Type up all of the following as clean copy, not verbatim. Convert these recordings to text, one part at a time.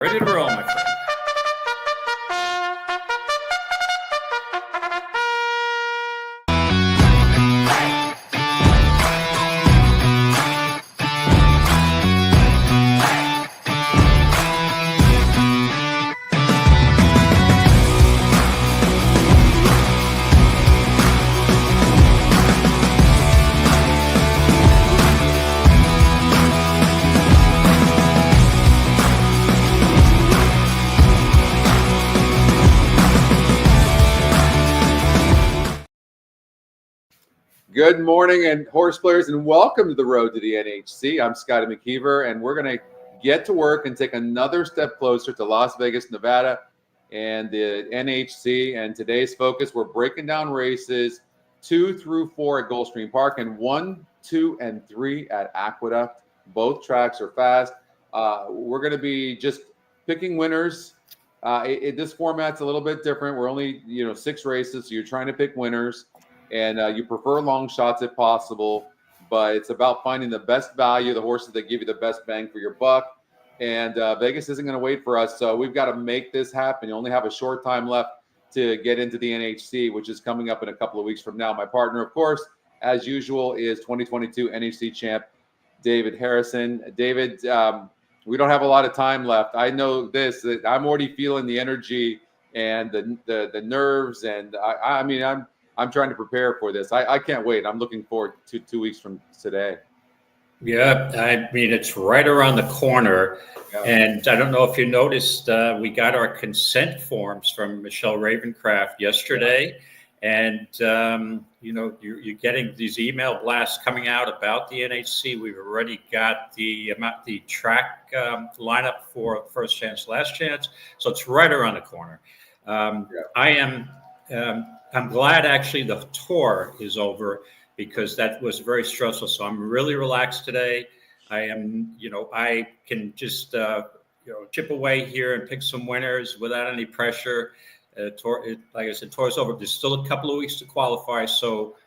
Ready to roll, my friend. Good morning, and horse players, and welcome to the road to the NHC. I'm Scotty McKeever, and we're going to get to work and take another step closer to Las Vegas, Nevada, and the NHC. And today's focus, we're breaking down races 2 through 4 at Gulfstream Park, and 1, 2, and 3 at Aqueduct. Both tracks are fast. We're going to be just picking winners. This format's a little bit different. We're only 6 races, so you're trying to pick winners. And you prefer long shots if possible, but it's about finding the best value, the horses that give you the best bang for your buck. And Vegas isn't going to wait for us, so we've got to make this happen. You only have a short time left to get into the NHC, which is coming up in a couple of weeks from now. My partner, of course, as usual, is 2022 NHC champ David Harrison. David, we don't have a lot of time left. I know this, that I'm already feeling the energy and the nerves, and I'm trying to prepare for this. I can't wait. I'm looking forward to 2 weeks from today. Yeah, I mean, it's right around the corner. Yeah. And I don't know if you noticed, we got our consent forms from Michelle Ravencraft yesterday. Yeah. And, you're getting these email blasts coming out about the NHC. We've already got the track lineup for first chance, last chance. So it's right around the corner. I'm glad actually the tour is over because that was very stressful. So I'm really relaxed today. I can just, chip away here and pick some winners without any pressure. Like I said, tour's over. There's still a couple of weeks to qualify. So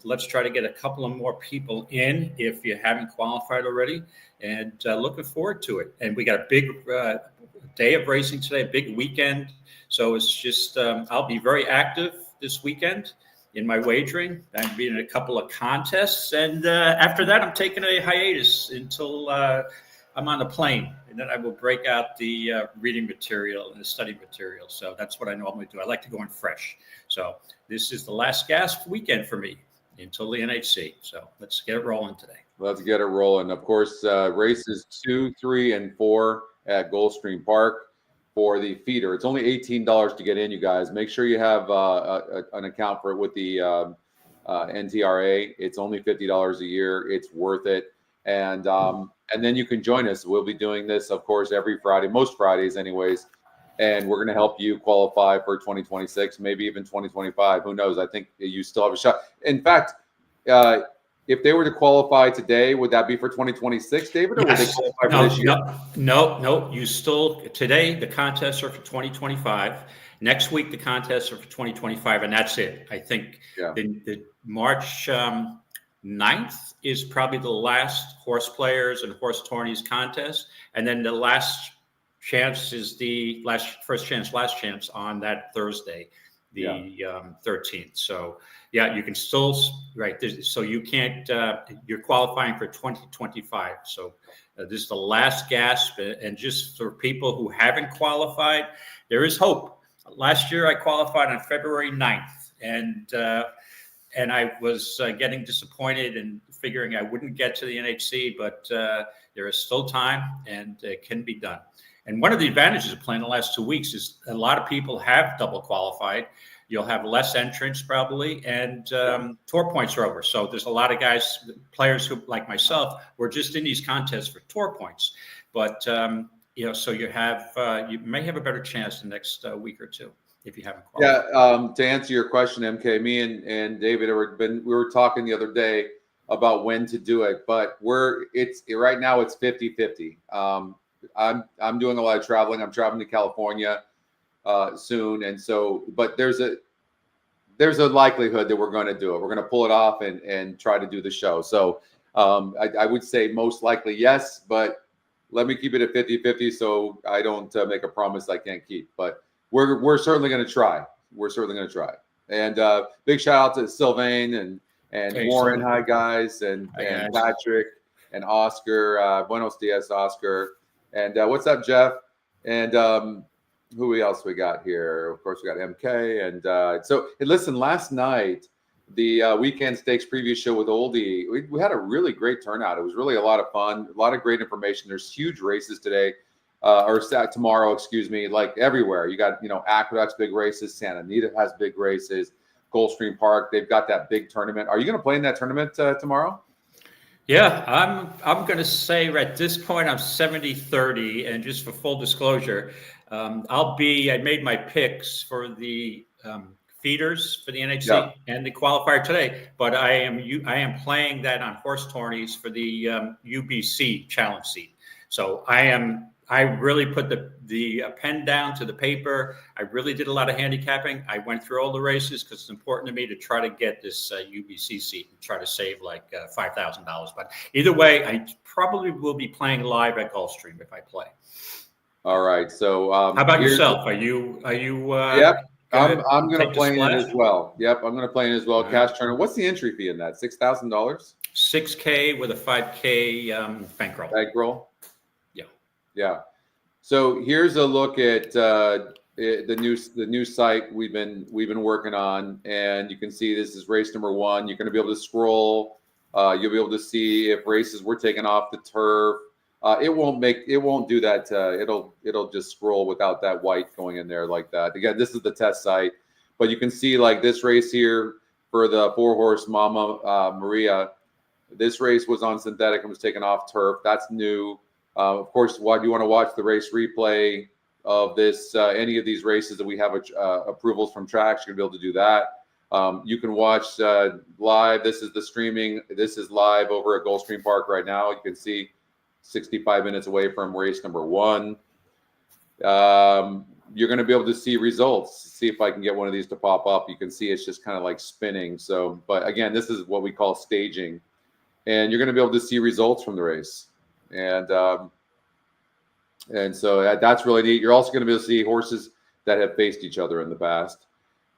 let's try to get a couple of more people in if you haven't qualified already, and looking forward to it. And we got a big day of racing today, a big weekend. So it's just, I'll be very active this weekend in my wagering. I'm being in a couple of contests, and after that, I'm taking a hiatus until I'm on the plane, and then I will break out the reading material and the study material. So that's what I normally do. I like to go in fresh. So this is the last gasp weekend for me until the NHC. So let's get it rolling today. Let's get it rolling. Of course, races 2, 3, and 4 at Gulfstream Park. For the feeder, it's only $18 to get in. You guys, make sure you have an account for it with the NTRA. It's only $50 a year. It's worth it, and then you can join us. We'll be doing this, of course, every Friday, most Fridays, anyways. And we're going to help you qualify for 2026, maybe even 2025. Who knows? I think you still have a shot. In fact, if they were to qualify today, would that be for 2026, David, or would they qualify for this year? No. You still, today, the contests are for 2025. Next week, the contests are for 2025, and that's it. I think the March 9th is probably the last horse players and horse tourneys contest. And then the last chance is the first chance, last chance on that Thursday, the 13th. So, you can still, right. So you can't, you're qualifying for 2025. So this is the last gasp. And just for people who haven't qualified, there is hope. Last year I qualified on February 9th, and I was getting disappointed and figuring I wouldn't get to the NHC, but there is still time and it can be done. And one of the advantages of playing the last 2 weeks is a lot of people have double qualified. You'll have less entrants probably, and tour points are over. So there's a lot of players who, like myself, were just in these contests for tour points. But so you may have a better chance the next week or two if you haven't qualified. Yeah. To answer your question, MK, me and David we were talking the other day about when to do it, but right now it's 50-50. I'm doing a lot of traveling. I'm traveling to California soon, and so, but there's a likelihood that we're going to do it. We're going to pull it off and try to do the show. So I would say most likely yes, but let me keep it at 50-50 so I don't make a promise I can't keep. But we're certainly going to try. We're certainly going to try. And big shout out to Sylvain and Hey, Warren. Sylvain. Hi, guys. And Hi, guys. Patrick and Oscar. Buenos dias, Oscar. And what's up, Jeff? And who else we got here? Of course, we got MK. And so, hey, listen, last night, the weekend stakes preview show with Oldie, we had a really great turnout. It was really a lot of fun, a lot of great information. There's huge races today, or tomorrow, excuse me, like everywhere. You got, Aqueduct's big races. Santa Anita has big races. Gulfstream Park, they've got that big tournament. Are you going to play in that tournament tomorrow? Yeah, I'm going to say at this point I'm 70-30, and just for full disclosure, I made my picks for the feeders for the NHC and the qualifier today, but I am playing that on horse tourneys for the UBC challenge seat. So I really put the pen down to the paper. I really did a lot of handicapping. I went through all the races because it's important to me to try to get this UBC seat and try to save like $5,000. But either way, I probably will be playing live at Gulfstream if I play. All right. So how about yourself? Are you? Yep. I'm going to play in it as well. Yep, I'm going to play in it as well. All Cash right. tournament. What's the entry fee in that? $6,000. $6K with a $5K bankroll. Bankroll. Yeah. Yeah. So here's a look at the new site we've been working on, and you can see this is race number 1. You're going to be able to scroll. You'll be able to see if races were taken off the turf. It won't do that. It'll just scroll without that white going in there like that. Again, this is the test site, but you can see like this race here for the 4-horse Mama Maria. This race was on synthetic and was taken off turf. That's new. Of course, what you want to watch the race replay of this, any of these races that we have approvals from tracks, you're gonna be able to do that. You can watch live. This is the streaming. This is live over at Gulfstream Park right now. You can see 65 minutes away from race number 1. You're going to be able to see results. See if I can get one of these to pop up. You can see it's just kind of like spinning. So, but again, this is what we call staging, and you're going to be able to see results from the race. And so that's really neat. You're also going to be able to see horses that have faced each other in the past.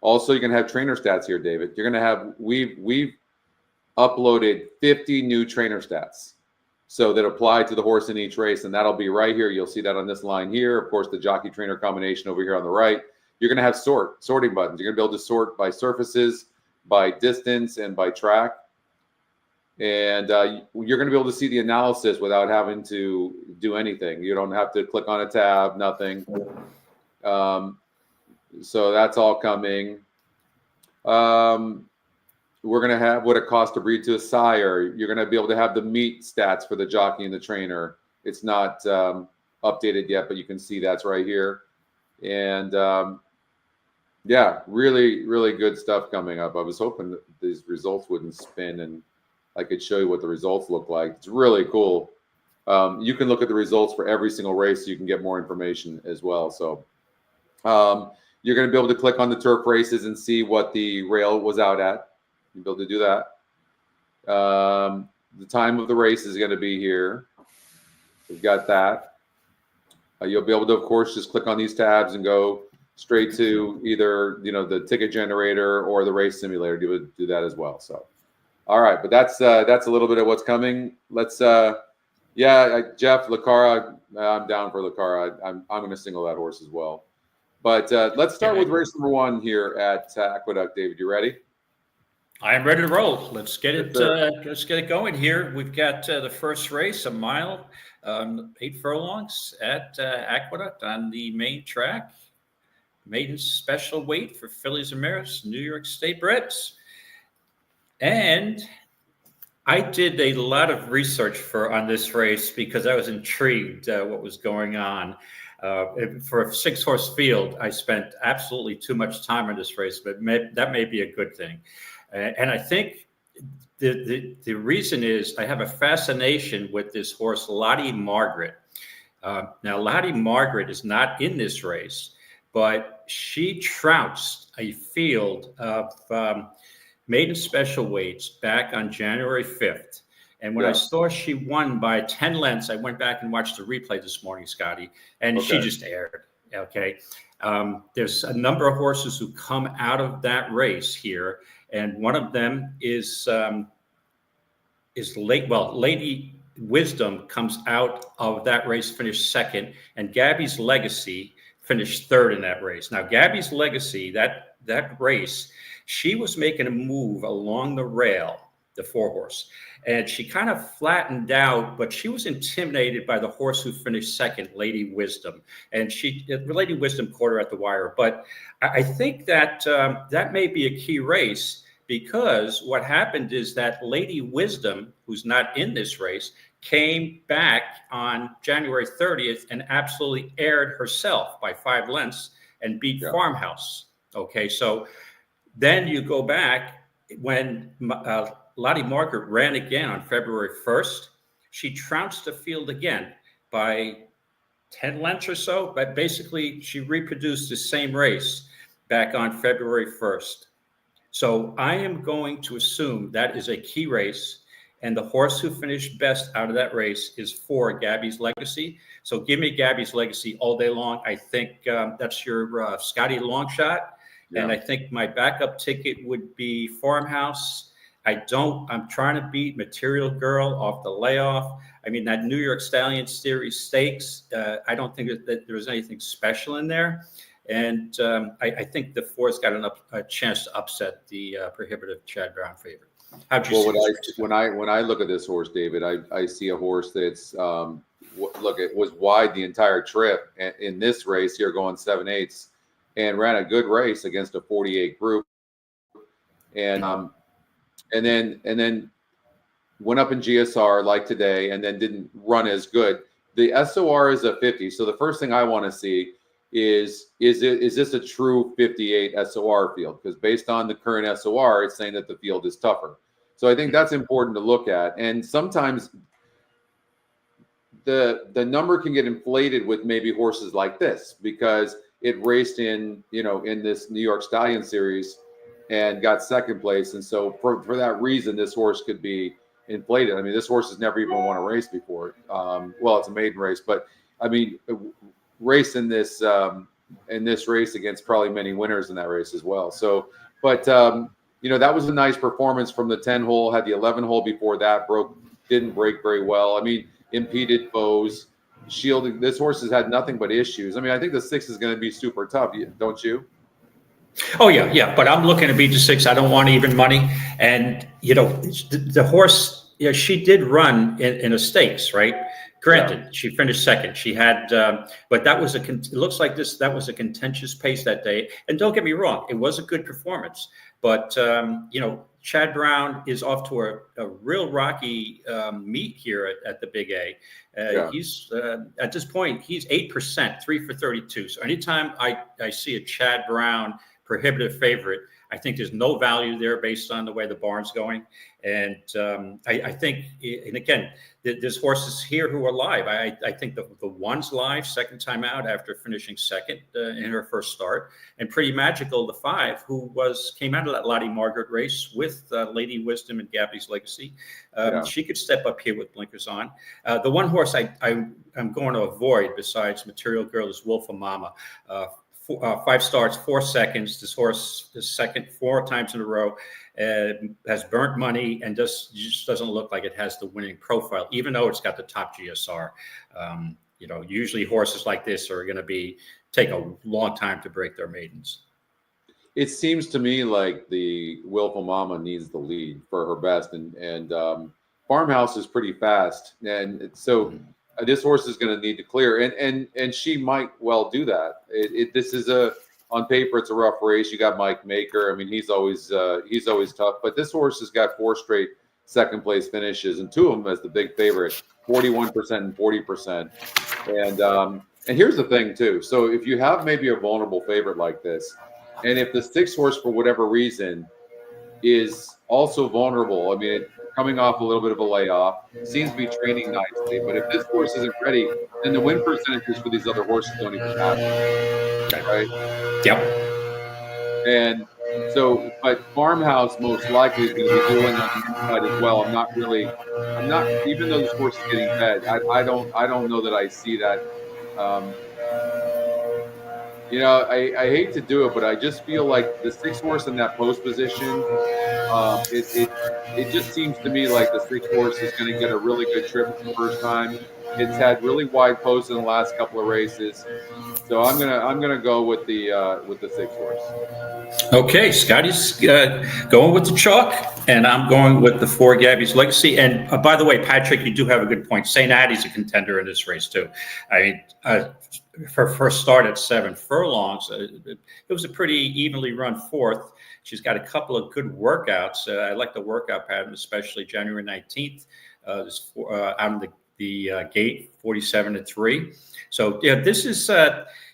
Also, you can have trainer stats here, David. You're going to have, we've uploaded 50 new trainer stats, so that apply to the horse in each race, and that'll be right here. You'll see that on this line here. Of course, the jockey trainer combination over here on the right. You're going to have sorting buttons. You're going to be able to sort by surfaces, by distance, and by track. And you're going to be able to see the analysis without having to do anything. You don't have to click on a tab, nothing. So that's all coming. We're going to have what it costs to breed to a sire. You're going to be able to have the meat stats for the jockey and the trainer. It's not updated yet, but you can see that's right here. And yeah, really, really good stuff coming up. I was hoping that these results wouldn't spin and I could show you what the results look like. It's really cool. You can look at the results for every single race, so you can get more information as well. So you're going to be able to click on the turf races and see what the rail was out at. You'll be able to do that. The time of the race is going to be here. We've got that. You'll be able to, of course, just click on these tabs and go straight to either the ticket generator or the race simulator. You would do that as well. So, all right, but that's a little bit of what's coming. Let's Jeff Lucara. I'm down for Lucara. I'm going to single that horse as well. But let's start with race number 1 here at Aqueduct. David, you ready? I am ready to roll. Let's get it. Let's get it going here. We've got the first race, a mile, 8 furlongs at Aqueduct on the main track. Maiden special weight for fillies and mares, New York State breds. And I did a lot of research on this race because I was intrigued what was going on. For a 6-horse field, I spent absolutely too much time on this race, but that may be a good thing. And I think the reason is I have a fascination with this horse, Lottie Margaret. Now, Lottie Margaret is not in this race, but she trounced a field of maiden special weights back on January 5th. And when I saw she won by 10 lengths, I went back and watched the replay this morning, Scotty, and she just aired. Okay. There's a number of horses who come out of that race here, and one of them is Lady Wisdom comes out of that race, finished second, and Gabby's Legacy finished third in that race. Now, Gabby's Legacy, that race, she was making a move along the rail, the 4-horse, and she kind of flattened out, but she was intimidated by the horse who finished second, Lady Wisdom, and Lady Wisdom caught her at the wire. But I think that that may be a key race, because what happened is that Lady Wisdom, who's not in this race, came back on January 30th and absolutely aired herself by 5 lengths and beat Farmhouse. Okay, so then you go back when Lottie Margaret ran again on February 1st. She trounced the field again by 10 lengths or so, but basically she reproduced the same race back on February 1st. So I am going to assume that is a key race, and the horse who finished best out of that race is 4, Gabby's Legacy. So give me Gabby's Legacy all day long. I think that's your Scotty long shot. Yeah. And I think my backup ticket would be Farmhouse. I'm trying to beat Material Girl off the layoff. I mean, that New York Stallion Series Stakes, I don't think that there's anything special in there. And I think the 4's got a chance to upset the prohibitive Chad Brown favorite. How'd you see when I look at this horse, David, I see a horse that's look, it was wide the entire trip in this race here, going 7/8, and ran a good race against a 48 group, and then went up in GSR like today, and then didn't run as good. The SOR is a 50, so the first thing I want to see is this a true 58 SOR field? Because based on the current SOR, it's saying that the field is tougher. So I think that's important to look at. And sometimes the number can get inflated with maybe horses like this, because it raced in this New York Stallion Series and got second place. And so for that reason, this horse could be inflated. I mean, this horse has never even won a race before. Well, it's a maiden race, but I mean, race in this race against probably many winners in that race as well. So, but that was a nice performance from the 10 hole. Had the 11 hole before that, didn't break very well. I mean, impeded foes, shielding. This horse has had nothing but issues. I mean, I think the 6 is going to be super tough, don't you? Oh yeah. But I'm looking to beat the 6. I don't want even money. And the horse, she did run in a stakes, right? Granted, she finished second. She had, but that was it looks like that was a contentious pace that day. And don't get me wrong, it was a good performance. But Chad Brown is off to a real rocky meet here at the Big A. He's at this point he's 8%, 3 for 32. So anytime I see a Chad Brown prohibitive favorite, I think there's no value there based on the way the barn's going. And I think, and again, there's horses here who are live. I think the 1's live, second time out after finishing second in her first start. And Pretty Magical, the 5, who came out of that Lottie Margaret race with Lady Wisdom and Gabby's Legacy. She could step up here with blinkers on. The one horse I'm going to avoid besides Material Girl is Wolf of Mama. 5 starts, 4 seconds. This horse is second 4 times in a row, has burnt money, and just doesn't look like it has the winning profile, even though it's got the top GSR. Usually horses like this are going to take a long time to break their maidens. It seems to me like the Willful Mama needs the lead for her best, and Farmhouse is pretty fast, and so. This horse is going to need to clear, and she might well do that. This is on paper, it's a rough race. You got Mike Maker. I mean, he's always tough, but this horse has got 4 straight second place finishes, and 2 of them as the big favorite, 41% and 40%. And here's the thing too. So if you have maybe a vulnerable favorite like this, and if the 6 horse for whatever reason is also vulnerable, I mean, coming off a little bit of a layoff, seems to be training nicely. But if this horse isn't ready, then the win percentages for these other horses don't even matter. Right? Yep. And So, but Farmhouse most likely is going to be doing on the inside as well. I'm not, even though this horse is getting fed, I don't know that I see that. I hate to do it, but I just feel like the 6 horse in that post position, it just seems to me like the 6 horse is going to get a really good trip for the first time. It's had really wide posts in the last couple of races, so I'm gonna go with the 6 horse. Okay, Scotty's going with the chalk, and I'm going with the 4 Gabby's Legacy. And by the way, Patrick, you do have a good point. St. Addie's a contender in this race too. I mean, her first start at 7 furlongs, it was a pretty evenly run 4th. She's got a couple of good workouts. I like the workout pattern, especially January 19th. Out of the gate, 47-3. So yeah, this is.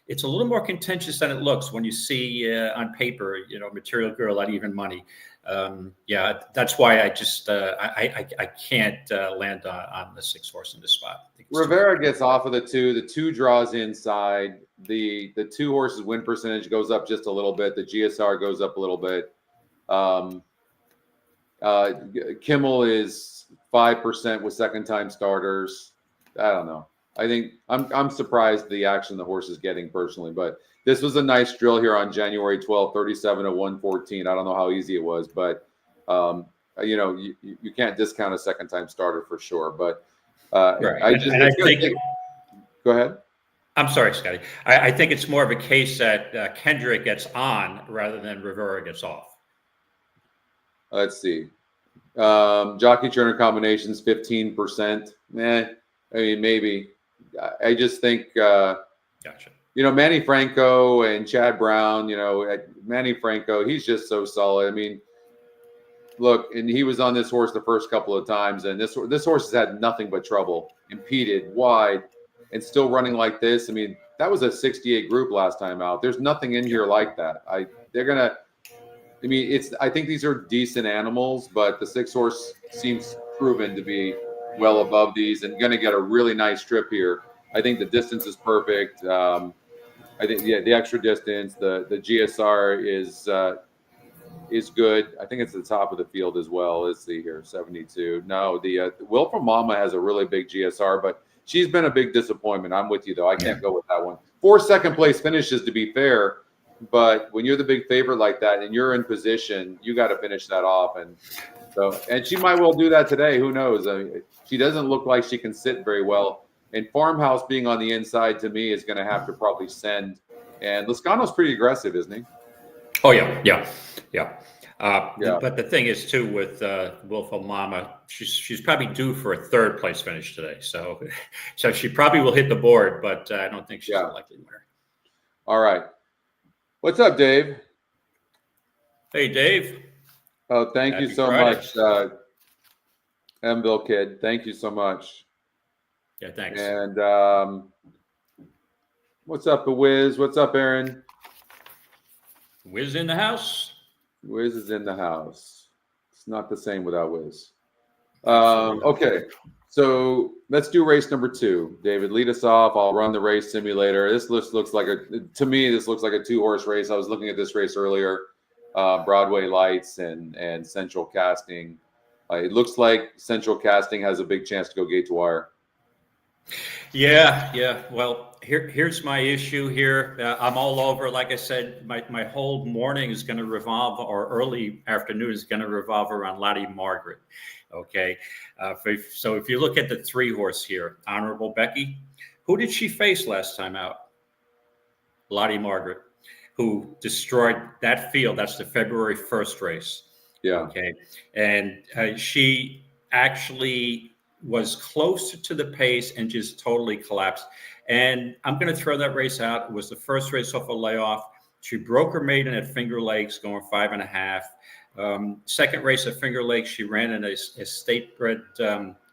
It's a little more contentious than it looks when you see on paper, Material Girl at even money. Yeah, that's why I just I can't land on the 6 horse in this spot. Rivera gets off of the 2. The 2 draws inside. The 2 horses win percentage goes up just a little bit. The GSR goes up a little bit. Kimmel is 5% with second time starters. I don't know. I think I'm surprised the action the horse is getting personally, but this was a nice drill here on January 12th, 37-114. I don't know how easy it was, but you can't discount a second time starter for sure. But right. Go ahead. I'm sorry, Scotty. I think it's more of a case that Kendrick gets on rather than Rivera gets off. Let's see. Jockey Turner combinations 15%. I mean, maybe. I just think, gotcha. Manny Franco and Chad Brown, Manny Franco, he's just so solid. I mean, look, and he was on this horse the first couple of times, and this horse has had nothing but trouble, impeded, wide, and still running like this. I mean, that was a 68 group last time out. There's nothing in here like that. I think these are decent animals, but the 6 horse seems proven to be well above these and going to get a really nice trip here. I think the distance is perfect. I think the extra distance, the GSR is good. I think it's the top of the field as well. Let's see here, 72. No, the Willful Mama has a really big GSR, but she's been a big disappointment. I'm with you though. I can't go with that one. 4 second place finishes, to be fair, but when you're the big favorite like that and you're in position, you got to finish that off. And she might well do that today. Who knows? I mean, she doesn't look like she can sit very well. And Farmhouse being on the inside, to me, is going to have to probably send. And Lozano's pretty aggressive, isn't he? Oh, yeah. But the thing is, too, with Willful Mama, she's probably due for a 3rd place finish today. So she probably will hit the board, but I don't think she's a likely winner. All right. What's up, Dave? Hey, Dave. Oh, thank you so much, Mville Kid. Thank you so much. Yeah, thanks. And what's up, Wiz? What's up, Aaron? Wiz in the house. Wiz is in the house. It's not the same without Wiz. Okay, so let's do race number 2. David, lead us off. I'll run the race simulator. This looks like to me, this looks like a 2-horse race. I was looking at this race earlier. Broadway Lights and Central Casting. It looks like Central Casting has a big chance to go gate to wire. Yeah. Well, here's my issue here. I'm all over. Like I said, my whole morning is going to revolve, or early afternoon is going to revolve around Lottie Margaret. Okay. So if you look at the 3 horse here, Honorable Becky, who did she face last time out? Lottie Margaret, who destroyed that field. That's the February 1st race. Yeah. Okay. And she actually was closer to the pace and just totally collapsed. And I'm going to throw that race out. It was the first race off a layoff. She broke her maiden at Finger Lakes, going 5.5. Second race at Finger Lakes, she ran in a state-bred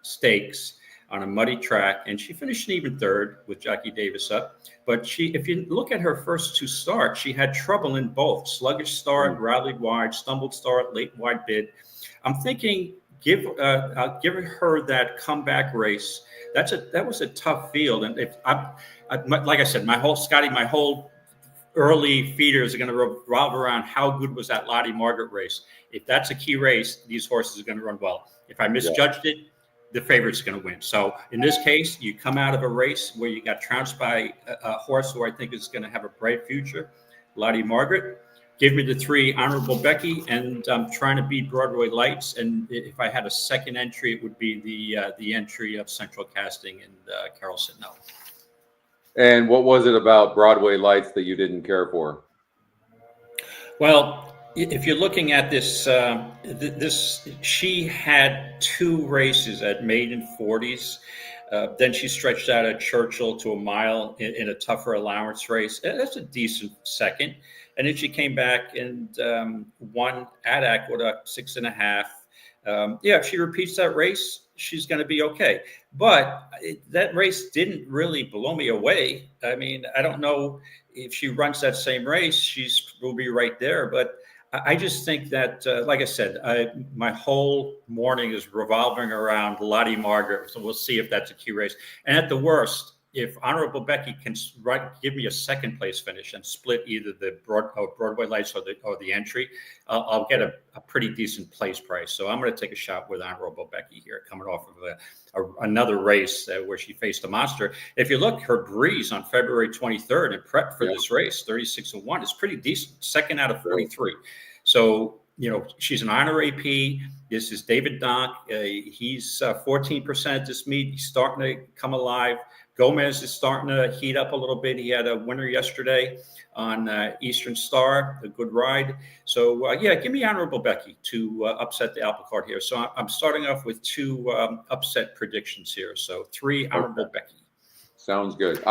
stakes on a muddy track, and she finished an even 3rd with Jackie Davis up. But if you look at her first 2 starts, she had trouble in both. Sluggish start, rallied wide, stumbled start, late wide bid. I'm thinking give her that comeback race. That was a tough field, and if like I said, my whole early feeders are going to revolve around how good was that Lottie Margaret race. If that's a key race, these horses are going to run well. If I misjudged it, the favorite's going to win. So in this case, you come out of a race where you got trounced by a horse who I think is going to have a bright future, Lottie Margaret. Give me the 3, Honorable Becky, and I'm trying to beat Broadway Lights. And if I had a second entry, it would be the entry of Central Casting and Carol Sitnell. And what was it about Broadway Lights that you didn't care for? Well, if you're looking at this, she had 2 races at maiden 40s. Then she stretched out at Churchill to a mile in a tougher allowance race. That's a decent second. And then she came back and won at Aqueduct 6.5. If she repeats that race, she's going to be okay. But that race didn't really blow me away. I mean, I don't know if she runs that same race, will be right there. But I just think that, like I said, my whole morning is revolving around Lottie Margaret. So we'll see if that's a key race. And at the worst, if Honorable Becky can give me a second place finish and split either the Broadway Lights or the entry, I'll get a pretty decent place price. So I'm going to take a shot with Honorable Becky here, coming off of another race where she faced a monster. If you look, her breeze on February 23rd and prep for this race, 36-1, is pretty decent, second out of 43. So, she's an honor AP. This is David Donk. He's 14% at this meet. He's starting to come alive. Gomez is starting to heat up a little bit. He had a winner yesterday on Eastern Star, a good ride. So, give me Honorable Becky to upset the apple cart here. So I'm starting off with 2 upset predictions here. So 3 Honorable Becky. Sounds good.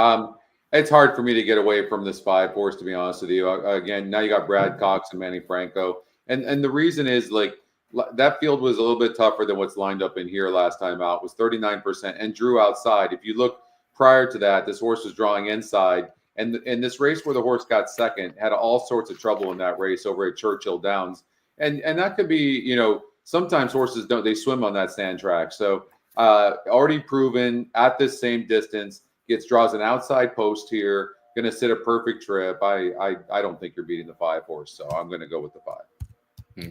It's hard for me to get away from this 5 horse, to be honest with you. Again, now you got Brad Cox and Manny Franco. And the reason is, that field was a little bit tougher than what's lined up in here last time out. It was 39% and drew outside. If you look prior to that, this horse was drawing inside. And this race where the horse got second had all sorts of trouble in that race over at Churchill Downs. And that could be, sometimes horses they swim on that sand track. So already proven at this same distance, draws an outside post here, going to sit a perfect trip. I don't think you're beating the 5 horse. So I'm going to go with the 5.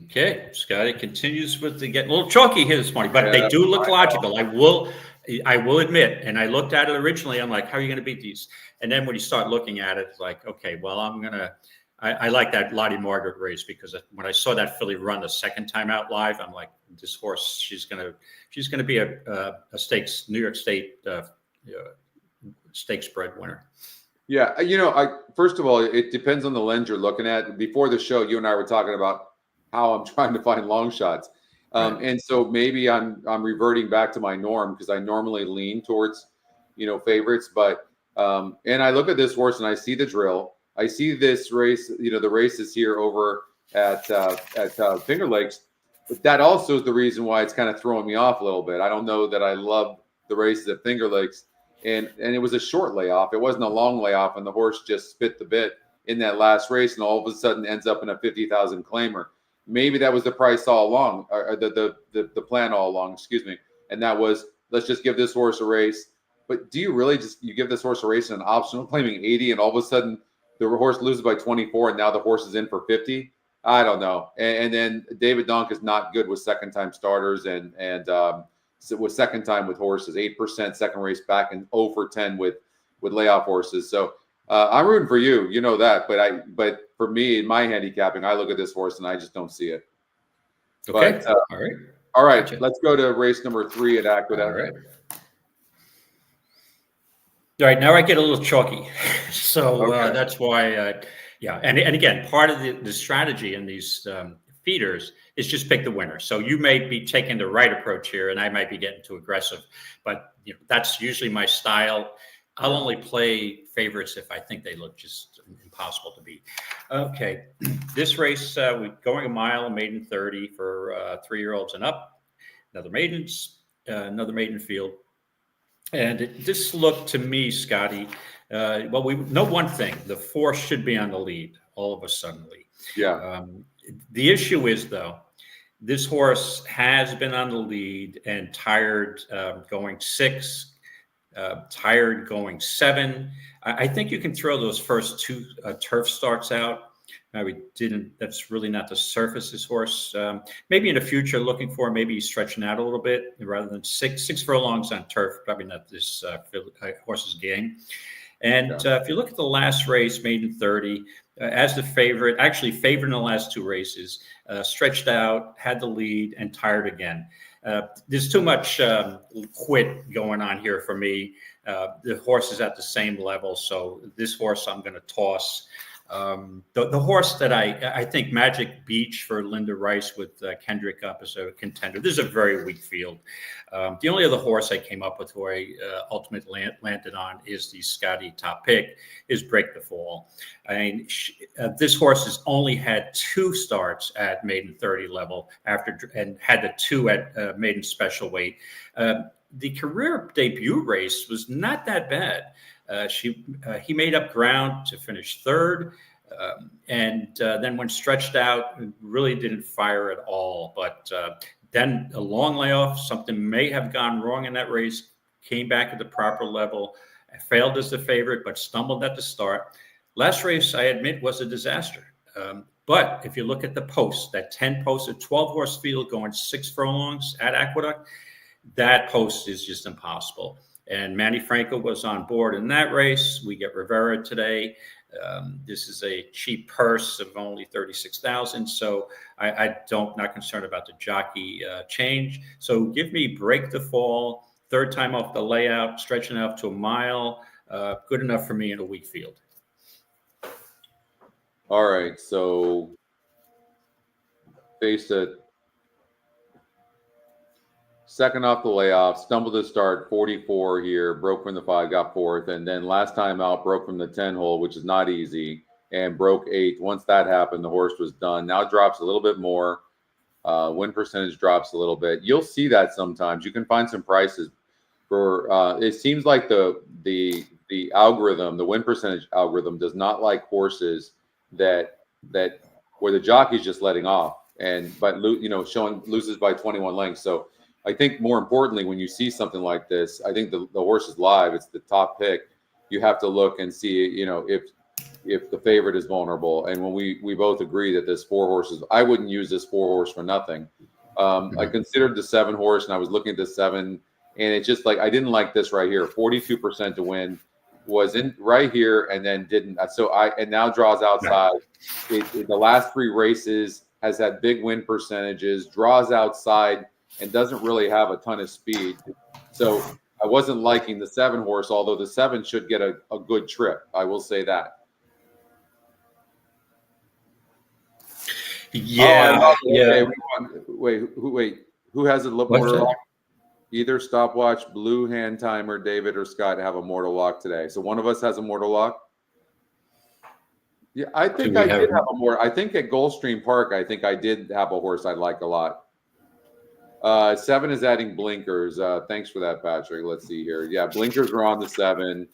Okay, Scotty continues with getting a little chalky here this morning, but they do look logical. I will admit, and I looked at it originally. I'm like, how are you going to beat these? And then when you start looking at it, it's like, okay, well, I like that Lottie Margaret race, because when I saw that filly run the second time out live, I'm like, this horse, she's going to be a stakes, New York State stakes bred winner. Yeah, first of all, it depends on the lens you're looking at. Before the show, you and I were talking about how I'm trying to find long shots. And so maybe I'm reverting back to my norm, because I normally lean towards, favorites. But and I look at this horse and I see the drill. I see this race, the races here over at Finger Lakes. But that also is the reason why it's kind of throwing me off a little bit. I don't know that I love the races at Finger Lakes. And it was a short layoff. It wasn't a long layoff, and the horse just spit the bit in that last race, and all of a sudden ends up in a 50,000 claimer. Maybe that was the price all along, or the plan all along, excuse me. And that was, let's just give this horse a race. But do you really you give this horse a race and an optional claiming 80, and all of a sudden the horse loses by 24, and now the horse is in for 50? I don't know. And then David Donk is not good with second-time starters, and with second time with horses, 8% second race back, and 0 for 10 with layoff horses. So I'm rooting for you, that. But for me, in my handicapping, I look at this horse and I just don't see it. Okay. But, all right. Gotcha. Let's go to race number 3 at Aqueduct. All right. Now I get a little chalky. So that's why, And again, part of the strategy in these feeders is just pick the winner. So you may be taking the right approach here, and I might be getting too aggressive, but that's usually my style. I'll only play favorites if I think they look just impossible to beat. Okay, this race, we're going a mile, maiden 30 for 3-year-olds and up. Another maiden field. And this looked to me, Scotty, well, we know one thing: the 4 should be on the lead all of a suddenly. Yeah. The issue is, though, this horse has been on the lead and tired, going 6. tired going 7. I think you can throw those first 2 turf starts out. That's really not the surface this horse. Maybe in the future, looking for maybe he's stretching out a little bit rather than 6 furlongs on turf. Probably not this horse's game. And if you look at the last race, maiden 30, as the favorite, actually favored in the last 2 races, stretched out, had the lead, and tired again. There's too much quit going on here for me. The horse is at the same level, so this horse I'm going to toss. The horse that I think Magic Beach for Linda Rice with Kendrick up as a contender. This is a very weak field. The only other horse I came up with who I ultimately landed on is the Scotty top pick, is Break the Fall. I mean, this horse has only had 2 starts at maiden 30 level and had the 2 at maiden special weight. The career debut race was not that bad. He made up ground to finish 3rd, and then when stretched out, really didn't fire at all. But then a long layoff, something may have gone wrong in that race, came back at the proper level, failed as the favorite, but stumbled at the start. Last race, I admit, was a disaster. But if you look at the post, that 10 post, a 12-horse field going 6 furlongs at Aqueduct, that post is just impossible. And Manny Franco was on board in that race. We get Rivera today. This is a cheap purse of only $36,000. So not concerned about the jockey change. So give me Break the Fall, 3rd time off the layout, stretching out to a mile. Good enough for me in a weak field. All right. So faced a 2nd off the layoff, stumbled to start 44 here, broke from the 5, got 4th, and then last time out broke from the 10 hole, which is not easy, and broke 8th. Once that happened, the horse was done. Now drops a little bit more. Win percentage drops a little bit. You'll see that sometimes. You can find some prices for. It seems like the algorithm, the win percentage algorithm, does not like horses that where the jockey's just letting off but loses by 21 lengths. So I think more importantly, when you see something like this, I think the horse is live. It's the top pick. You have to look and see, if the favorite is vulnerable. And when we both agree that this 4 horses, I wouldn't use this 4 horse for nothing. I considered the 7 horse, and I was looking at the 7, and it's just like I didn't like this right here. 42% to win was in right here, and then didn't. And now draws outside. The last 3 races has had big win percentages, draws outside, and doesn't really have a ton of speed. So I wasn't liking the 7 horse, although the 7 should get a good trip. I will say that. Yeah. Wait. Who has a mortal lock? Either Stopwatch, Blue Hand Timer, David, or Scott have a mortal lock today. So one of us has a mortal lock. Yeah, I think I did have a mortal. I think at Gulfstream Park, I think I did have a horse I like a lot. 7 is adding blinkers. Thanks for that, Patrick. Let's see here. Yeah, blinkers are on the 7.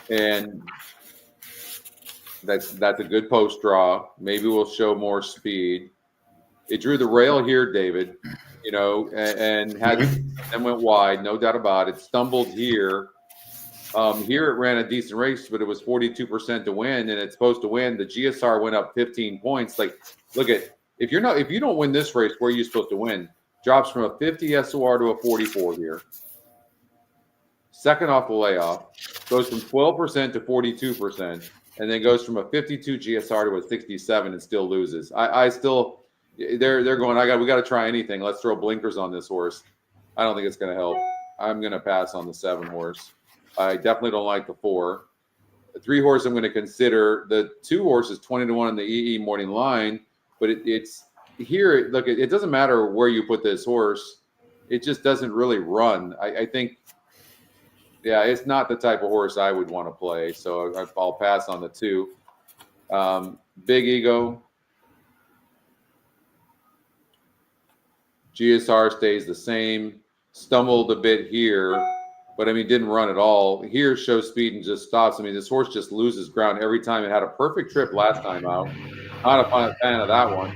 And that's a good post draw. Maybe we'll show more speed. It drew the rail here, David, and went wide, no doubt about it. Stumbled here. Here it ran a decent race, but it was 42% to win, and it's supposed to win. The GSR went up 15 points. Like, look at if you don't win this race, where are you supposed to win? Drops from a 50 SOR to a 44 here. 2nd off the layoff, goes from 12% to 42%, and then goes from a 52 GSR to a 67 and still loses. They're going, we got to try anything. Let's throw blinkers on this horse. I don't think it's going to help. I'm going to pass on the 7 horse. I definitely don't like the 4. The 3 horse I'm going to consider. The 2 horse is 20 to 1 in the EE morning line, but it's here. Look, it doesn't matter where you put this horse. It just doesn't really run. I think, yeah, it's not the type of horse I would want to play. So I'll pass on the 2. Big Ego. GSR stays the same. Stumbled a bit here, but didn't run at all. Here shows speed and just stops. This horse just loses ground every time. It had a perfect trip last time out. Not a fan of that one.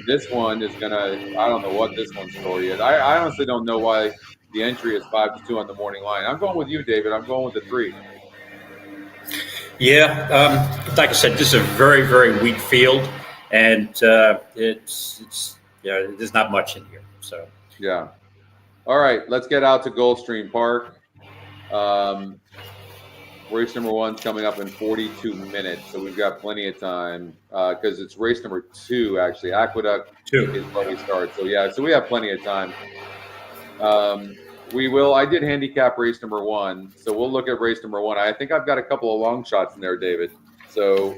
This one is I don't know what this one's story is. I honestly don't know why the entry is 5-2 on the morning line. I'm going with you, David. I'm going with the 3. Yeah, like I said, this is a very, very weak field, and it's yeah, there's not much in here. So Yeah. All right, let's get out to Gulfstream Park. Race number 1's coming up in 42 minutes, so we've got plenty of time because it's race number 2, actually. Aqueduct 2 is where we start. So, yeah, so we have plenty of time. I did handicap race number 1, so we'll look at race number 1. I think I've got a couple of long shots in there, David. So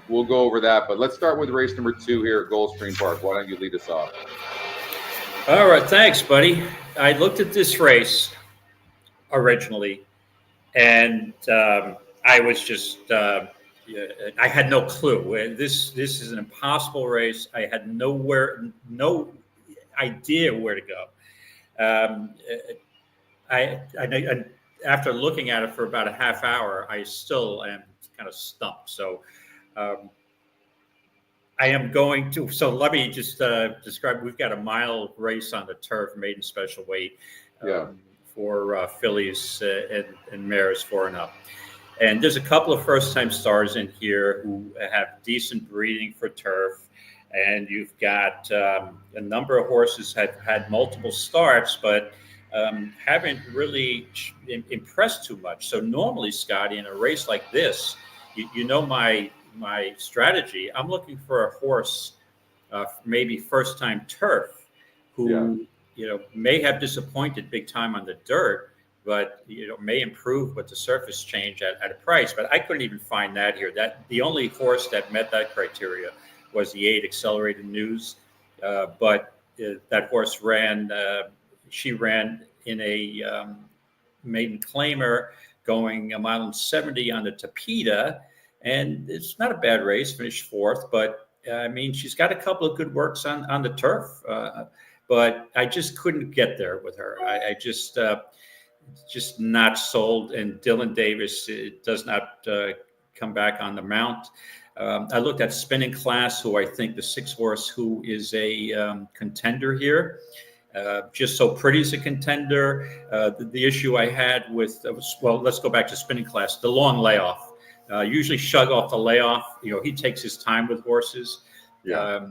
we'll go over that. But let's start with race number 2 here at Gulfstream Park. Why don't you lead us off? All right, thanks, buddy. I looked at this race originally, and I was just I had no clue. This is an impossible race. I had no idea where to go. I after looking at it for about a half hour, I still am kind of stumped. So I am going to. So let me just describe. We've got a mile race on the turf, maiden special weight. For fillies and mares 4 and up. And there's a couple of first-time stars in here who have decent breeding for turf. And you've got a number of horses have had multiple starts, but haven't really impressed too much. So normally, Scotty, in a race like this, you know my strategy. I'm looking for a horse, maybe first-time turf, who may have disappointed big time on the dirt, but may improve with the surface change at a price. But I couldn't even find that here. That the only horse that met that criteria was the 8 Accelerated News, but that horse ran. She ran in a maiden claimer, going 1.70 on the Tapeta, and it's not a bad race. Finished 4th, but I mean she's got a couple of good works on the turf. But I just couldn't get there with her. I just not sold. And Dylan Davis does not come back on the mount. I looked at Spinning Class, who I think the 6 horse, who is a contender here. Just So Pretty is a contender. The issue I had with let's go back to Spinning Class. The long layoff. Usually shug off the layoff. He takes his time with horses. Yeah.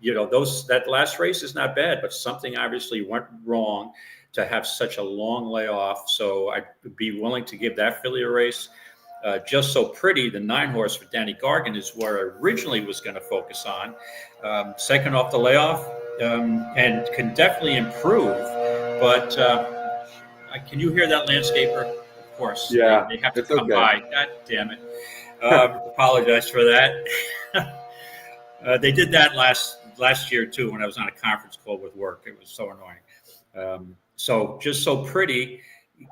That last race is not bad, but something obviously went wrong to have such a long layoff. So I'd be willing to give that filly a race. Just So Pretty, the 9 horse for Danny Gargan, is where I originally was going to focus on. Second off the layoff, and can definitely improve. But can you hear that landscaper? Of course. Yeah. They have to come by. God damn it. Apologize for that. They did that last year too, when I was on a conference call with work. It was so annoying. So Just So Pretty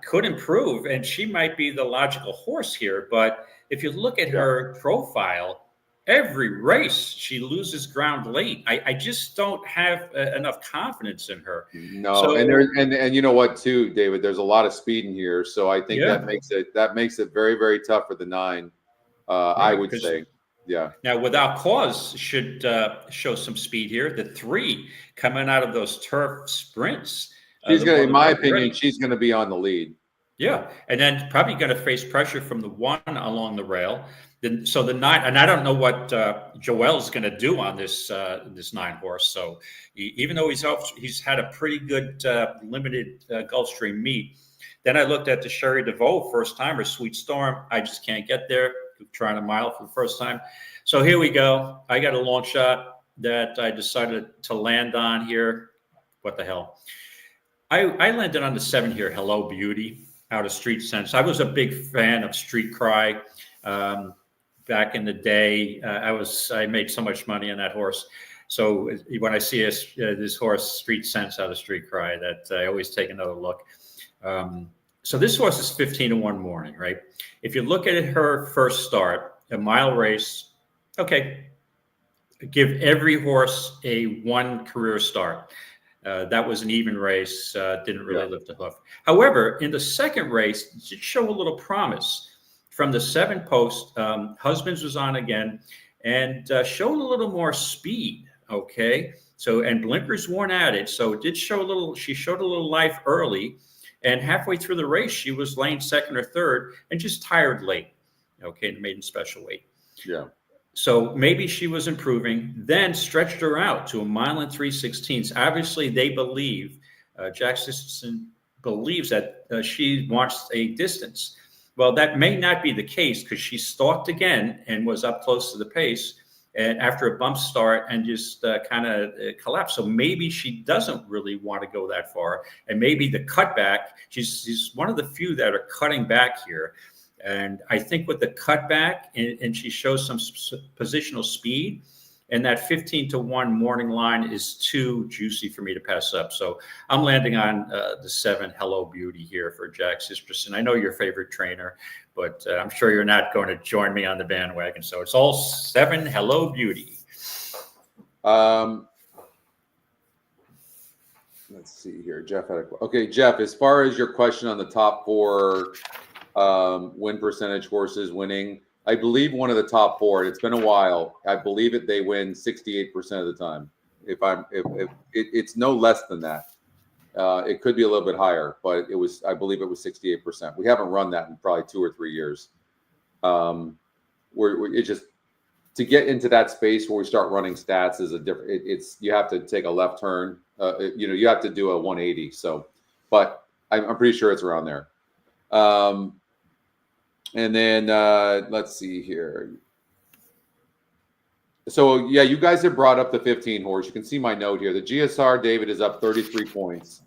could improve, and she might be the logical horse here. But if you look at her profile, every race she loses ground late. I just don't have enough confidence in her. No, so, and you know what too, David? There's a lot of speed in here, so I think that makes it very, very tough for the 9. I would say. Yeah. Now, Without Cause should show some speed here. The 3 coming out of those turf sprints. She's going to, in my opinion, she's going to be on the lead. Yeah, and then probably going to face pressure from the 1 along the rail. So the 9, and I don't know what Joel's going to do on this 9 horse. So even though he's had a pretty good limited Gulfstream meet, then I looked at the Sherry DeVoe first timer, Sweet Storm. I just can't get there. Trying a mile for the first time. So here we go. I got a long shot that I decided to land on here. What the hell? I landed on the 7 here, Hello Beauty, out of Street Sense. I was a big fan of Street Cry back in the day. I made so much money on that horse. So when I see this horse, Street Sense, out of Street Cry, that I always take another look. So this horse is 15-1 morning, right? If you look at her first start, a mile race, okay, give every horse a 1 career start. That was an even race, didn't really lift a hoof. However, in the second race, it did show a little promise. From the 7 post, Husbands was on again. and showed a little more speed. Okay. So, and blinkers weren't added. So it did show a little, she showed a little life early, and halfway through the race, she was laying second or third and just tired late. Okay. In the maiden special weight. Yeah. So maybe she was improving, then stretched her out to 1 3/16 miles. Obviously, they believe, Jack Sisterson believes that she wants a distance. Well, that may not be the case, because she stalked again and was up close to the pace, and after a bump start, and just kind of collapsed. So maybe she doesn't really want to go that far. And maybe the cutback, she's one of the few that are cutting back here. And I think with the cutback, and she shows some positional speed, and that 15-1 morning line is too juicy for me to pass up. So I'm landing on the 7 Hello Beauty here for Jack Sisterson. I know your favorite trainer, but I'm sure you're not going to join me on the bandwagon. So it's all 7 Hello Beauty. Let's see here. Jeff had okay, Jeff, as far as your question on the top 4 win percentage horses winning, I believe one of the top 4, and it's been a while, I believe they win 68% of the time. If it's no less than that. It could be a little bit higher, but I believe it was 68%. We haven't run that in probably 2 or 3 years. It just, to get into that space where we start running stats is a different, you have to take a left turn, you have to do a 180. So, but I'm pretty sure it's around there. And then let's see here. So yeah, you guys have brought up the 15 horse. You can see my note here. The GSR David is up 33 points.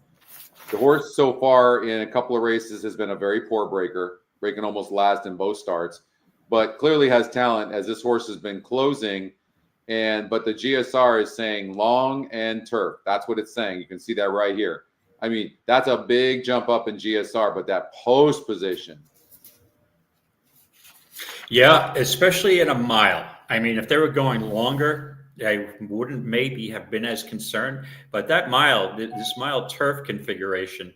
The horse so far in a couple of races has been a very poor breaker, breaking almost last in both starts, but clearly has talent, as this horse has been closing. But the GSR is saying long and turf. That's what it's saying. You can see that right here. I mean, that's a big jump up in GSR, but that post position. Yeah, especially in a mile. I mean, if they were going longer, I wouldn't maybe have been as concerned. But that mile, this mile turf configuration,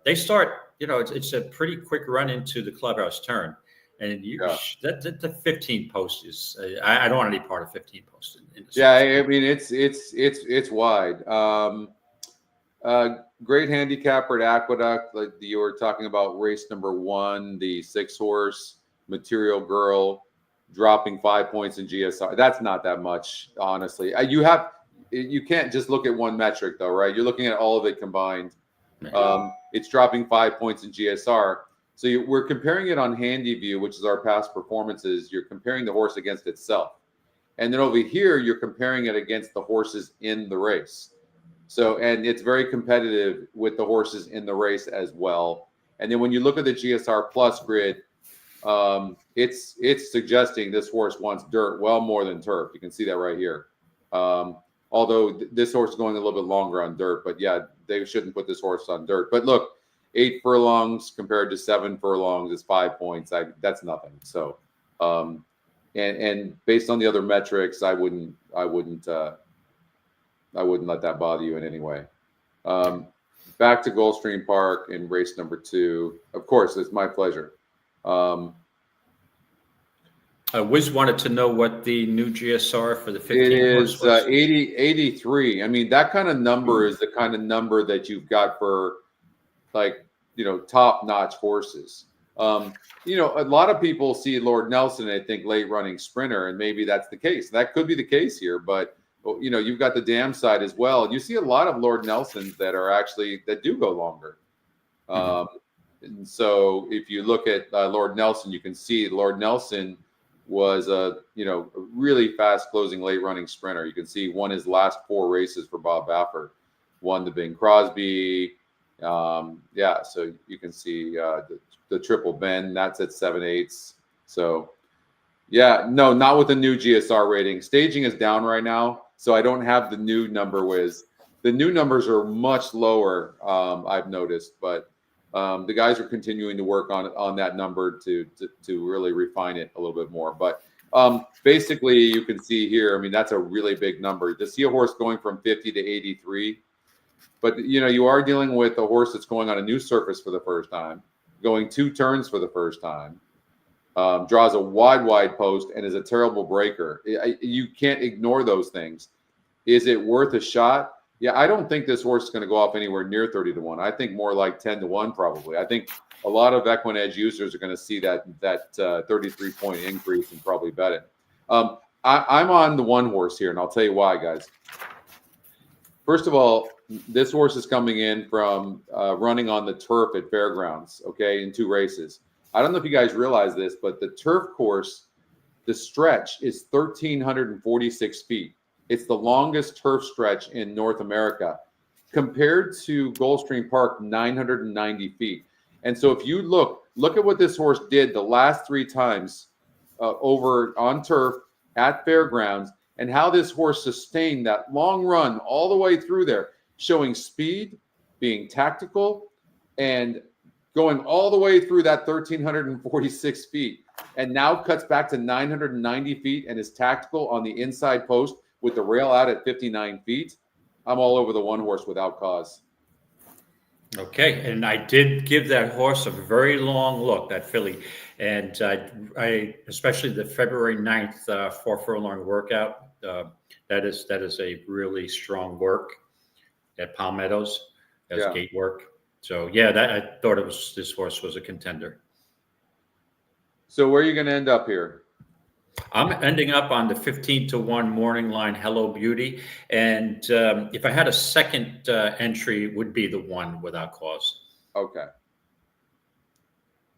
they start, it's a pretty quick run into the clubhouse turn. And the 15 post is, I don't want any part of 15 post. Yeah, I mean, it's wide. Great handicapper at Aqueduct, like you were talking about race number 1, the 6 horse Material Girl dropping 5 points in GSR. That's not that much, honestly. You can't just look at one metric though, right? You're looking at all of it combined. It's dropping 5 points in GSR. So we're comparing it on Handy View, which is our past performances. You're comparing the horse against itself. And then over here, you're comparing it against the horses in the race. So, and it's very competitive with the horses in the race as well. And then when you look at the GSR Plus grid, it's suggesting this horse wants dirt well more than turf. You can see that right here. Although this horse is going a little bit longer on dirt, but yeah, they shouldn't put this horse on dirt. But look, 8 furlongs compared to 7 furlongs is 5 points. That's nothing. So, and based on the other metrics, I wouldn't let that bother you in any way. Back to Gulfstream Park in race number 2. Of course, it's my pleasure. Wiz wanted to know what the new GSR for the 15 It is was. 83. I mean, that kind of number is the kind of number that you've got for, like, top-notch horses. A lot of people see Lord Nelson and think late running sprinter, and maybe that's the case. That could be the case here, but you've got the dam side as well. You see a lot of Lord Nelsons that do go longer. And so if you look at Lord Nelson, you can see Lord Nelson was a really fast closing late running sprinter. You can see won his last 4 races for Bob Baffert, won the Bing Crosby. So you can see the Triple Bend, that's at 7/8. So yeah, no, not with the new GSR rating. Staging is down right now, so I don't have the new number. The new numbers are much lower, I've noticed, but the guys are continuing to work on that number to really refine it a little bit more. But basically, you can see here, I mean, that's a really big number. To see a horse going from 50 to 83, but you are dealing with a horse that's going on a new surface for the first time, going 2 turns for the first time. draws a wide post, and is a terrible breaker. You can't ignore those things. Is it worth a shot? Yeah, I don't think this horse is going to go off anywhere near 30-1. I think more like 10-1 probably. I think a lot of EquinEdge users are going to see that 33-point increase and probably bet it. I'm on the one horse here, and I'll tell you why, guys. First of all, this horse is coming in from running on the turf at Fairgrounds, okay, in 2 races. I don't know if you guys realize this, but the turf course, the stretch is 1,346 feet. It's the longest turf stretch in North America, compared to Gulfstream Park, 990 feet. And so if you look at what this horse did the last 3 times over on turf at Fairgrounds, and how this horse sustained that long run all the way through there, showing speed, being tactical, and going all the way through that 1,346 feet, and now cuts back to 990 feet and is tactical on the inside post with the rail out at 59 feet. I'm all over the one horse without cause. Okay, and I did give that horse a very long look, that filly, and I especially the February 9th 4 furlong workout. That is a really strong work at Palmettos. That's gate work. So yeah, I thought this horse was a contender. So where are you going to end up here? I'm ending up on the 15-1 morning line, Hello Beauty, and if I had a second entry, it would be the 1 Without Cause. Okay.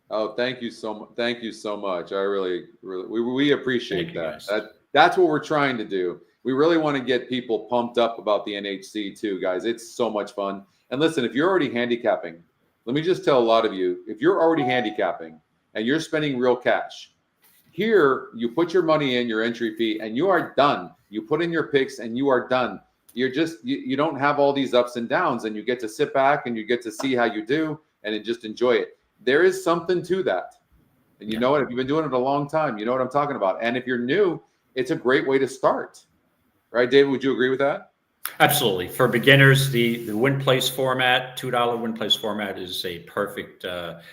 Oh, thank you so much. Thank you so much. I really we appreciate that. That's what we're trying to do. We really want to get people pumped up about the NHC too, guys. It's so much fun. And listen, if you're already handicapping, let me just tell a lot of you, if you're already handicapping and you're spending real cash, here you put your money in, your entry fee, and you are done. You put in your picks and you are done. You're just, you don't have all these ups and downs, and you get to sit back and you get to see how you do and then just enjoy it. There is something to that. And you know what? If you've been doing it a long time, you know what I'm talking about. And if you're new, it's a great way to start. Right, David? Would you agree with that? Absolutely. For beginners, the win place format, $2 win place format is a perfect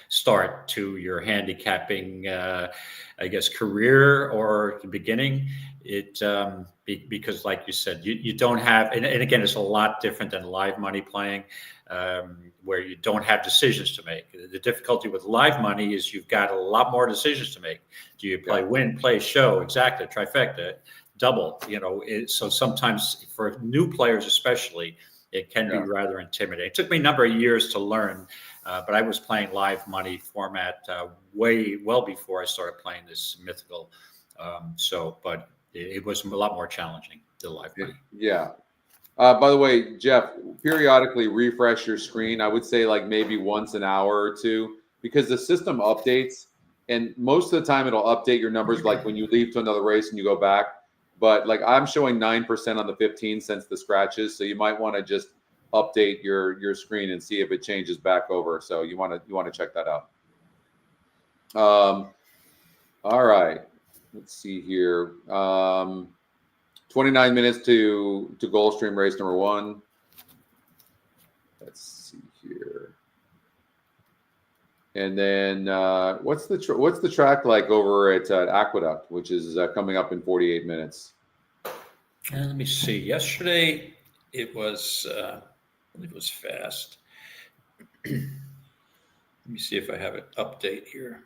start to your handicapping, I guess, career or the beginning. Because like you said, you don't have, and again, it's a lot different than live money playing, where you don't have decisions to make. The difficulty with live money is you've got a lot more decisions to make. Do you play win, play, show, exacta, trifecta, double? So sometimes for new players especially, it can be rather intimidating. It took me a number of years to learn, but I was playing live money format well before I started playing this mythical. But it was a lot more challenging, the live money. Yeah. By the way, Jeff, periodically refresh your screen. I would say like maybe once an hour or two, because the system updates, and most of the time it'll update your numbers like when you leave to another race and you go back. But like I'm showing 9% on the 15 since the scratches, so you might want to just update your screen and see if it changes back over. So you want to check that out. All right, let's see here. 29 minutes to Gulfstream race number 1. Let's see here. And then what's the track like over at Aqueduct, which is coming up in 48 minutes? And let me see. Yesterday it was I believe it was fast. Let me see if I have an update here.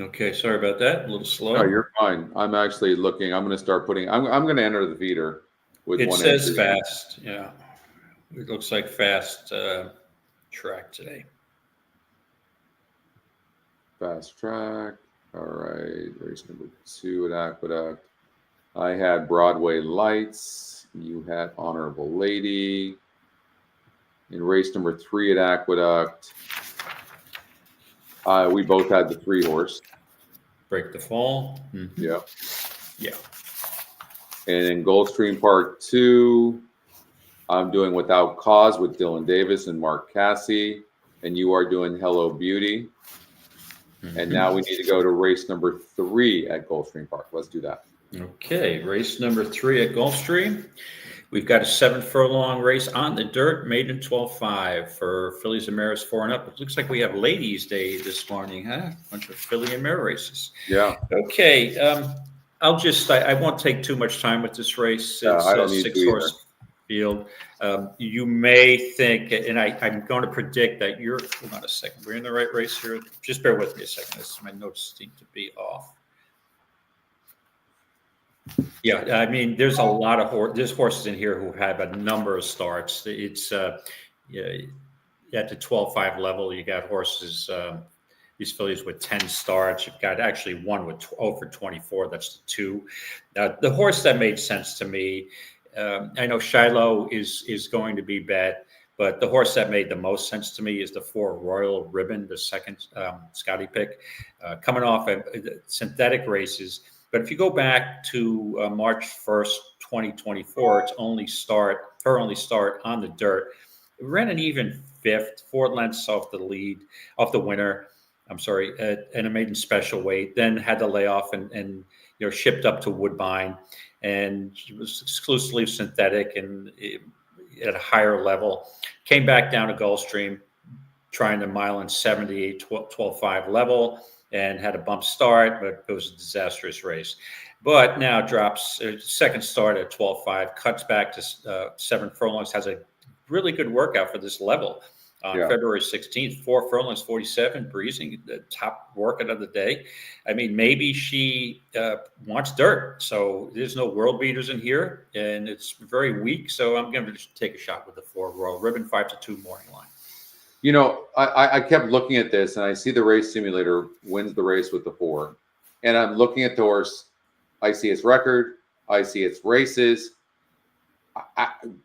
Okay, sorry about that. A little slow. No, you're fine. I'm actually looking. I'm going to start putting. I'm going to enter the feeder with it one. It says entry. Fast. Yeah, it looks like fast track today. Fast track. All right. Race number 2 at Aqueduct. I had Broadway Lights. You had Honorable Lady. In race number 3 at Aqueduct, we both had the 3 horse. Break the Fall. Mm-hmm. Yeah. Yeah. And in Gulfstream Park 2, I'm doing Without Cause with Dylan Davis and Mark Cassie. And you are doing Hello Beauty. Mm-hmm. And now we need to go to race number 3 at Gulfstream Park. Let's do that. Okay. Race number 3 at Gulfstream. We've got a 7 furlong race on the dirt, maiden 12.5 for fillies and mares 4 and up. It looks like we have Ladies' Day this morning, huh? A bunch of filly and mare races. Yeah. Okay. I won't take too much time with this race. It's I don't a need to 6-horse field. You may think, and I'm going to predict that hold on a second. We're in the right race here. Just bear with me a second. My notes seem to be off. Yeah, I mean, there's a lot of there's horses in here who have a number of starts. It's at the 12.5 level, you got horses, these fillies with 10 starts. You've got actually one with 0 for 24. That's the 2. The horse that made sense to me, I know Shiloh is going to be bad, but the horse that made the most sense to me is the 4 Royal Ribbon, the second Scotty pick, coming off of synthetic races. But if you go back to March 1st, 2024, her only start on the dirt, it ran an even 5th, 4 lengths off the winner. I'm sorry, and a maiden special weight. Then had to lay off and shipped up to Woodbine, and she was exclusively synthetic and at a higher level. Came back down to Gulfstream, trying the mile and 78 12.5 level. And had a bump start, but it was a disastrous race. But now drops second start at 12.5, cuts back to 7 furlongs, has a really good workout for this level. On February 16th, 4 furlongs, 47, breezing, the top workout of the day. I mean, maybe she wants dirt. So there's no world beaters in here, and it's very weak. So I'm going to just take a shot with the 4 Royal Ribbon, 5-2 morning line. I kept looking at this, and I see the race simulator wins the race with the 4. And I'm looking at the horse. I see its record. I see its races.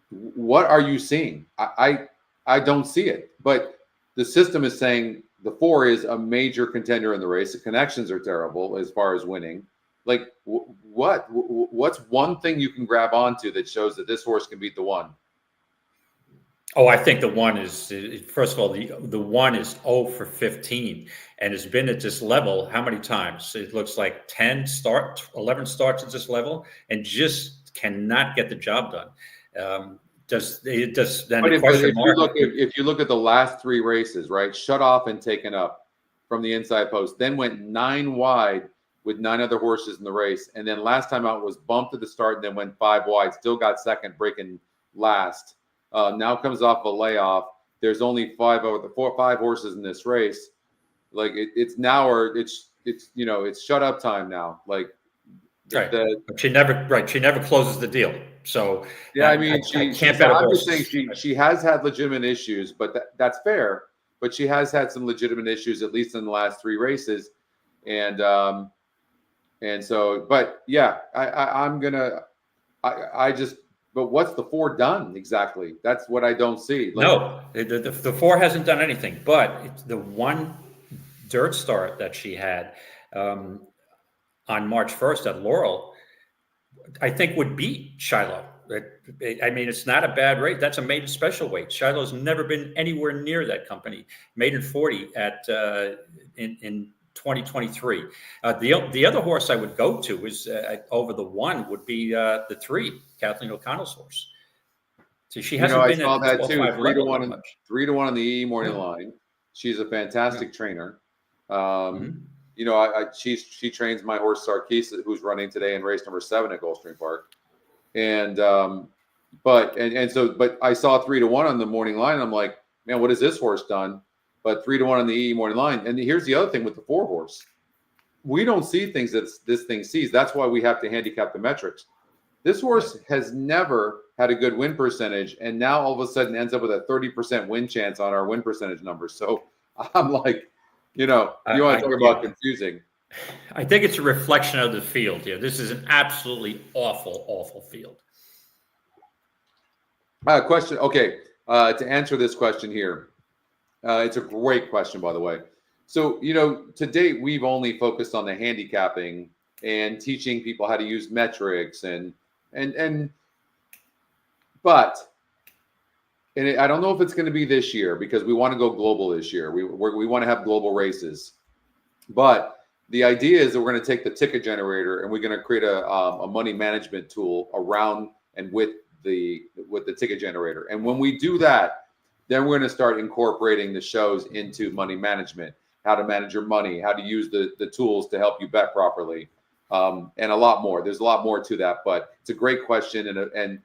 What are you seeing? I don't see it. But the system is saying the 4 is a major contender in the race. The connections are terrible as far as winning. Like, what's one thing you can grab onto that shows that this horse can beat the 1? Oh, I think the 1 is, first of all, the 1 is 0 for 15 and has been at this level how many times? It looks like 11 starts at this level and just cannot get the job done. If you look at the last 3 races, right, shut off and taken up from the inside post, then went 9 wide with 9 other horses in the race, and then last time out was bumped at the start and then went 5 wide, still got second, breaking last. Now comes off a layoff. There's only 5 horses in this race. Like it's now, or it's shut up time now. Like, right. But she never closes the deal. So yeah, I mean, I'm just saying she has had legitimate issues, but that's fair. But she has had some legitimate issues, at least in the last 3 races, and so, but yeah, But what's the 4 done exactly? That's what I don't see. No, the 4 hasn't done anything. But it's the 1 dirt start that she had on March 1st at Laurel, I think would beat Shiloh. I mean, it's not a bad rate. That's a maiden special weight. Shiloh's never been anywhere near that company. Maiden 40 in 2023. The other horse I would go to is over the 1 would be the 3, Kathleen O'Connell's horse. So she hasn't been. I saw that too. 3-1 on the E morning line. She's a fantastic trainer. She trains my horse Sarkis, who's running today in race number 7 at Gulfstream Park. And but I saw 3-1 on the morning line. I'm like, man, what has this horse done? But 3-1 on the E morning line. And here's the other thing with the 4 horse. We don't see things that this thing sees. That's why we have to handicap the metrics. This horse has never had a good win percentage, and now all of a sudden ends up with a 30% win chance on our win percentage numbers. So I'm like, you want to talk about confusing. I think it's a reflection of the field here. This is an absolutely awful, awful field. Question. Okay. To answer this question here. It's a great question, by the way. So, to date, we've only focused on the handicapping and teaching people how to use metrics but I don't know if it's going to be this year because we want to go global this year. We want to have global races, but the idea is that we're going to take the ticket generator and we're going to create a money management tool around and with the ticket generator. And when we do that, then we're going to start incorporating the shows into money management, how to manage your money, how to use the tools to help you bet properly, and a lot more. There's a lot more to that, but it's a great question, and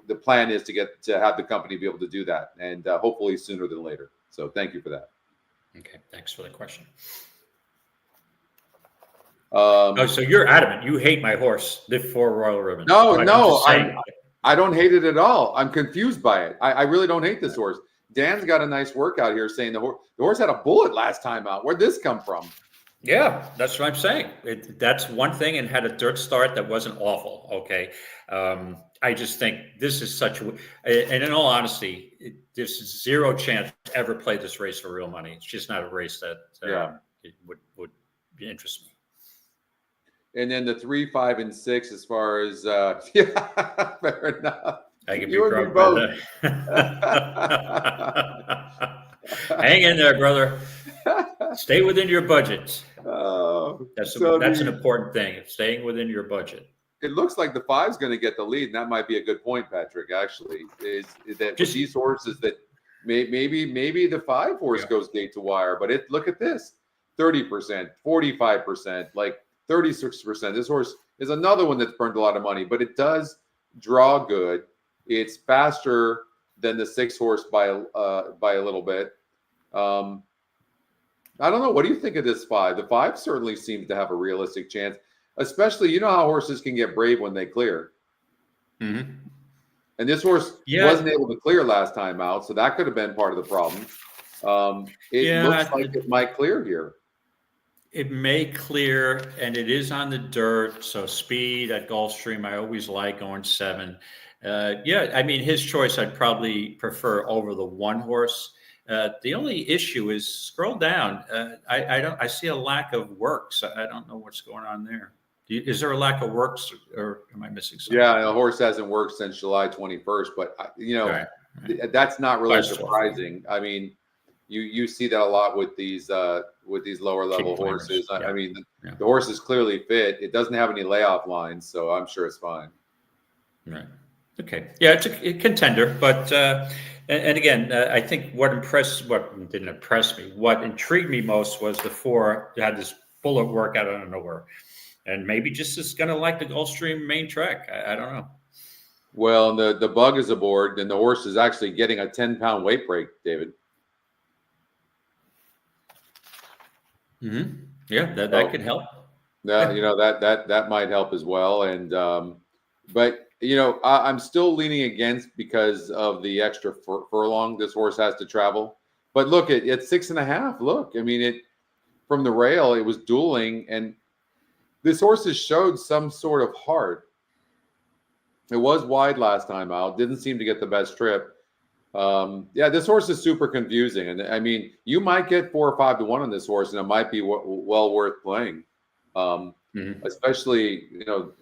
the plan is to have the company be able to do that, and hopefully sooner than later. So thank you for that. Okay, thanks for the question. So you're adamant. You hate my horse, the 4 Royal Ribbon. No, I don't hate it at all. I'm confused by it. I really don't hate this horse. Dan's got a nice workout here saying the horse had a bullet last time out. Where'd this come from? Yeah, that's what I'm saying. That's one thing, and had a dirt start that wasn't awful. Okay. I just think this is and in all honesty, there's zero chance to ever play this race for real money. It's just not a race that it would interest me. And then the 3, 5, and 6, as far as fair enough. I can be both. Hang in there, brother. Stay within your budget. That's an important thing. Staying within your budget. It looks like the 5's going to get the lead, and that might be a good point, Patrick. Actually, is that just these horses that maybe the 5 horse goes gate to wire, but look at this, 30%, 45%, like 36%. This horse is another one that's burned a lot of money, but it does draw good. It's faster than the 6 horse by a little bit. I don't know. What do you think of this 5? The 5 certainly seems to have a realistic chance, especially, you know how horses can get brave when they clear. Mm-hmm. And this horse wasn't able to clear last time out, so that could have been part of the problem. It looks like it might clear here. It may clear, and it is on the dirt, so speed at Gulfstream, I always like going 7. I mean, his choice I'd probably prefer over the 1 horse. The only issue is scroll down. I see a lack of works. I don't know what's going on there. Is there a lack of works, or am I missing something? Yeah, the horse hasn't worked since July 21st, but that's not really surprising. I mean, you see that a lot with these lower level horses. I mean, the horse is clearly fit. It doesn't have any layoff lines, so I'm sure it's fine. Right. Okay. Yeah, it's a contender, but and again, I think what didn't impress me, what intrigued me most was the 4 that had this bullet workout out of nowhere, and maybe just is going to like the Gulfstream main track. I don't know. Well, the bug is aboard, and the horse is actually getting a 10-pound weight break, David. Mm-hmm. Yeah, that could help. Yeah, that might help as well, and but. I'm still leaning against because of the extra furlong this horse has to travel. But look, at 6.5. Look, I mean, from the rail, it was dueling, and this horse has showed some sort of heart. It was wide last time out. Didn't seem to get the best trip. This horse is super confusing, and I mean, you might get 4 or 5 to 1 on this horse, and it might be well worth playing. Especially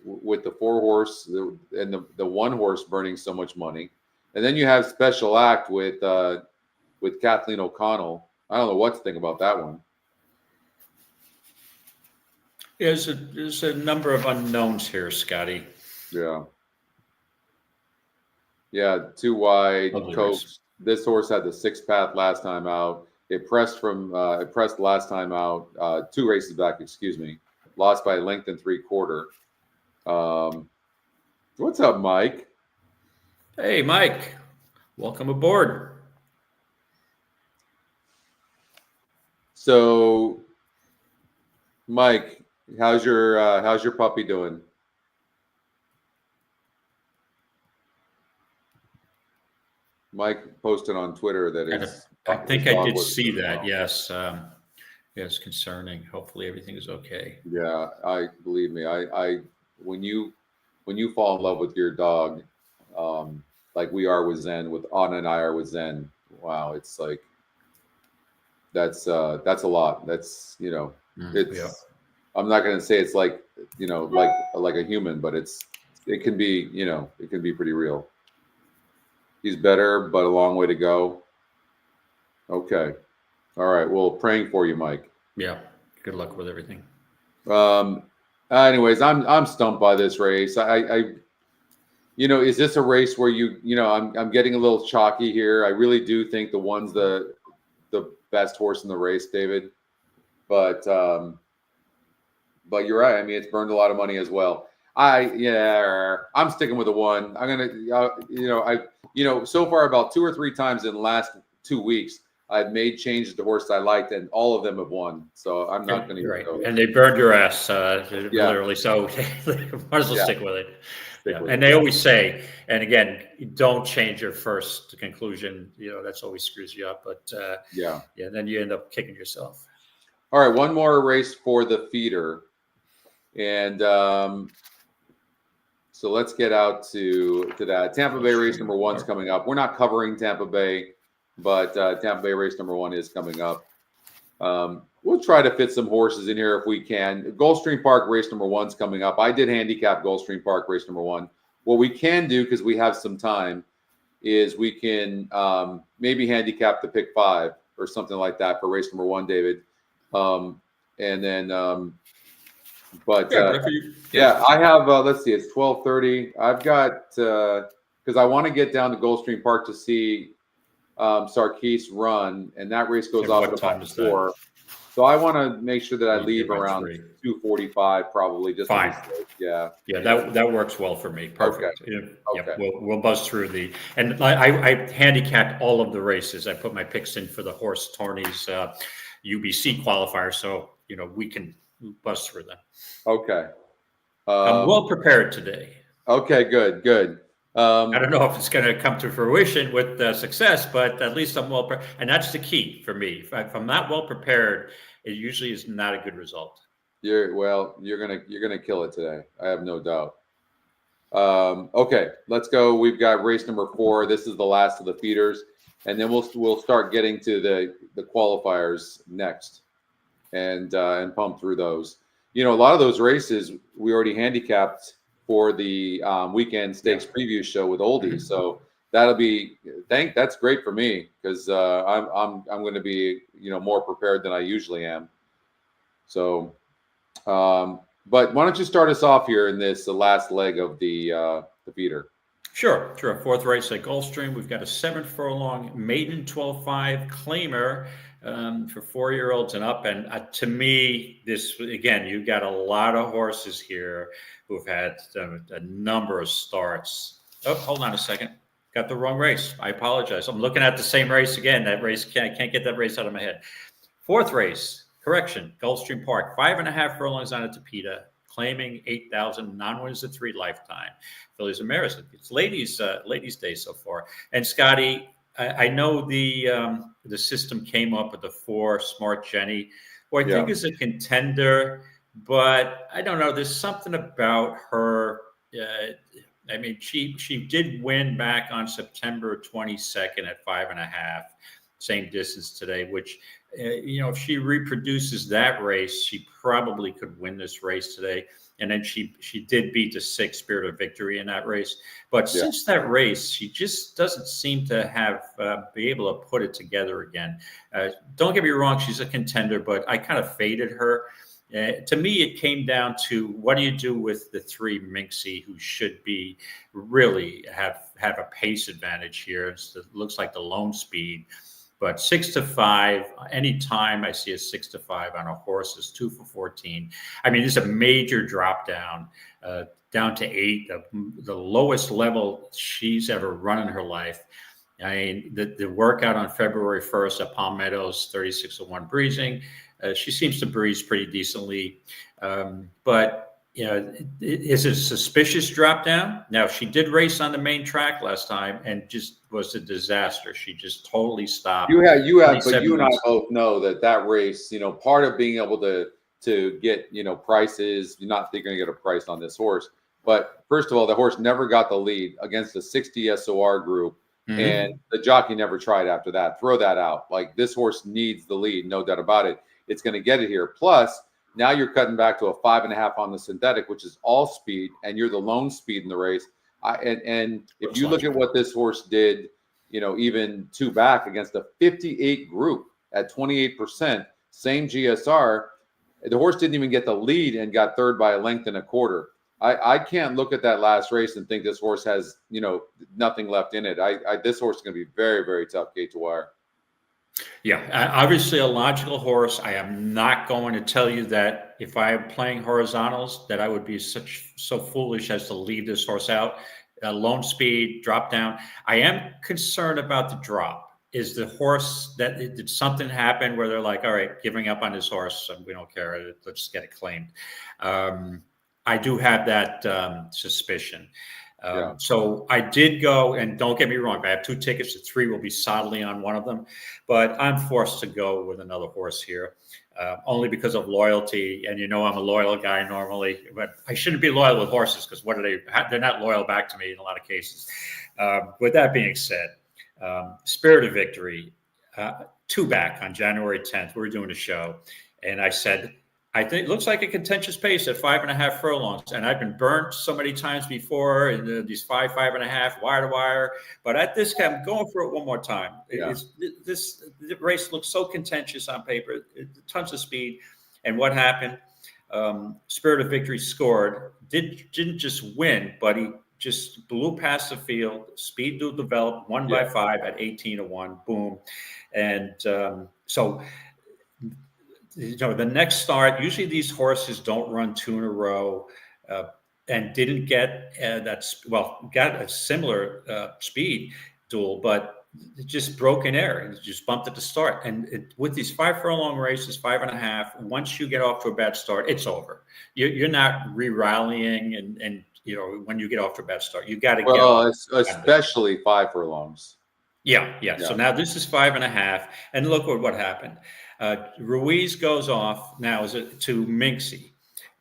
with the 4 horse and the 1 horse burning so much money, and then you have Special Act with Kathleen O'Connell. I don't know what to think about that one. There's a number of unknowns here, Scotty. Yeah, 2 wide coast. This horse had the 6th path last time out. It pressed last time out. 2 races back, excuse me. Lost by a length and 3/4. What's up, Mike? Hey, Mike. Welcome aboard. So, Mike, how's your puppy doing? Mike posted on Twitter that I think I did see that. Yes. It's concerning. Hopefully everything is okay. Yeah, believe me. I when you fall in love with your dog, like we are with Zen, with Anna and I are with Zen. Wow, it's like that's a lot. That's it's. I'm not going to say it's like like a human, but it can be pretty real. He's better, but a long way to go. Okay. All right. Well, praying for you, Mike. Yeah. Good luck with everything. Anyways, I'm stumped by this race. Is this a race where I'm getting a little chalky here. I really do think the one's the best horse in the race, David. But you're right. I mean, it's burned a lot of money as well. I'm sticking with the one. I'm gonna, so far about 2 or 3 times in the last 2 weeks, I've made changes to horses I liked, and all of them have won. So I'm not going to go. And they burned your ass, literally. So might as well stick with it. And they always say, and again, don't change your first conclusion. That's always screws you up. But then you end up kicking yourself. All right, one more race for the feeder, and so let's get out to that. Tampa Bay race number 1's coming up. We're not covering Tampa Bay, but Tampa Bay race number 1 is coming up. We'll try to fit some horses in here if we can. Gulfstream Park race number 1's coming up. I did handicap Gulfstream Park race number 1. What we can do, because we have some time, is we can maybe handicap the pick 5 or something like that for race number 1, David. And then, I have. Let's see, it's 12:30. I've got because I want to get down to Gulfstream Park to see Sarkis run, and that race goes off at about 4. So I want to make sure that I leave around 2:45, probably. Just fine. Yeah. That works well for me. Perfect. Okay. Yeah, we'll buzz through and I handicapped all of the races. I put my picks in for the horse tourneys, UBC qualifier, so we can buzz through them. Okay. I'm well prepared today. Okay, good. I don't know if it's going to come to fruition with success, but at least I'm well prepared, and that's the key for me. If I'm not well prepared, it usually is not a good result. You're gonna kill it today. I have no doubt. Okay, let's go. We've got race number 4. This is the last of the feeders, and then we'll start getting to the qualifiers next, and pump through those. A lot of those races we already handicapped for the weekend stakes preview show with Oldie. So that'll be that's great for me, because I'm going to be more prepared than I usually am. So, but why don't you start us off here in the last leg of the feeder? Sure. 4th race at Gulfstream. We've got a 7 furlong maiden 12.5 claimer for 4-year-olds and up. And to me, this, again, you've got a lot of horses here who've had a number of starts. Oh, hold on a second. Got the wrong race. I apologize. I'm looking at the same race again. That race, I can't get that race out of my head. 4th race, correction, Gulfstream Park, 5.5 furlongs on it to PETA, claiming 8,000, non-winners at 3 lifetime. Fillies and mares. It's ladies' day so far. And Scotty, I know the system came up with the 4 Smart Jenny, who I think is a contender, but I don't know. There's something about her. I mean, she did win back on September 22nd at 5.5, same distance today, which, if she reproduces that race, she probably could win this race today. And then she did beat the 6 Spirit of Victory in that race. But since that race, she just doesn't seem to have be able to put it together again. Don't get me wrong, she's a contender, but I kind of faded her. To me, it came down to what do you do with the 3 Minxie, who should be really have a pace advantage here. It looks like the lone speed. But 6 to 5, anytime I see a 6 to 5 on a horse is 2 for 14. I mean, it's a major drop down to 8, the lowest level she's ever run in her life. I mean, the workout on February 1st at Palm Meadows, 36-1 breezing. She seems to breeze pretty decently, but is it a suspicious drop down? Now, she did race on the main track last time and just was a disaster. She just totally stopped. But you and I both know that race, part of being able to get, prices, you're not thinking you're going to get a price on this horse. But first of all, the horse never got the lead against the 60 SOR group. Mm-hmm. And the jockey never tried after that. Throw that out. Like, this horse needs the lead, no doubt about it. It's going to get it here. Plus, now you're cutting back to a 5.5 on the synthetic, which is all speed, and you're the lone speed in the race. And if you look at what this horse did, even 2 back against a 58 group at 28%, same GSR, the horse didn't even get the lead and got 3rd by a length and a quarter. I can't look at that last race and think this horse has, nothing left in it. This horse is going to be very, very tough gate to wire. Yeah, obviously a logical horse. I am not going to tell you that if I am playing horizontals that I would be so foolish as to leave this horse out. Lone speed, drop down. I am concerned about the drop. Is the horse that did something happen where they're like, all right, giving up on this horse, and we don't care. Let's get it claimed. I do have that suspicion. So I did go, and don't get me wrong, I have 2 tickets. The 3 will be solidly on one of them, but I'm forced to go with another horse here, only because of loyalty. And I'm a loyal guy normally, but I shouldn't be loyal with horses because what are they? They're not loyal back to me in a lot of cases. With that being said, Spirit of Victory, 2 back on January 10th. We were doing a show, and I said, I think it looks like a contentious pace at 5.5 furlongs. And I've been burnt so many times before in these 5.5, wire to wire. But at this camp, I'm going for it one more time. This race looks so contentious on paper, tons of speed. And what happened? Spirit of Victory scored, didn't just win, but he just blew past the field. Speed to develop, won by 5 at 18-1. Boom. And so the next start, usually these horses don't run 2 in a row, and didn't get got a similar speed duel, but it just broke in air and just bumped at the start. And with these 5 furlong races, 5.5, once you get off to a bad start, it's over. You're not re-rallying, and when you get off to a bad start, you got to especially 5 furlongs. Yeah. So now this is 5.5, and look what happened. Ruiz goes off now to Minxie,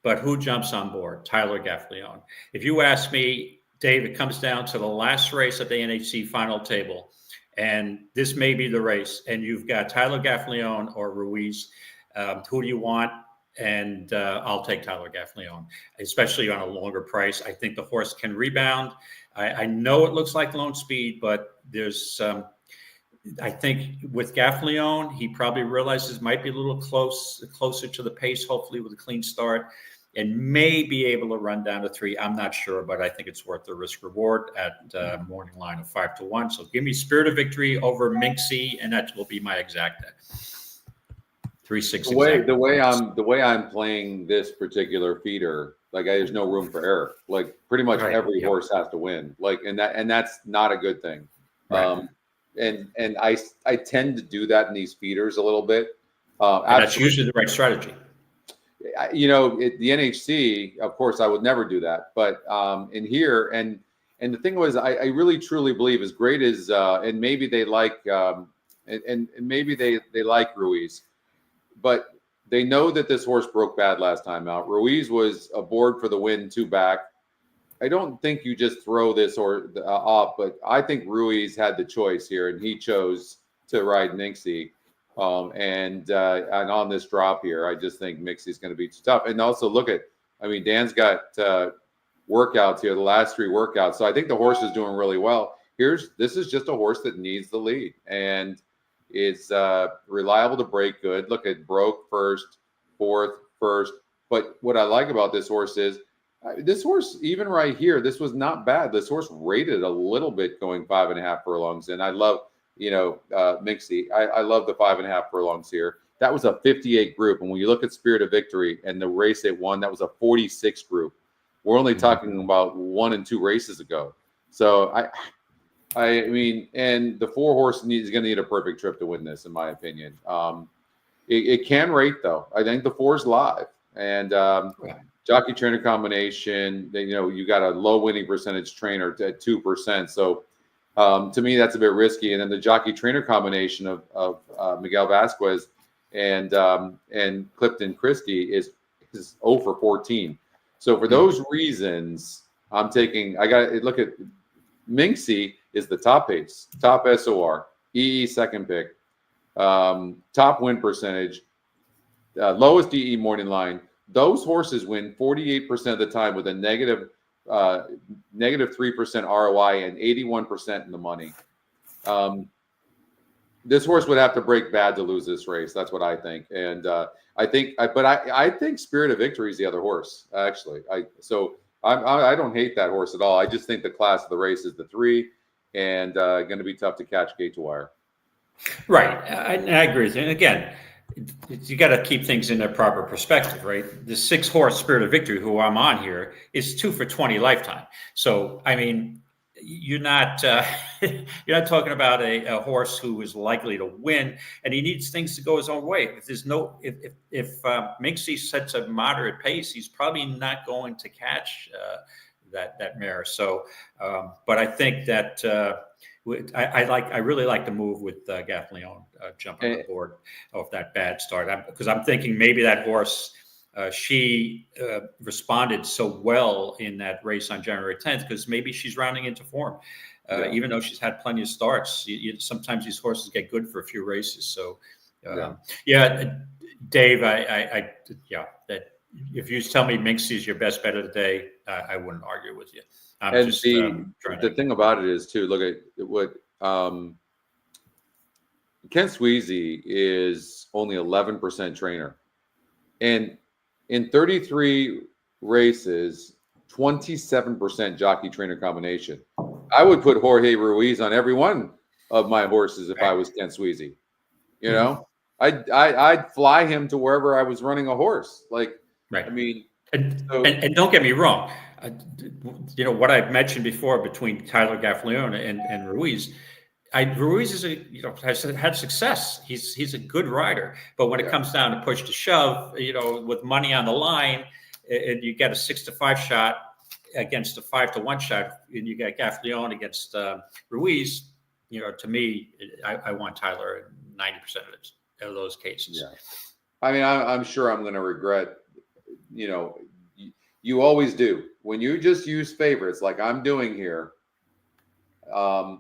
but who jumps on board? Tyler Gaffalione. If you ask me, Dave, it comes down to the last race at the NHC final table, and this may be the race, and you've got Tyler Gaffalione or Ruiz. Who do you want? And I'll take Tyler Gaffalione, especially on a longer price. I think the horse can rebound. I know it looks like lone speed, but there's I think with Gaffalione, he probably realizes might be a little closer to the pace, hopefully with a clean start, and may be able to run down to 3. I'm not sure, but I think it's worth the risk reward at morning line of 5-1. So give me Spirit of Victory over Minxie, and that will be my exact bet. 3-6. The way I'm playing this particular feeder, there's no room for error. Pretty much every horse has to win. And that's not a good thing. Right. And I tend to do that in these feeders a little bit. And that's usually the right strategy. The NHC, of course, I would never do that. But in here, and the thing was, I really truly believe as great as and maybe they like and maybe they like Ruiz, but they know that this horse broke bad last time out. Ruiz was aboard for the win, 2 back. I don't think you just throw this off, but I think Ruiz had the choice here, and he chose to ride Minxie. And on this drop here, I just think Minxie's going to be too tough. And also Dan's got workouts here, the last 3 workouts. So I think the horse is doing really well. This is just a horse that needs the lead, and it's reliable to break good. Look at broke first, 4th, first. But what I like about this horse is, this horse, even right here, this was not bad. This horse rated a little bit going 5.5 furlongs. And I love, Minxie. I love the 5.5 furlongs here. That was a 58 group. And when you look at Spirit of Victory and the race it won, that was a 46 group. We're only talking about 1 and 2 races ago. So I mean, and the 4 horse is going to need a perfect trip to win this, in my opinion. It can rate though. I think the 4's live, and jockey trainer combination. You got a low winning percentage trainer at 2%. So to me, that's a bit risky. And then the jockey trainer combination of Miguel Vasquez and Clifton Christie is 0 for 14. So for those reasons, I got to look at Minxie is the top pace, top SOR, EE second pick, top win percentage, lowest EE morning line. Those horses win 48% of the time with a negative 3% ROI and 81% in the money. This horse would have to break bad to lose this race. That's what I think. And I think Spirit of Victory is the other horse, actually. So I don't hate that horse at all. I just think the class of the race is the 3, and going to be tough to catch gate to wire. Right. I agree with you. And again, you got to keep things in their proper perspective, right? The 6-horse Spirit of Victory, who I'm on here, is 2 for 20 lifetime. So, I mean, you're not you're not talking about a horse who is likely to win, and he needs things to go his own way. If there's no, if Minxie sets a moderate pace, he's probably not going to catch that mare. So, but I think that I really like the move with Gaffleon jumping on the board off that bad start, because I'm thinking maybe that horse. She responded so well in that race on January 10th because maybe she's rounding into form. Even though she's had plenty of starts, sometimes these horses get good for a few races. So, Dave, that if you tell me Minxie is your best bet of the day, I wouldn't argue with you. The thing about it is too. Look at what Ken Sweezy is only 11% trainer, and in 33 races, 27% jockey trainer combination. I would put Jorge Ruiz on every one of my horses if I was Ken Sweezy. You know, I'd fly him to wherever I was running a horse. Like, right. I mean, and don't get me wrong. What I've mentioned before between Tyler Gaffleon and Ruiz. Ruiz has had success. He's a good rider, but when it comes down to push to shove, with money on the line, and you get a 6-5 shot against a 5-1 shot, and you get Gaffleon against Ruiz. To me, I want Tyler in 90% of those cases. Yeah, I mean, I'm sure I'm going to regret. You always do when you just use favorites like I'm doing here.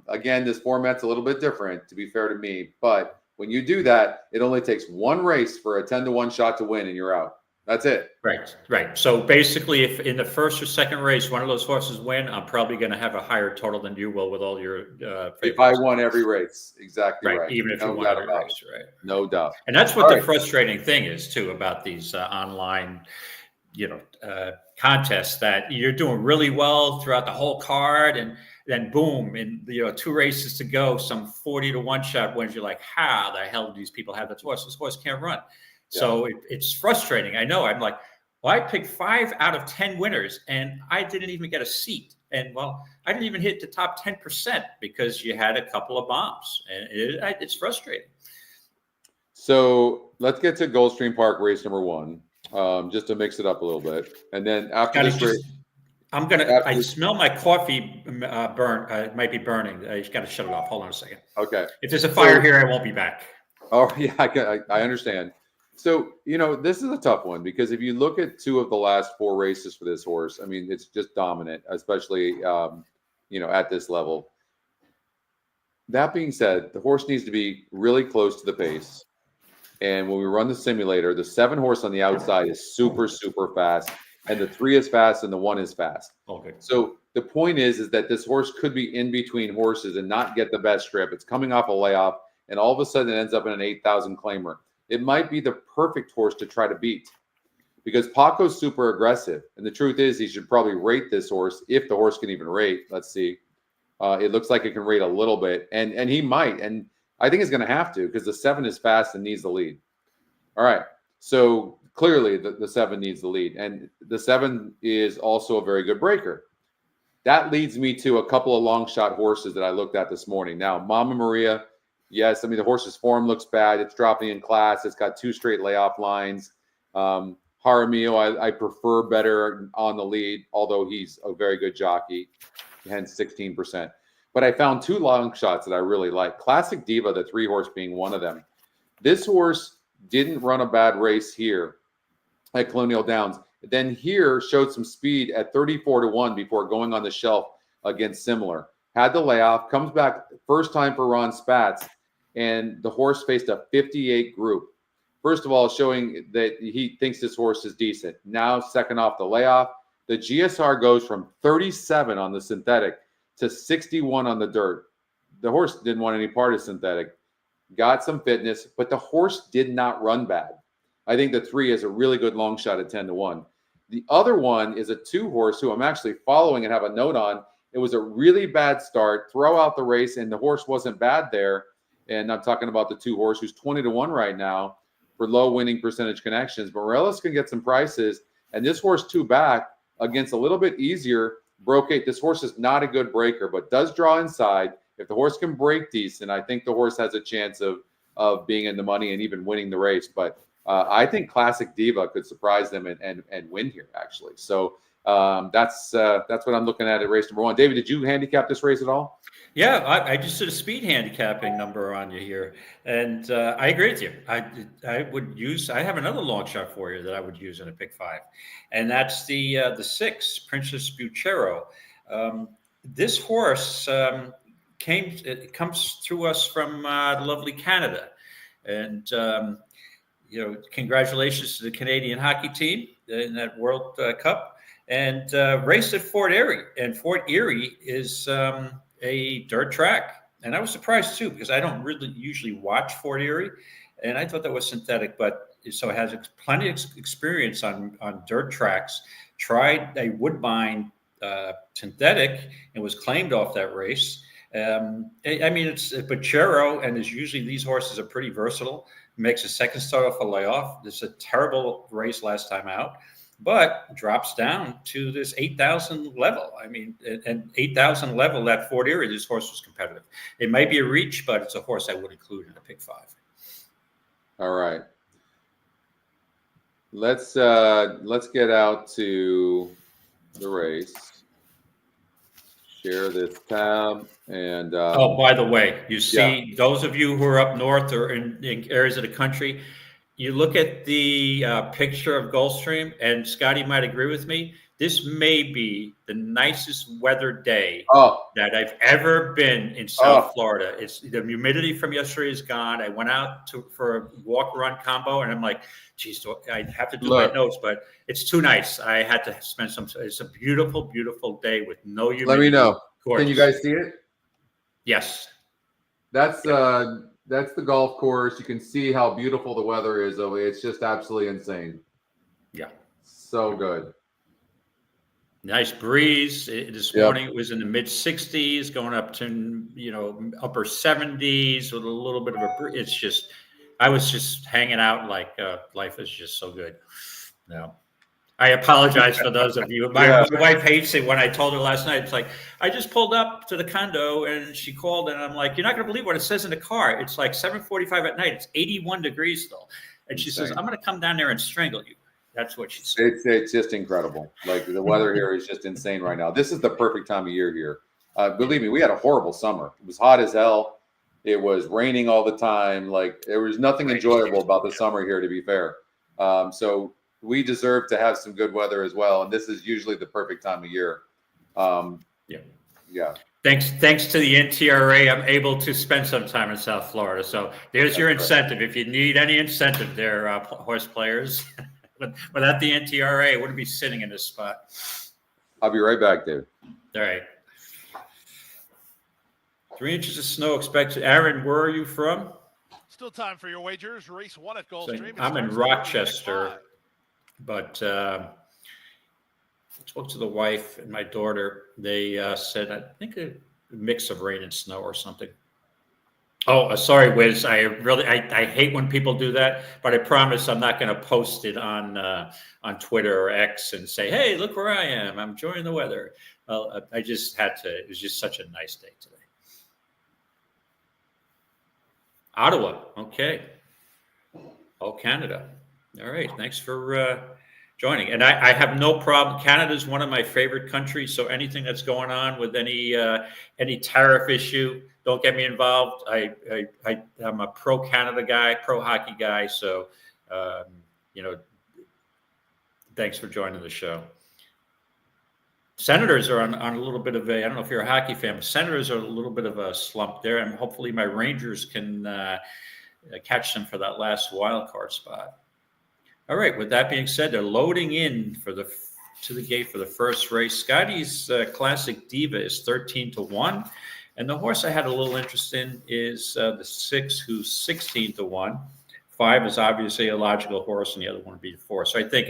Again, this format's a little bit different, to be fair to me, but when you do that, it only takes one race for a 10-1 shot to win, and you're out. That's it. Right. So basically, if in the first or second race one of those horses win, I'm probably going to have a higher total than you will with all your favorites. If I won every race, exactly right. Even if you won every race, right? No doubt. And that's what the frustrating thing is too about these online, contests, that you're doing really well throughout the whole card, and then boom, in 2 races to go, some 40-1 shot wins. You're like, how the hell do these people have this horse? This horse can't run. Yeah. So it's frustrating. I know. I'm like, well, I picked 5 out of 10 winners, and I didn't even get a seat. And I didn't even hit the top 10% because you had a couple of bombs, and it's frustrating. So let's get to Gulfstream Park race number 1, just to mix it up a little bit, and then after this race. I smell my coffee burn. It might be burning. I just got to shut it off. Hold on a second. Okay. If there's a fire here, I won't be back. Oh yeah, I understand. So this is a tough one because if you look at 2 of the last 4 races for this horse, I mean, it's just dominant, especially at this level. That being said, the horse needs to be really close to the pace. And when we run the simulator, the 7 horse on the outside is super, super fast. And the 3 is fast and the 1 is fast. Okay. So the point is that this horse could be in between horses and not get the best strip. It's coming off a layoff, and all of a sudden it ends up in an 8,000 claimer. It might be the perfect horse to try to beat because Paco's super aggressive. And the truth is he should probably rate this horse if the horse can even rate. Let's see. It looks like it can rate a little bit, and he might. And I think he's going to have to because the 7 is fast and needs the lead. All right. So clearly the 7 needs the lead, and the 7 is also a very good breaker. That leads me to a couple of long shot horses that I looked at this morning. Now, Mama Maria, yes, I mean, the horse's form looks bad. It's dropping in class. It's got 2 straight layoff lines. Jaramillo, I prefer better on the lead, although he's a very good jockey, hence 16%. But I found 2 long shots that I really like. Classic Diva, the 3 horse being one of them. This horse didn't run a bad race here at Colonial Downs. Then here showed some speed at 34-1 before going on the shelf against Similar. Had the layoff, comes back first time for Ron Spatz, and the horse faced a 58 group. First of all, showing that he thinks this horse is decent. Now, second off the layoff, the GSR goes from 37 on the synthetic to 61 on the dirt. The horse didn't want any part of synthetic. Got some fitness, but the horse did not run bad. I think the 3 is a really good long shot at 10-1. The other one is a 2-horse who I'm actually following and have a note on. It was a really bad start, throw out the race, and the horse wasn't bad there. And I'm talking about the 2-horse who's 20-1 right now for low winning percentage connections. Morales can get some prices, and this horse 2 back against a little bit easier broke 8. This horse is not a good breaker, but does draw inside. If the horse can break decent, I think the horse has a chance of being in the money and even winning the race. But I think Classic Diva could surprise them and win here, actually. So that's what I'm looking at race number 1. David, did you handicap this race at all? Yeah, I just did a speed handicapping number on you here, and I agree with you. I would use. I have another long shot for you that I would use in a pick 5, and that's the 6 Princess Buchero. This horse comes to us from lovely Canada, and congratulations to the Canadian hockey team in that World Cup, and raced at Fort Erie, and Fort Erie is a dirt track, and I was surprised too because I don't really usually watch Fort Erie, and I thought that was synthetic, but so it has plenty of experience on dirt tracks. Tried a Woodbine synthetic and was claimed off that race. I mean, it's Buchero, and usually these horses are pretty versatile. Makes a second start off a layoff. It's a terrible race last time out, but drops down to this 8,000 level. I mean, and 8,000 level at Fort Erie, this horse was competitive. It might be a reach, but it's a horse I would include in a pick 5. All right. Let's get out to the race. Share this tab and oh, by the way, you see those of you who are up north or in areas of the country, you look at the picture of Gulfstream, and Scotty might agree with me. This may be the nicest weather day that I've ever been in South Florida. It's the humidity from yesterday is gone. I went out for a walk-run combo, and I'm like, geez, I have to do my notes, but it's too nice. I had to spend some. It's a beautiful, beautiful day with no humidity. Let me know. Gorgeous. Can you guys see it? Yes. That's the golf course. You can see how beautiful the weather is. It's just absolutely insane. Yeah. So good. Nice breeze. This morning it was in the mid 60s, going up to upper 70s with a little bit of a breeze. It's just, I was just hanging out like life is just so good. No, I apologize for those of you. My wife hates it when I told her last night. It's like, I just pulled up to the condo and she called, and I'm like, you're not going to believe what it says in the car. It's like 7:45 at night. It's 81 degrees still. And she says, I'm going to come down there and strangle you. That's what she said. It's just incredible. Like, the weather here is just insane right now. This is the perfect time of year here. Believe me, we had a horrible summer. It was hot as hell. It was raining all the time. Like, there was nothing enjoyable about the summer here, to be fair. So we deserve to have some good weather as well. And this is usually the perfect time of year. Yeah. Thanks to the NTRA, I'm able to spend some time in South Florida. So there's your incentive. Right. If you need any incentive there, horse players. Without the NTRA, I wouldn't be sitting in this spot. I'll be right back, David. All right. 3 inches of snow expected. Aaron, where are you from? Still time for your wagers. Race 1 at Gulfstream. So I'm in Rochester, but I spoke to the wife and my daughter. They said, I think a mix of rain and snow or something. Oh, sorry, Wiz. I hate when people do that, but I promise I'm not going to post it on Twitter or X and say, "Hey, look where I am. I'm enjoying the weather." Well, I just had to. It was just such a nice day today. Ottawa, okay. Oh, Canada. All right. Thanks for joining. And I have no problem. Canada is one of my favorite countries. So anything that's going on with any tariff issue, don't get me involved. I'm a pro Canada guy, pro hockey guy. So, thanks for joining the show. Senators are on a little bit of I don't know if you're a hockey fan, but Senators are a little bit of a slump there. And hopefully my Rangers can catch them for that last wild card spot. All right. With that being said, they're loading in to the gate for the first race. Scotty's Classic Diva is 13-1. And the horse I had a little interest in is the 6, who's 16-1 5 is obviously a logical horse, and the other one would be 4. So I think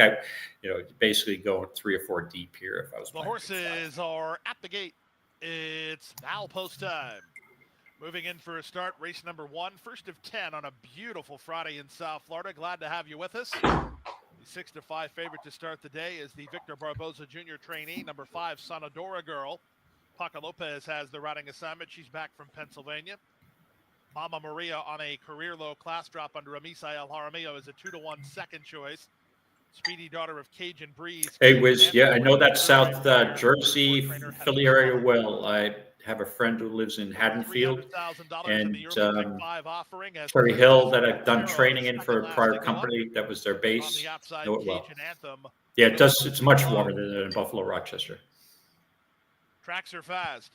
basically go 3 or 4 deep here if I was. The horses are at the gate. It's now post time. Moving in for a start, race number 1, first of 10 on a beautiful Friday in South Florida. Glad to have you with us. The 6-5 favorite to start the day is the Victor Barboza Jr. trainee, number 5, Sonadora Girl. Paca Lopez has the riding assignment. She's back from Pennsylvania. Mama Maria on a career low class drop under Amisa El Jaramillo is a 2-1 second choice. Speedy Daughter of Cajun Breeze. Hey, Wiz, I know that South Jersey, Philly area well. I have a friend who lives in Haddonfield and Cherry Hill that I've done training in for a prior company. That was their base. Know it well. Yeah, it does. It's much warmer than in Buffalo, Rochester. Tracks are fast.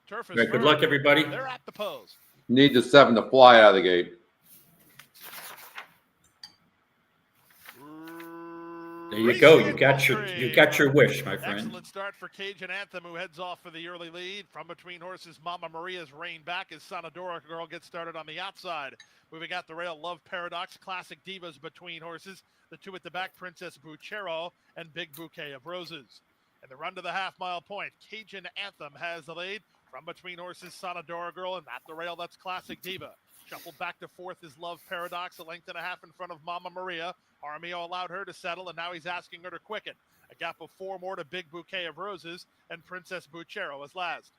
Turf is right, good luck, everybody. They're at the pose. Need the 7 to fly out of the gate. There you go. You got your wish, my friend. Excellent start for Cajun Anthem, who heads off for the early lead. From between horses, Mama Maria's rein back as Sonadora Girl gets started on the outside. Moving out the rail, Love Paradox, Classic Divas between horses. The 2 at the back, Princess Buchero and Big Bouquet of Roses. And the run to the half-mile point, Cajun Anthem has the lead. From between horses, Sonadora Girl, and at the rail, that's Classic Diva. Shuffled back to 4th is Love Paradox, a length and a half in front of Mama Maria. Jaramillo allowed her to settle, and now he's asking her to quicken. A gap of 4 more to Big Bouquet of Roses, and Princess Buchero is last.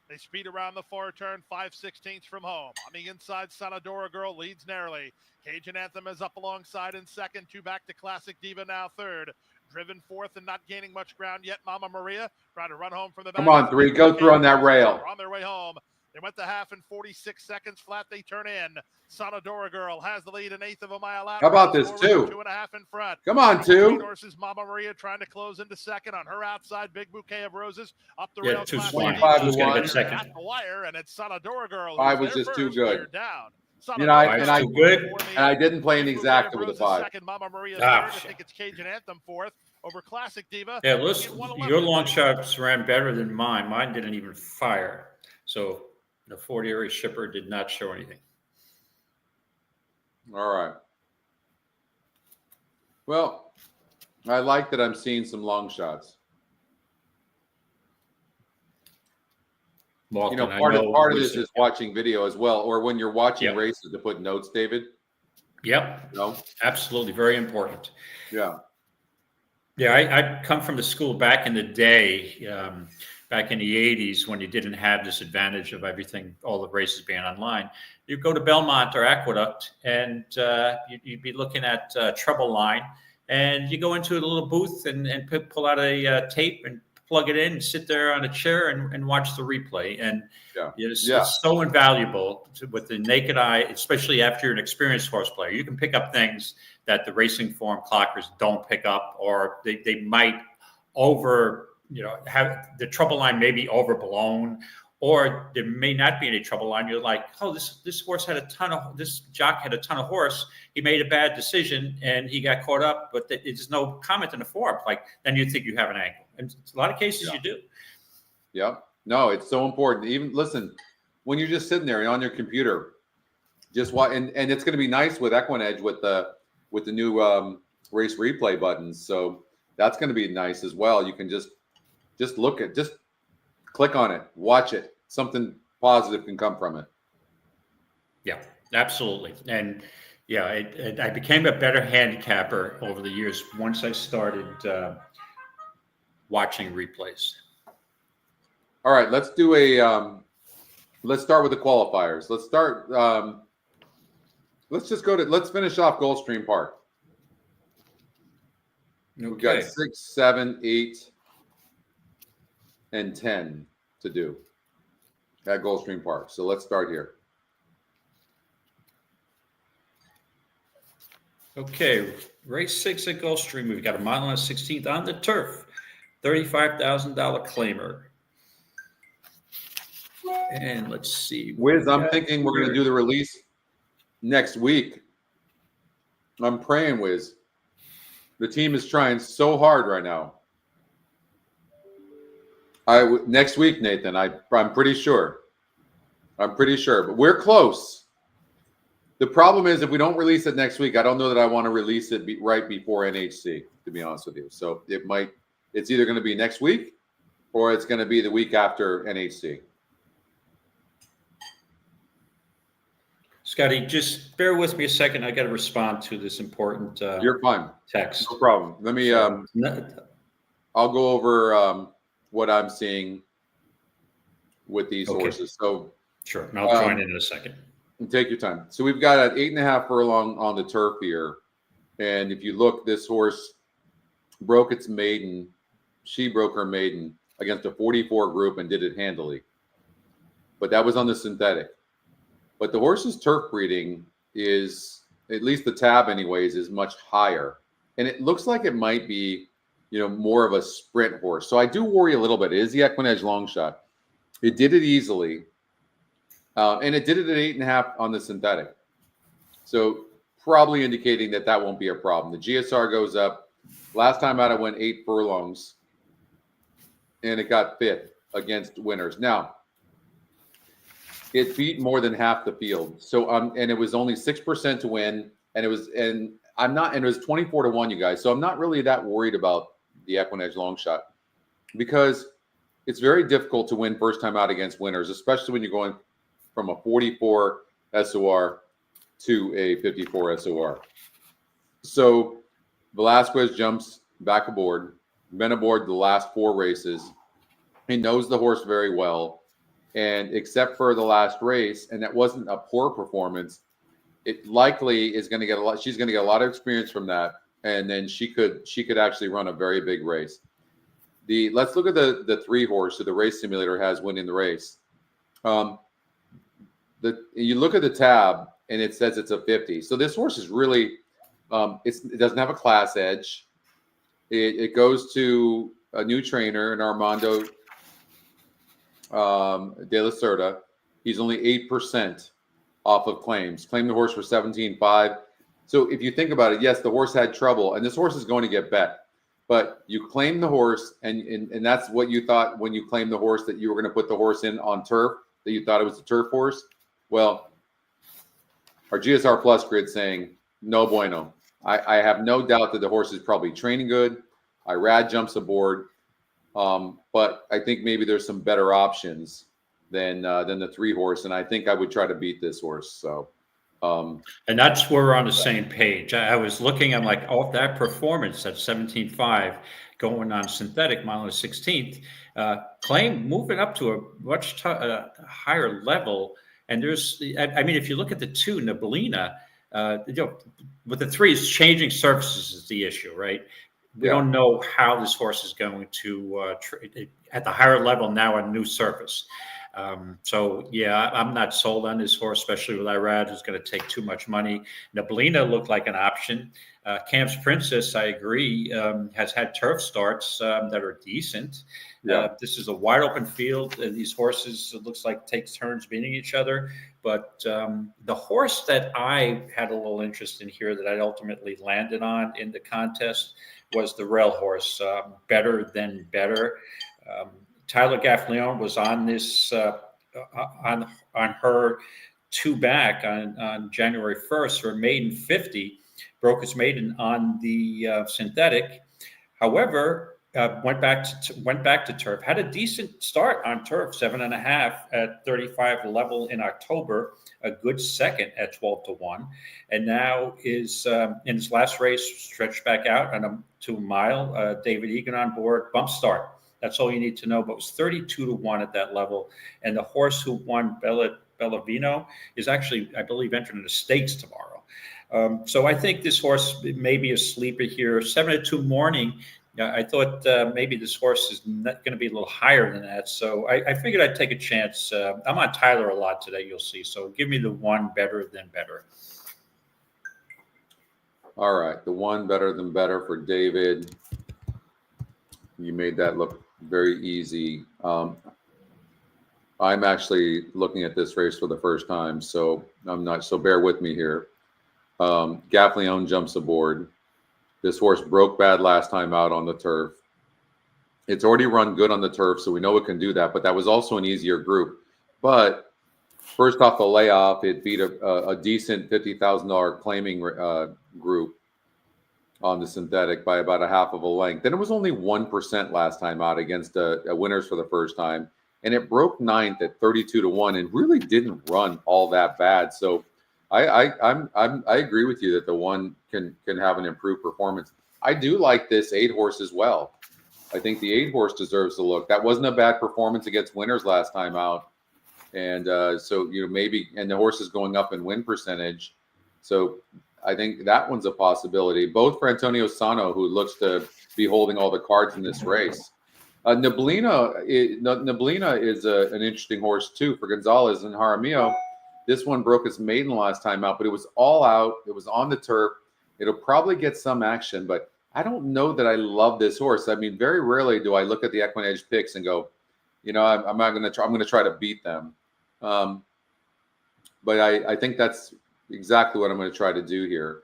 They speed around the far turn, 5/16 from home. On the inside, Sonadora Girl leads narrowly. Cajun Anthem is up alongside in second, 2 back to Classic Diva, now third. Driven 4th and not gaining much ground yet. Mama Maria trying to run home from the back. Come on, 3. Go through on that rail. They're on their way home. They went the half in 46 seconds flat. They turn in. Sonadora Girl has the lead, an eighth of a mile out. How about this, 2? 2.5 in front. Come on, 2. Horses, Mama Maria trying to close into second. On her outside, Big Bouquet of Roses up the Yeah, rail. 2 25 Who's going to get second? At the wire, and it's Sonadora Girl. 5 was just too good. Down. I didn't play an exacta with the 5. Second, Mama Maria third. I think it's Cajun Anthem 4th over Classic Diva. Yeah, listen, your long shots ran better than mine. Mine didn't even fire. So the 40 area shipper did not show anything. All right. Well, I like that I'm seeing some long shots. Malkin, part of this is watching video as well, or when you're watching races to put notes, David. Yep. No, absolutely, very important. Yeah. Yeah, I come from the school back in the day, back in the 80s when you didn't have this advantage of everything, all the races being online. You'd go to Belmont or Aqueduct, and you'd be looking at treble line, and you go into a little booth and pull out a tape and plug it in and sit there on a chair and watch the replay. And it's so invaluable with the naked eye, especially after you're an experienced horse player. You can pick up things that the racing form clockers don't pick up, or they might have the trouble line may be overblown, or there may not be any trouble line. You're like, oh, this horse had this jock had a ton of horse. He made a bad decision and he got caught up, but there's no comment in the form. Like, then you think you have an angle. And a lot of cases you do. Yeah. No, it's so important. Even listen, when you're just sitting there on your computer, just watch, and it's going to be nice with EquinEdge with the new race replay buttons. So that's going to be nice as well. You can just click on it, watch it. Something positive can come from it. Yeah, absolutely. And I became a better handicapper over the years once I started watching replays. All right, let's do let's start with the qualifiers. Let's finish off Gulfstream Park. Okay. We've got 6, 7, 8, and 10 to do at Gulfstream Park. So let's start here. Okay, race 6 at Gulfstream. We've got a mile and a 16th on the turf. $35,000 claimer. And let's see. Wiz, I'm thinking we're going to do the release next week. I'm praying, Wiz. The team is trying so hard right now. Next week, Nathan. I'm pretty sure. But we're close. The problem is if we don't release it next week, I don't know that I want to release it right before NHC, to be honest with you. So it's either going to be next week or it's going to be the week after NHC. Scotty, just bear with me a second. I got to respond to this important You're fine. Text. No problem. Let me, I'll go over what I'm seeing with these horses. So sure. And I'll join in a second. Take your time. So we've got an 8.5 furlong on the turf here. And if you look, this horse broke its maiden. She broke her maiden against a 44 group and did it handily. But that was on the synthetic. But the horse's turf breeding is, at least the tab anyways, is much higher. And it looks like it might be, more of a sprint horse. So I do worry a little bit. It is the EquinEdge long shot. It did it easily. And it did it at 8.5 on the synthetic. So probably indicating that won't be a problem. The GSR goes up. Last time out, it went 8 furlongs. And it got 5th against winners. Now, it beat more than half the field. So and it was only 6% to win. And it was 24 to 1, you guys. So I'm not really that worried about the EquinEdge long shot because it's very difficult to win first time out against winners, especially when you're going from a 44 SOR to a 54 SOR. So Velasquez jumps back aboard, been aboard the last 4 races. He knows the horse very well. And except for the last race, and that wasn't a poor performance, it likely is going to get a lot. She's going to get a lot of experience from that. And then she could actually run a very big race. Let's look at the 3 horse that the race simulator has winning the race. You look at the tab and it says it's a 50. So this horse is really, it doesn't have a class edge. It goes to a new trainer, an Armando de la Cerda. He's only 8% off of claims. Claimed the horse for 17.5. So if you think about it, yes, the horse had trouble, and this horse is going to get bet. But you claim the horse, and that's what you thought when you claimed the horse, that you were going to put the horse in on turf, that you thought it was a turf horse. Well, our GSR Plus grid saying, no bueno. I have no doubt that the horse is probably training good. Irad jumps aboard. But I think maybe there's some better options than the 3 horse. And I think I would try to beat this horse. So, and that's where we're on the same page. I was looking, I'm like, oh, that performance at 17.5 going on synthetic mile on the 16th, claim moving up to a much higher level. And there's, I mean, if you look at the 2, Nibelina, with the 3s, changing surfaces is the issue, right? We don't know how this horse is going to at the higher level now on a new surface. So, yeah, I'm not sold on this horse, especially with Irad, who's going to take too much money. Nibelina looked like an option. Camp's Princess, I agree, has had turf starts that are decent. This is a wide open field. These horses, it looks like, take turns beating each other. But the horse that I had a little interest in here that I ultimately landed on in the contest was the rail horse, Better Than Better. Tyler Gaffleon was on this on her 2 back on January 1st, her maiden 50, broke his maiden on the synthetic. However, went back to turf, had a decent start on turf, 7.5 at 35 level in October, a good second at 12 to 1, and now is in his last race stretched back out on to a mile. David Egan on board, bump start. That's all you need to know. But it was 32 to 1 at that level, and the horse who won Bellavino is actually, I believe, entering the stakes tomorrow. So I think this horse may be a sleeper here. 7 to 2 morning. I thought maybe this horse is not going to be a little higher than that. So I figured I'd take a chance. I'm on Tyler a lot today, you'll see. So give me the 1 Better Than Better. All right. The 1 Better Than Better for David. You made that look very easy. I'm actually looking at this race for the first time, so I'm not. So bear with me here. Gaffleon jumps aboard. This horse broke bad last time out on the turf. It's already run good on the turf, so we know it can do that. But that was also an easier group. But First off the layoff, it beat a decent $50,000 claiming group on the synthetic by about a half of a length. Then it was only 1% last time out against a winners for the first time. And it broke ninth at 32-1 and really didn't run all that bad. So I agree with you that the one can have an improved performance. I do like this 8 horse as well. I think the 8 horse deserves to look. That wasn't a bad performance against winners last time out. And so, maybe, and the horse is going up in win percentage. So I think that one's a possibility. Both for Antonio Sano, who looks to be holding all the cards in this race. Neblina is an interesting horse too for Gonzalez and Jaramillo. This one broke its maiden last time out, but it was all out. It was on the turf. It'll probably get some action, but I don't know that I love this horse. I mean, very rarely do I look at the EquinEdge picks and go, I'm not going to try. I'm going to try to beat them. But I think that's exactly what I'm going to try to do here.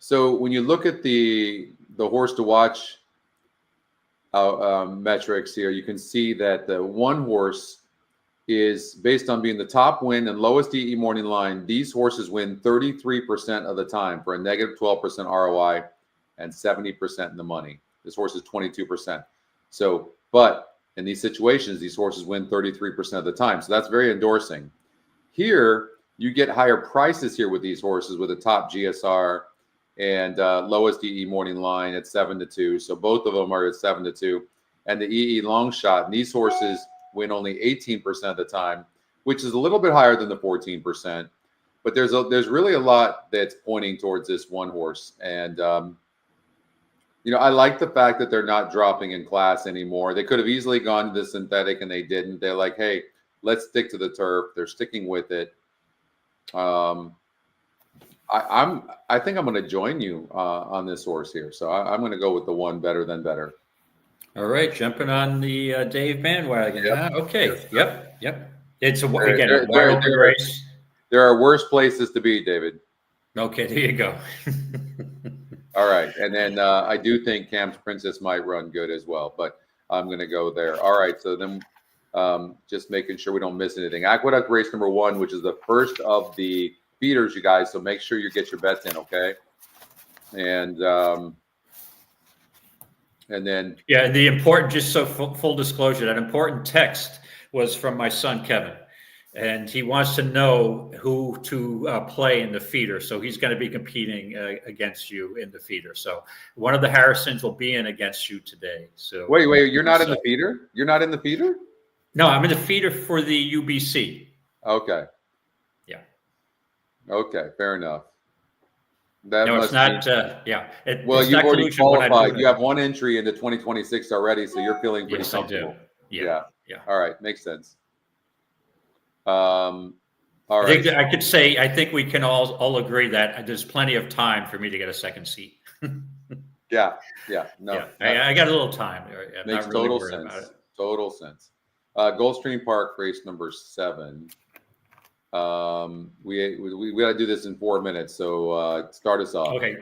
So when you look at the horse to watch metrics here, you can see that the one horse is based on being the top win and lowest EE morning line. These horses win 33% of the time for a negative 12% ROI and 70% in the money. This horse is 22%. So, but in these situations, these horses win 33% of the time. So that's very endorsing. Here, you get higher prices here with these horses with a top GSR and lowest EE morning line at 7-2. So both of them are at 7-2. And the EE long shot, and these horses win only 18% of the time, which is a little bit higher than the 14%. But there's really a lot that's pointing towards this one horse. And, I like the fact that they're not dropping in class anymore. They could have easily gone to the synthetic and they didn't. They're like, hey, let's stick to the turf. They're sticking with it. I think I'm going to join you on this horse here. So I'm going to go with the one better than better. All right, jumping on the Dave bandwagon. Yep. Okay. Yep. It's a wide open race. There are worse places to be, David. Okay, there you go. All right, and then I do think Cam's Princess might run good as well, but I'm going to go there. All right, so then just making sure we don't miss anything. Aqueduct race number 1, which is the first of the feeders, you guys. So make sure you get your bets in, okay? And then the important, just so full disclosure, that important text was from my son Kevin, and he wants to know who to play in the feeder. So he's going to be competing against you in the feeder. So one of the Harrisons will be in against you today. So wait, you're not in the feeder? You're not in the feeder? No, I'm in the feeder for the UBC. Okay. Yeah. Okay, fair enough. It's not. Well, you've already qualified. You have one entry into 2026 already, so you're feeling pretty comfortable. I do. Yeah. All right, makes sense. All right. I could say I think we can all agree that there's plenty of time for me to get a second seat. Yeah. No, I got a little time there. Makes total sense. Total sense. Gulfstream Park race number 7. We got to do this in 4 minutes, so start us off. Okay.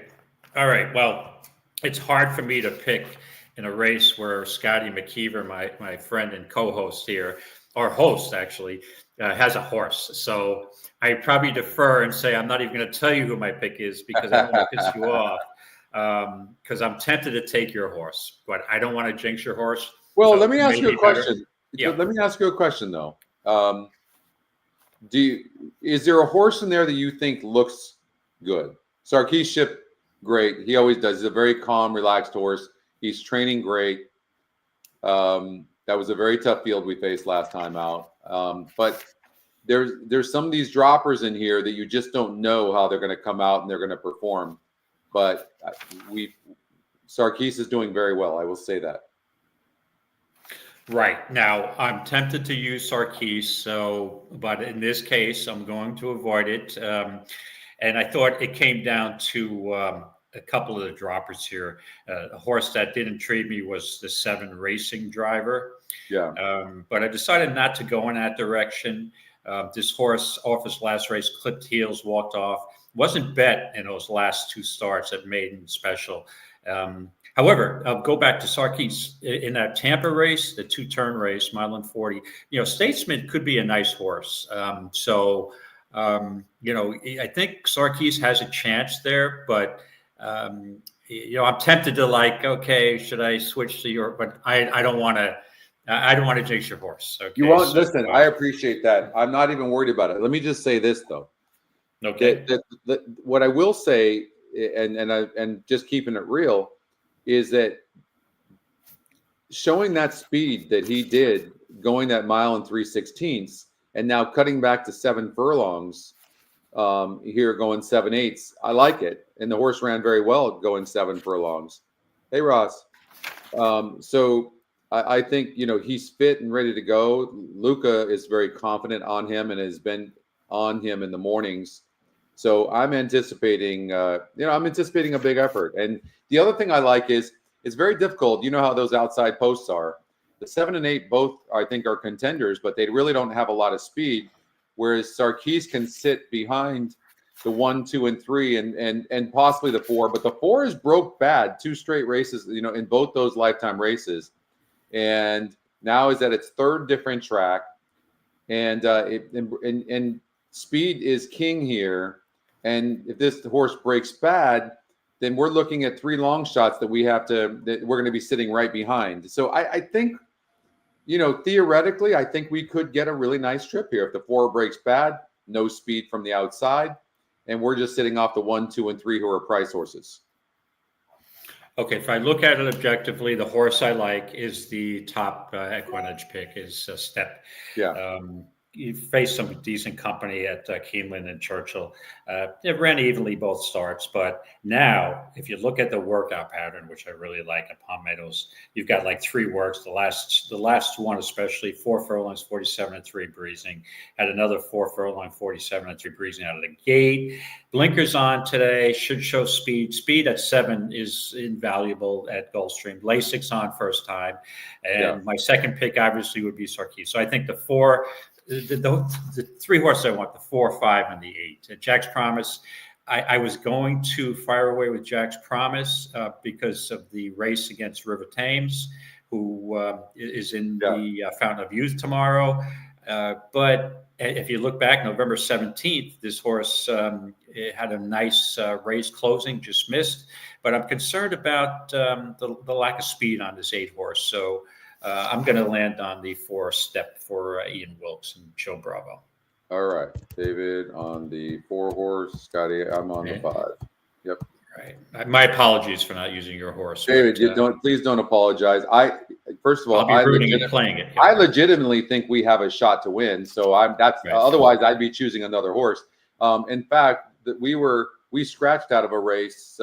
All right. Well, it's hard for me to pick in a race where Scotty McKeever, my friend and co-host here, or host actually, has a horse. So I probably defer and say I'm not even going to tell you who my pick is because I don't want to piss you off. Because I'm tempted to take your horse, but I don't want to jinx your horse. Well, let me ask you a question. Yeah. Let me ask you a question though. Is there a horse in there that you think looks good? Sarkis, great. He always does. He's a very calm, relaxed horse. He's training great. That was a very tough field we faced last time out. But there's some of these droppers in here that you just don't know how they're going to come out and they're going to perform. But Sarkis is doing very well. I will say that. Right. Now, I'm tempted to use Sarkis, but in this case, I'm going to avoid it. And I thought it came down to a couple of the droppers here. A horse that did intrigue me was the 7 Racing Driver. Yeah. But I decided not to go in that direction. This horse off his last race, clipped heels, walked off. Wasn't bet in those last 2 starts at Maiden Special. However, I'll go back to Sarkis in that Tampa race, the 2-turn race, mile and 40. Statesman could be a nice horse. I think Sarkis has a chance there, but I'm tempted to okay, should I switch to your? But I don't want to. I don't want to jinx your horse. Okay, you won't listen. I appreciate that. I'm not even worried about it. Let me just say this though. Okay. What I will say, and just keeping it real, is that showing that speed that he did going that mile and 3/16, and now cutting back to 7 furlongs here going 7/8. I like it. And the horse ran very well going 7 furlongs. Hey, Ross. So I think, he's fit and ready to go. Luca is very confident on him and has been on him in the mornings. So I'm anticipating, I'm anticipating a big effort. And the other thing I like is it's very difficult. You know how those outside posts are. The 7 and 8 both, I think, are contenders, but they really don't have a lot of speed. Whereas Sarkis can sit behind the 1, 2, and 3, and possibly the 4. But the 4 is broke bad 2 straight races, in both those lifetime races, and now is at its 3rd different track, and speed is king here. And if this horse breaks bad, then we're looking at 3 long shots that we're going to be sitting right behind. So I think, theoretically, I think we could get a really nice trip here. If the 4 breaks bad, no speed from the outside, and we're just sitting off the 1, 2, and 3 who are price horses. Okay, if I look at it objectively, the horse I like is the top EquinEdge pick, is Step. Yeah. You faced some decent company at Keeneland and Churchill. It ran evenly both starts, but now if you look at the workout pattern, which I really like at Palm Meadows, you've got 3 works. The last one, especially 4 furlongs, 47 and 3 breezing. Had another 4 furlong, 47 and 3 breezing out of the gate. Blinkers on today, should show speed. Speed at 7 is invaluable at Gulfstream. Lasix on first time, and my second pick obviously would be Sarkis. So I think the 4. The 3 horses I want, the 4, 5, and the 8. Jack's Promise, I was going to fire away with Jack's Promise because of the race against River Thames, who is in the Fountain of Youth tomorrow. But if you look back, November 17th, this horse had a nice race closing, just missed. But I'm concerned about the lack of speed on this 8 horse. So I'm going to land on the 4 Step for Ian Wilkes and Joe Bravo. All right. David on the 4 horse. Scotty, I'm on the 5. Yep. Right. My apologies for not using your horse. David, please don't apologize. First of all, I'll be rooting and playing it. I legitimately think we have a shot to win. So otherwise I'd be choosing another horse. In fact, we scratched out of a race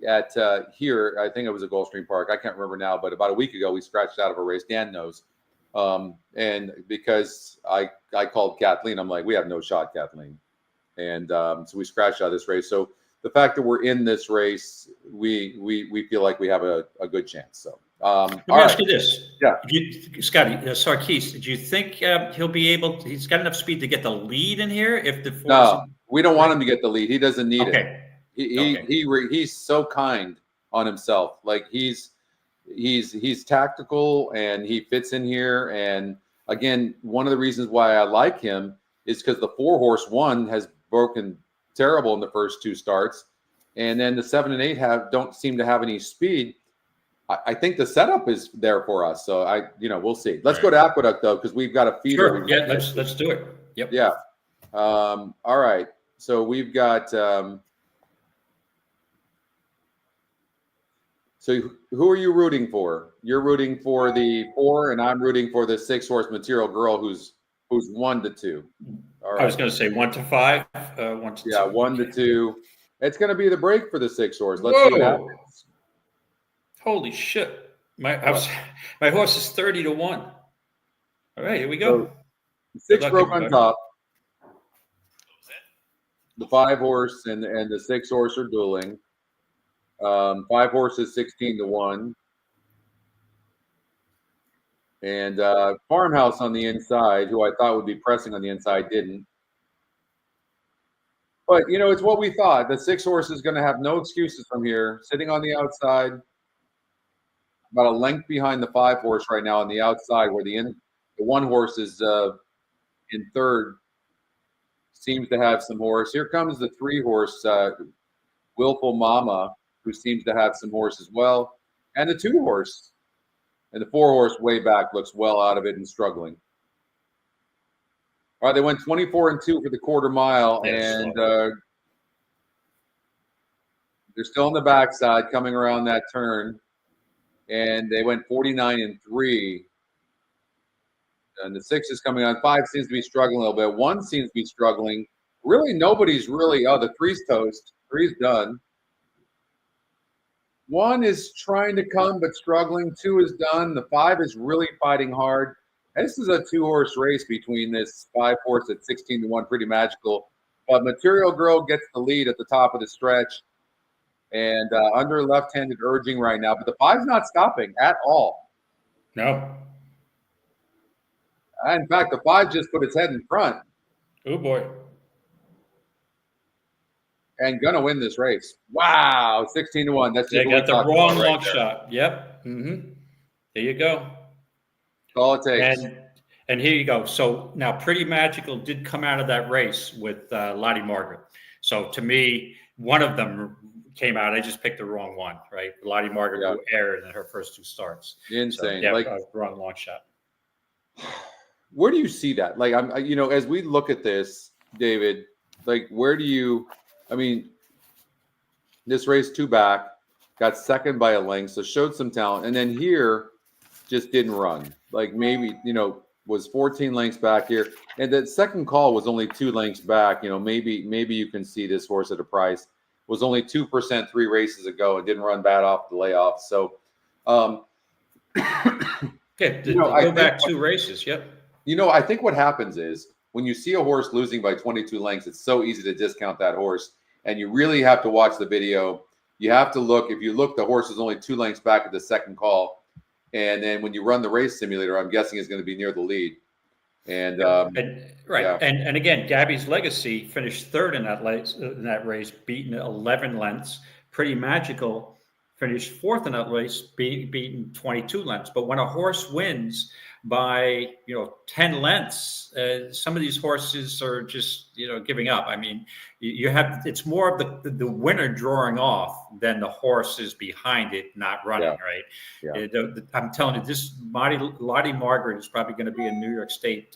at here, I think it was a Gulfstream Park. I can't remember now, but about a week ago, we scratched out of a race. Dan knows. And because I called Kathleen, I'm like, we have no shot, Kathleen. And so we scratched out of this race. So the fact that we're in this race, we feel like we have a good chance. So let me ask you this. Yeah. Scotty, Sarkis, do you think he'll be able he's got enough speed to get the lead in here? No, we don't want him to get the lead. He doesn't need it. Okay. He's so kind on himself. Like he's tactical and he fits in here. And again, one of the reasons why I like him is because the 4 horse 1 has broken terrible in the first 2 starts, and then the 7 and 8 don't seem to have any speed. I think the setup is there for us. So we'll see. Let's go to Aqueduct though, because we've got a feeder. Sure. Yeah, let's do it. Yep. Yeah. All right. So we've got. So who are you rooting for? You're rooting for the 4, and I'm rooting for the 6 horse Material Girl, who's 1 to 2. All right. I was going to say 1 to 5. 1 to 2. Yeah, 1 to 2. It's going to be the break for the 6 horse. Let's see what happens. Holy shit! My horse is 30 to 1. All right, here we go. So 6 broke on top. The 5 horse and the 6 horse are dueling. 5 horses 16 to 1. And Farmhouse on the inside, who I thought would be pressing on the inside, didn't. But, it's what we thought. The 6 horse is going to have no excuses from here. Sitting on the outside, about a length behind the 5 horse right now on the outside, where the 1 horse is in third, seems to have some horse. Here comes the 3 horse, Willful Mama, who seems to have some horse as well. And the 2 horse. And the 4 horse way back looks well out of it and struggling. All right, they went 24-2 for the quarter mile, and they're still on the backside coming around that turn. And they went 49-3. And the 6 is coming on. 5 seems to be struggling a little bit. 1 seems to be struggling. Really, nobody's really. Oh, the 3's toast. 3's done. 1 is trying to come but struggling. 2 is done. The 5 is really fighting hard. This is a 2-horse race between this 5 horse at 16-1, Pretty Magical. But Material Girl gets the lead at the top of the stretch, and under left-handed urging right now. But the 5's not stopping at all. No. In fact, the 5 just put its head in front. Oh boy. And gonna win this race. Wow, 16-1. That's they got the wrong right long shot. Yep. Mm-hmm. There you go. All it takes. And here you go. So now Pretty Magical did come out of that race with Lottie Margaret. So to me, one of them came out. I just picked the wrong one, right? Lottie Margaret who aired in her first 2 starts. Insane. So, yeah, wrong long shot. Where do you see that? Like, as we look at this, David, like, where do you, this race 2 back, got second by a length, so showed some talent. And then here, just didn't run. Like maybe, was 14 lengths back here. And that second call was only 2 lengths back. Maybe you can see this horse at a price. Was only 2% 3 races ago and didn't run bad off the layoff. So, go back 2 races. Yep. I think what happens is when you see a horse losing by 22 lengths, it's so easy to discount that horse. And you really have to watch the video. You have to look. If you look, the horse is only 2 lengths back at the second call. And then when you run the race simulator, I'm guessing is going to be near the lead. And right. Yeah. And again, Gabby's Legacy finished 3rd in that race, beaten 11 lengths. Pretty Magical finished 4th in that race, beaten 22 lengths. But when a horse wins by 10 lengths, some of these horses are just giving up. I mean, you have, it's more of the winner drawing off than the horses behind it not running. Right. Yeah. I'm telling you, this Lottie Margaret is probably going to be in New York State,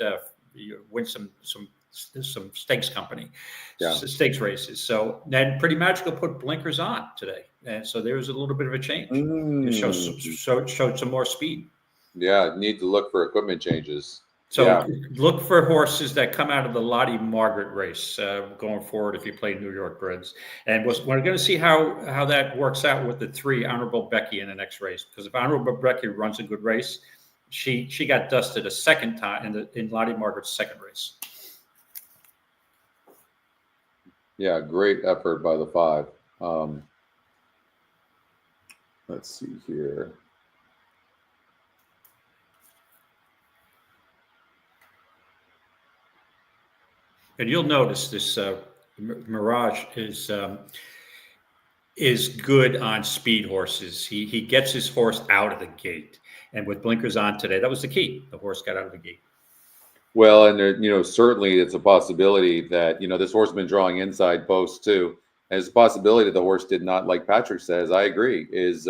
win some stakes company, stakes races. So then Pretty Magical put blinkers on today, and so there was a little bit of a change. It showed some more speed. Yeah, need to look for equipment changes. So look for horses that come out of the Lottie Margaret race going forward if you play New York Breds. And we're going to see how that works out with the 3 Honorable Becky in the next race. Because if Honorable Becky runs a good race, she got dusted a second time in Lottie Margaret's second race. Yeah, great effort by the 5. Let's see here. And you'll notice this Mirage is good on speed horses. He gets his horse out of the gate, and with blinkers on today, that was the key. The horse got out of the gate. Well, and there, certainly it's a possibility that this horse has been drawing inside posts too. And it's a possibility that the horse did not, like Patrick says. I agree. Is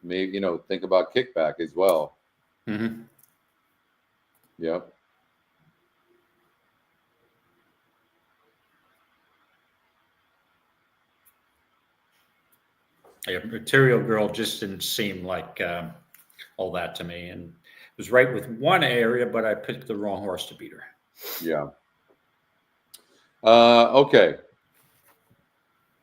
maybe think about kickback as well. Mm-hmm. Yep. Yeah, Material Girl just didn't seem like all that to me, and it was right with one area, but I picked the wrong horse to beat her. Yeah. Okay.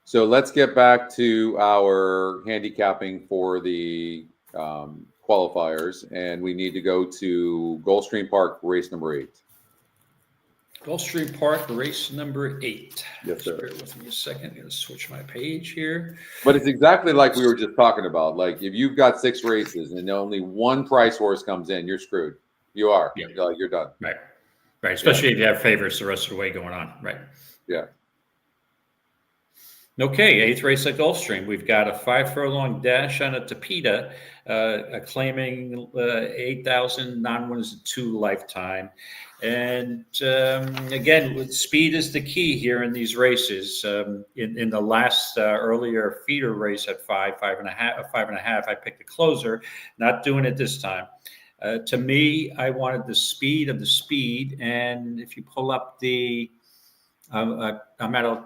So let's get back to our handicapping for the qualifiers, and we need to go to Gulfstream Park, race number 8. Gulfstream Park, race number 8. Yes, sir. Bear with me a second. I'm going to switch my page here. But it's exactly like we were just talking about. Like if you've got 6 races and only one price horse comes in, you're screwed. You are. Yeah. You're done. Right. Especially if you have favorites the rest of the way going on. Right. Yeah. Okay, eighth race at Gulfstream. We've got a 5 furlong dash on a Tapeta, claiming 8,000 non-winners 2 lifetime. And again, speed is the key here in these races. In the last earlier feeder race at 5.5, I picked a closer. Not doing it this time. To me, I wanted the speed of the speed. And if you pull up the, I'm at a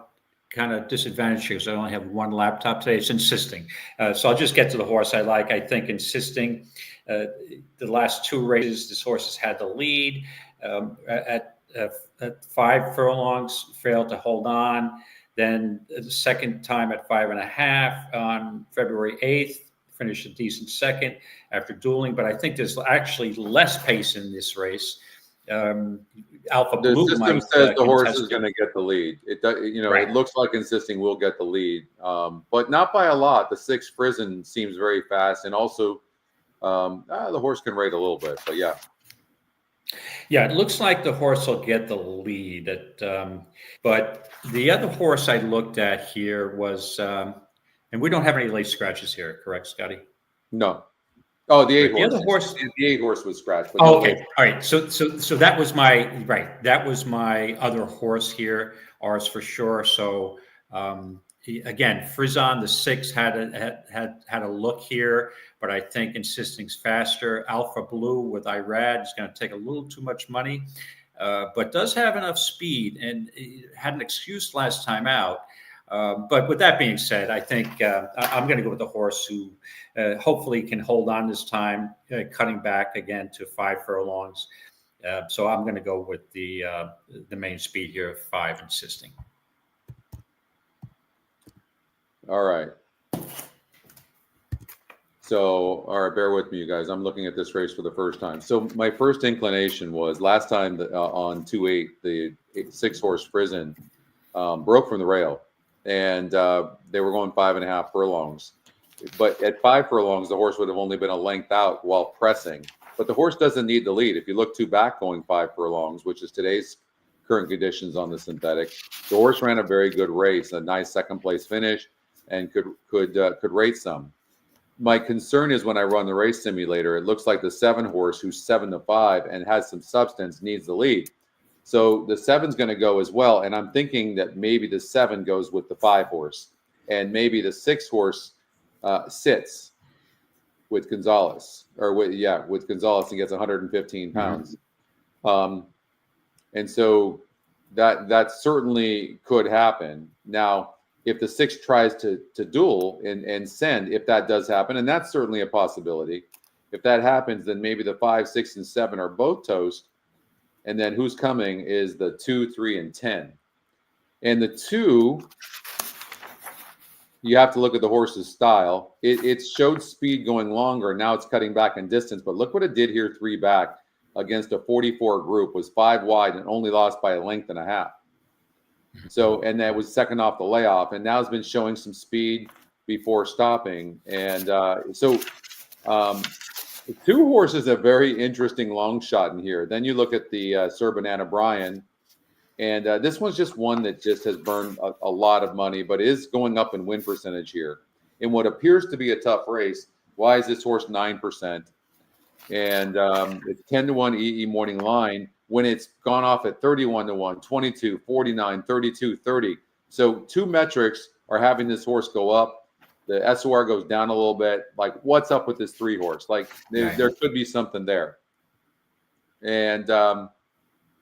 kind of disadvantage here because I only have one laptop today. It's Insisting. So I'll just get to the horse I like. I think Insisting, the last 2 races, this horse has had the lead. At 5 furlongs, failed to hold on. Then the second time at 5.5 on February 8th, finished a decent second after dueling. But I think there's actually less pace in this race. Alpha The Blue system might says the horse is contest going to get the lead. It does, Right. It looks like Insisting will get the lead, but not by a lot. The 6 Prison seems very fast, and also the horse can rate a little bit. But yeah, it looks like the horse will get the lead. But the other horse I looked at here was, and we don't have any late scratches here, correct, Scotty? no. Oh, the 8 The horse. other horse. The 8 horse was scratched. But Oh, no okay. late. All right. So that was my right. That was my other horse here, ours for sure. So again, Frizon the 6 had a look here, but I think Insisting's faster. Alpha Blue with Irad is going to take a little too much money, but does have enough speed and had an excuse last time out. But with that being said, I think I'm going to go with the horse who hopefully can hold on this time, cutting back again to 5 furlongs. So I'm going to go with the main speed here of 5, Insisting. All right. So, all right, bear with me, you guys. I'm looking at this race for the first time. So my first inclination was last time on 2-8, the 6 horse Prison broke from the rail. And they were going 5.5 furlongs. But at 5 furlongs, the horse would have only been a length out while pressing. But the horse doesn't need the lead. If you look 2 back going 5 furlongs, which is today's current conditions on the synthetic, the horse ran a very good race, a nice second place finish, and could rate some. My concern is when I run the race simulator, it looks like the 7 horse, who's 7-5 and has some substance, needs the lead. So the 7's going to go as well, and I'm thinking that maybe the 7 goes with the 5 horse, and maybe the 6 horse sits with Gonzalez, with Gonzalez and gets 115 pounds. And so that certainly could happen. Now, if the 6 tries to duel and send, if that does happen, and that's certainly a possibility, if that happens, then maybe the 5, 6, and 7 are both toast. And then who's coming is the 2, 3, and 10. And the 2, you have to look at the horse's style. It showed speed going longer. Now it's cutting back in distance. But look what it did here 3 back against a 44 group, was 5 wide and only lost by a length and a half. So, and that was second off the layoff. And now it's been showing some speed before stopping. And the 2 horses, a very interesting long shot in here. Then you look at the Sir Banana Brian, and this one's just one that just has burned a lot of money, but is going up in win percentage here in what appears to be a tough race. Why is this horse 9%? And it's 10-1 EE Morning Line when it's gone off at 31-1, 22, 49, 32, 30. So 2 metrics are having this horse go up. The SOR goes down a little bit. Like, what's up with this 3 horse? Like, there could be something there. And the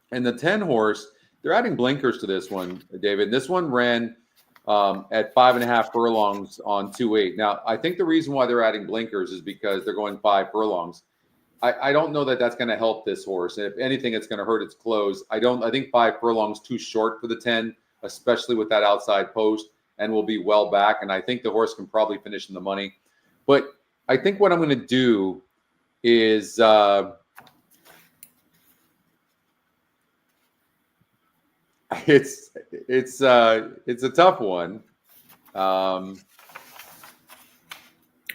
10 horse, they're adding blinkers to this one, David. This one ran at 5.5 furlongs on 2-8. Now, I think the reason why they're adding blinkers is because they're going 5 furlongs. I don't know that that's going to help this horse. And if anything, it's going to hurt its close. I think 5 furlongs too short for the 10, especially with that outside post, and will be well back. And I think the horse can probably finish in the money. But I think what I'm going to do is it's a tough one.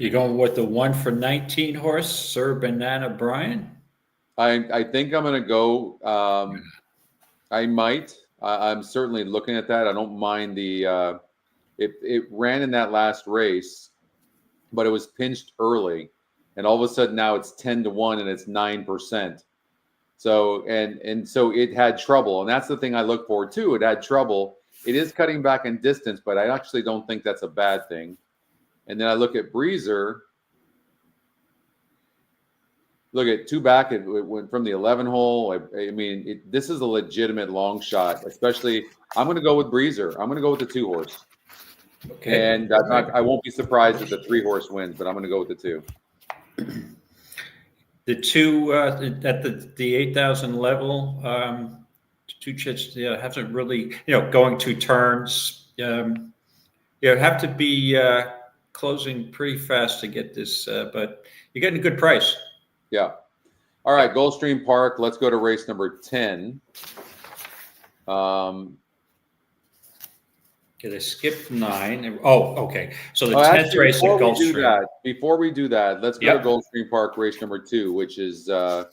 You going with the 1 for 19 horse, Sir Banana Brian? I think I'm going to go. I might. I'm certainly looking at that. I don't mind the It ran in that last race, but it was pinched early, and all of a sudden now it's 10-1 and it's 9%. So and so it had trouble, and that's the thing I look for too. It had trouble. It is cutting back in distance, but I actually don't think that's a bad thing. And then I look at Breezer. Look at two back. It went from the 11 hole. I mean, this is a legitimate long shot. Especially, I'm going to go with Breezer. I'm going to go with the 2 horse. Okay. And I won't be surprised if the 3 horse wins, but I'm going to go with the 2. The 2 at the 8,000 level, 2 chits hasn't really, going 2 turns. Have to be closing pretty fast to get this, but you're getting a good price. Yeah. All right, Gulfstream Park. Let's go to race number 10. Okay, they skipped 9. Oh, okay. So the 10th race at Gulfstream. Before we do that, let's go to Gulfstream Park race number 2, which is a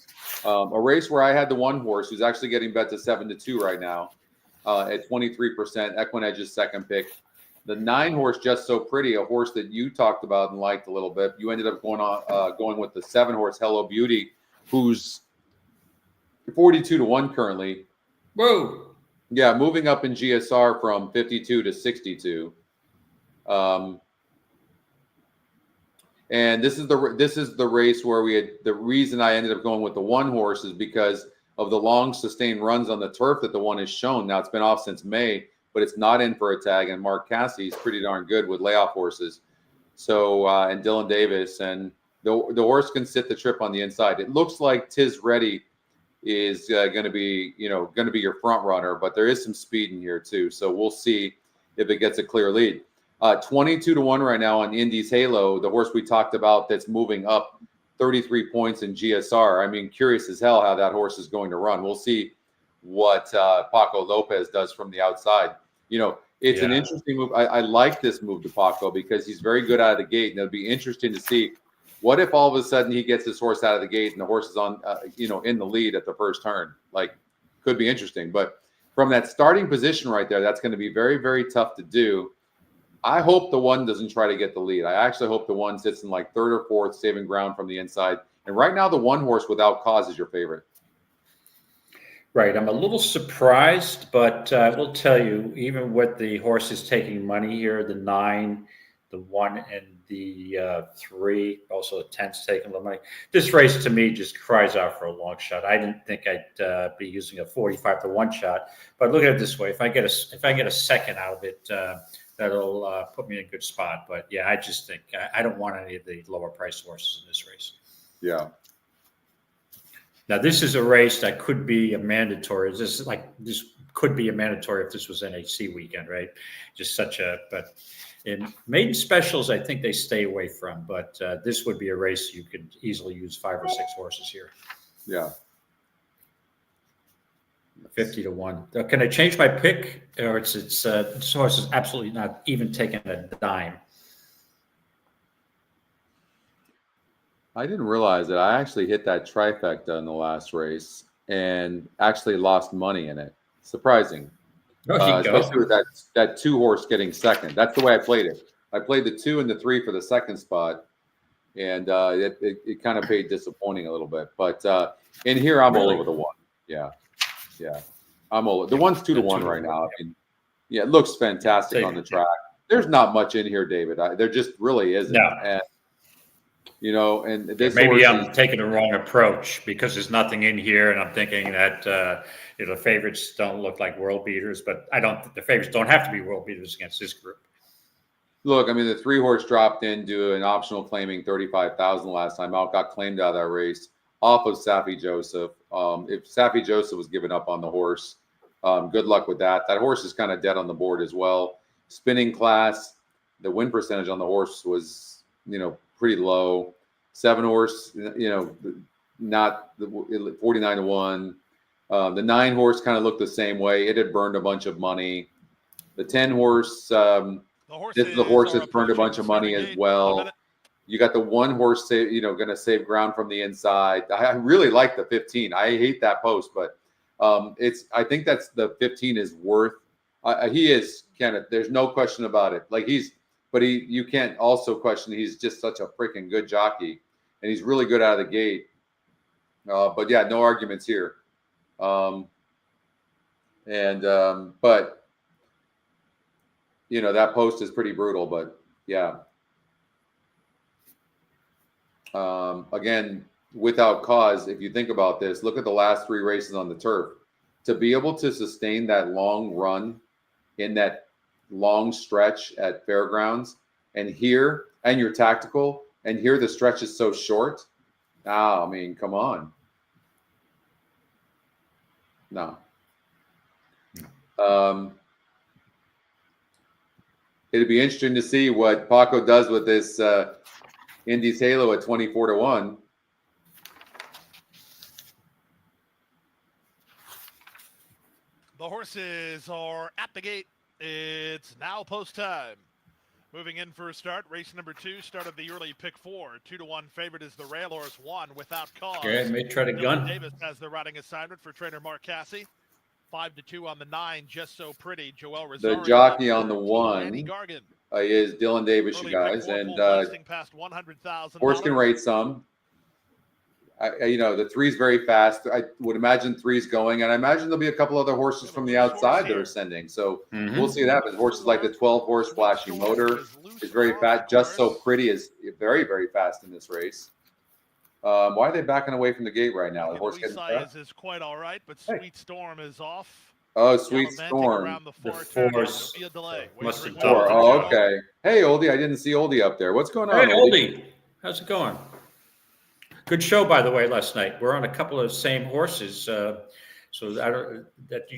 race where I had the 1 horse who's actually getting bet to 7-2 right now at 23%. EquinEdge's second pick. The 9 horse, Just So Pretty, a horse that you talked about and liked a little bit. You ended up going with the 7 horse Hello Beauty, who's 42-1 currently. Whoa. Yeah, moving up in GSR from 52 to 62. And this is the race where we had the reason I ended up going with the 1 horse is because of the long sustained runs on the turf that the 1 has shown. Now it's been off since May, but it's not in for a tag. And Mark Cassie's pretty darn good with layoff horses. So and Dylan Davis, and the horse can sit the trip on the inside. It looks like Tiz Ready is going to be your front runner, but there is some speed in here too. So we'll see if it gets a clear lead. 22-1 right now on Indy's Halo, the horse we talked about that's moving up 33 points in GSR. I mean, curious as hell how that horse is going to run. We'll see what Paco Lopez does from the outside. It's an interesting move. I like this move to Paco because he's very good out of the gate, and it'll be interesting to see what if all of a sudden he gets his horse out of the gate and the horse is on, in the lead at the first turn. Like, could be interesting. But from that starting position right there, that's going to be very, very tough to do. I hope the 1 doesn't try to get the lead. I actually hope the 1 sits in like 3rd or 4th, saving ground from the inside. And right now, the 1 horse Without Cause is your favorite. Right. I'm a little surprised, but I will tell you, even with the horses taking money here, the 9, the 1, and the 3, also the 10's taking a little money. This race to me just cries out for a long shot. I didn't think I'd be using a 45-1 shot, but look at it this way: if I get a second out of it, that'll put me in a good spot. But yeah, I just think I don't want any of the lower price horses in this race. Yeah. Now this is a race that could be a mandatory. This could be a mandatory if this was NHC weekend, right? Just but in maiden specials, I think they stay away from. But this would be a race you could easily use 5 or 6 horses here. Yeah. 50-1. Can I change my pick, or this horse is absolutely not even taking a dime? I didn't realize that I actually hit that trifecta in the last race and actually lost money in it. Surprising. Especially with that 2 horse getting second. That's the way I played it. I played the 2 and the 3 for the second spot, and it kind of paid disappointing a little bit. But in here, I'm all over the 1. Yeah. I'm all. The 1's 2-1 right now. I mean, it looks fantastic on the track. There's not much in here, David. There just really isn't. No. And, and this maybe I'm taking the wrong approach because there's nothing in here, and I'm thinking that the favorites don't look like world beaters, but the favorites don't have to be world beaters against this group. Look, I mean, the 3 horse dropped into an optional claiming 35,000 last time out, got claimed out of that race off of Safi Joseph. If Safi Joseph was giving up on the horse, good luck with that. That horse is kind of dead on the board as well. Spinning class, the win percentage on the horse was, pretty low. 7 horse, not the 49-1. The 9 horse kind of looked the same way. It had burned a bunch of money. The 10 horse, this is the horse that's burned a bunch of money as well. You got the 1 horse, going to save ground from the inside. I really like the 15. I hate that post, but I think that's the 15 is worth He is, Kenneth. There's no question about it. Like you can't also question he's just such a freaking good jockey, and he's really good out of the gate. But yeah, no arguments here. But that post is pretty brutal. But yeah, again, without cause, if you think about this, look at the last 3 races on the turf. To be able to sustain that long run in that long stretch at Fairgrounds, and you're tactical, and here the stretch is so short. I mean, come on. No. It'd be interesting to see what Paco does with this Indy's Halo at 24-1. The horses are at the gate. It's now post time. Moving in for a start, race number 2, start of the early pick 4. 2-1 favorite is the Rail Horse 1 Without Cause. Yeah, may try to gun. Davis has the riding assignment for trainer Mark Cassie. 5-2 on the 9, Just So Pretty. Joel Rosario. The jockey on the 1 Gargan. Is Dylan Davis, Early you guys, pick 4, and past $100,000. horse can rate some. The 3's very fast. I would imagine 3's going, and I imagine there'll be a couple other horses from the outside that are ascending. So we'll see that. But horses like the 12-horse Flashy Motor is very fast. Just So Pretty is very, very fast in this race. Why are they backing away from the gate right now? The horse getting fast? Is quite all right, but Sweet Storm is off. Oh, Sweet Storm. The force must have done. Oh, okay. Hey, Oldie, I didn't see Oldie up there. What's going on, Hey, Oldie? How's it going? Good show, by the way, last night. We're on a couple of same horses, so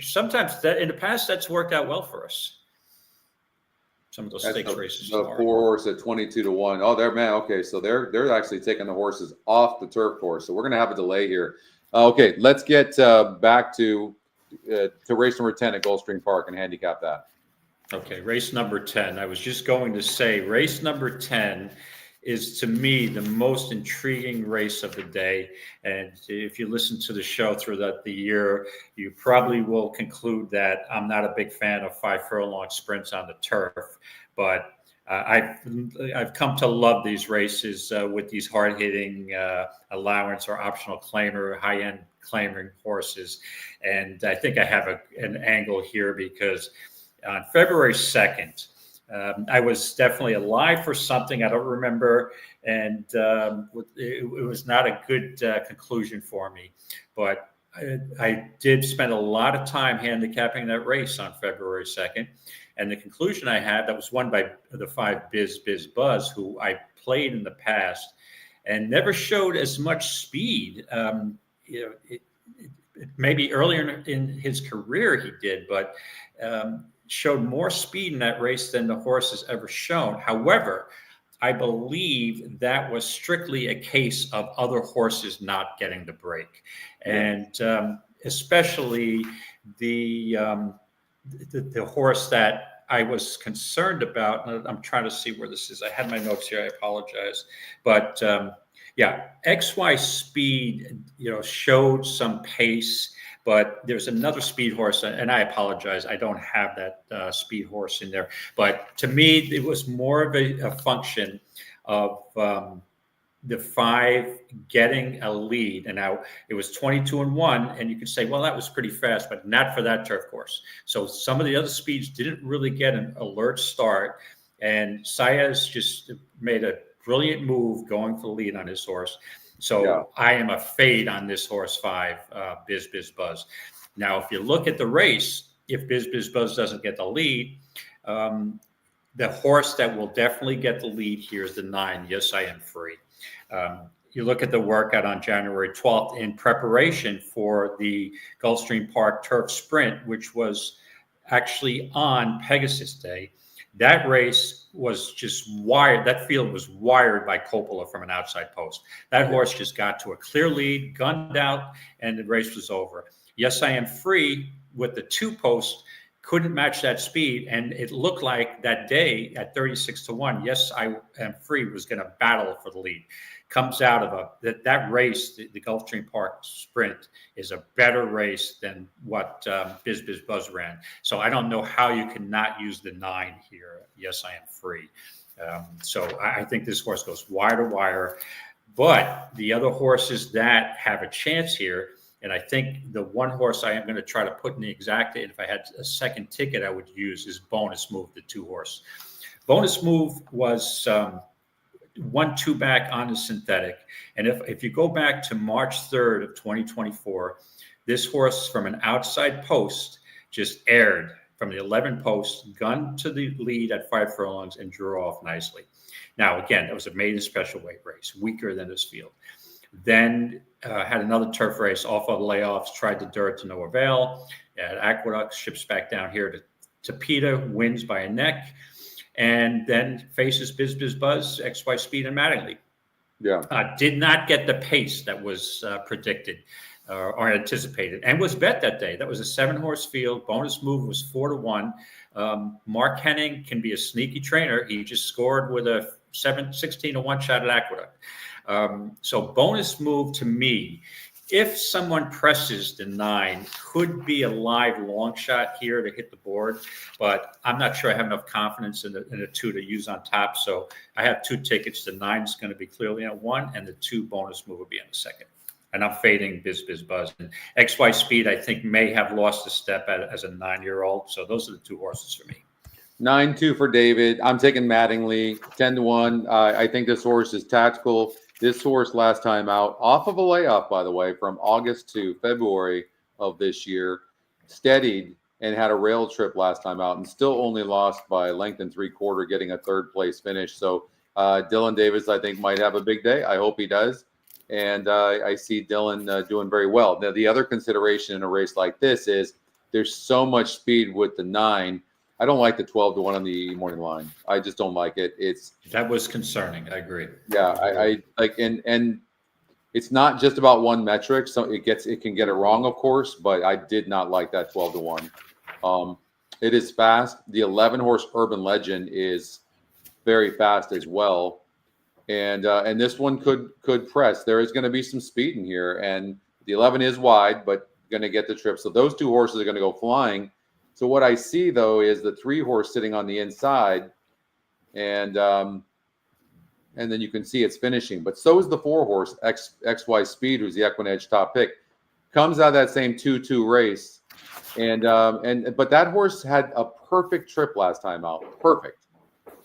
sometimes in the past that's worked out well for us. Some of those stakes races. The 4 horse at 22-1. Oh, okay. So they're actually taking the horses off the turf course. So we're going to have a delay here. Okay, let's get back to race number 10 at Gulfstream Park and handicap that. Okay, race number 10. I was just going to say race number 10 is, to me, the most intriguing race of the day. And if you listen to the show throughout the year, you probably will conclude that I'm not a big fan of 5 furlong sprints on the turf. But I've come to love these races with these hard-hitting allowance or optional claimer, high-end claiming horses. And I think I have an angle here because on February 2nd, I was definitely alive for something. I don't remember. And it was not a good conclusion for me. But I did spend a lot of time handicapping that race on February 2nd. And the conclusion I had, that was won by the 5 Biz Buzz, who I played in the past and never showed as much speed. Maybe earlier in his career he did, but showed more speed in that race than the horse has ever shown. However, I believe that was strictly a case of other horses not getting the break. And especially the horse that I was concerned about, and I'm trying to see where this is. I had my notes here. I apologize. But XY Speed, showed some pace. But there's another speed horse, and I apologize, I don't have that speed horse in there. But to me, it was more of a function of the 5 getting a lead. And now it was 22-1, and you can say, well, that was pretty fast, but not for that turf course. So some of the other speeds didn't really get an alert start, and Saez just made a brilliant move going for the lead on his horse. So I am a fade on this horse 5, Biz Buzz. Now, if you look at the race, if Biz Buzz doesn't get the lead, the horse that will definitely get the lead here is the 9, Yes, I Am Free. You look at the workout on January 12th in preparation for the Gulfstream Park Turf Sprint, which was actually on Pegasus Day. That race was just wired. That field was wired by Coppola from an outside post. That horse just got to a clear lead, gunned out, and the race was over. Yes, I Am Free with the 2 post couldn't match that speed. And it looked like that day at 36-1, Yes, I Am Free was going to battle for the lead. Comes out of that race, the Gulfstream Park Sprint is a better race than what Biz Buzz ran. So I don't know how you cannot use the 9 here. Yes, I Am Free. So I think this horse goes wire to wire. But the other horses that have a chance here, and I think the one horse I am going to try to put in the exact, and if I had a second ticket I would use, is Bonus Move, the 2 horse. Bonus Move was 1-2 back on the synthetic. And if you go back to March 3rd of 2024, this horse from an outside post just aired from the 11 post, gunned to the lead at 5 furlongs and drew off nicely. Now, again, that was a maiden special weight race, weaker than this field. Then had another turf race off of layoffs, tried the dirt to no avail. At Aqueduct, ships back down here to PETA, wins by a neck, and then faces Biz Buzz, XY Speed, and Mattingly. Yeah. Did not get the pace that was predicted or anticipated, and was bet that day. That was a 7-horse field. Bonus Move was 4-1. Mark Henning can be a sneaky trainer. He just scored with a 16-1 shot at Aqueduct. So Bonus Move, to me, if someone presses the 9, could be a live long shot here to hit the board, but I'm not sure I have enough confidence in the 2 to use on top. So I have 2 tickets. The 9 is going to be clearly on 1, and the 2 Bonus Move will be on the 2nd. And I'm fading Biz Buzz. And XY Speed, I think, may have lost a step as a 9-year-old. So those are the 2 horses for me. 9-2 for David. I'm taking Mattingly, 10-1. I think this horse is tactical. This horse last time out, off of a layoff, by the way, from August to February of this year, steadied and had a rail trip last time out and still only lost by a length and 3/4, getting a 3rd place finish. So Dylan Davis, I think, might have a big day. I hope he does. And I see Dylan doing very well. Now, the other consideration in a race like this is there's so much speed with the 9. I don't like the 12-1 on the morning line. I just don't like it. That was concerning. I agree. Yeah, I like, and it's not just about one metric. So it can get it wrong, of course, but I did not like that 12-1. It is fast. The 11-horse Urban Legend is very fast as well. And this one could press. There is going to be some speed in here, and the 11 is wide, but going to get the trip. So those 2 horses are going to go flying. So what I see though is the 3-horse sitting on the inside, and then you can see it's finishing. But so is the 4-horse XY Speed, who's the EquinEdge top pick, comes out of that same 2-2 race, but that horse had a perfect trip last time out, perfect.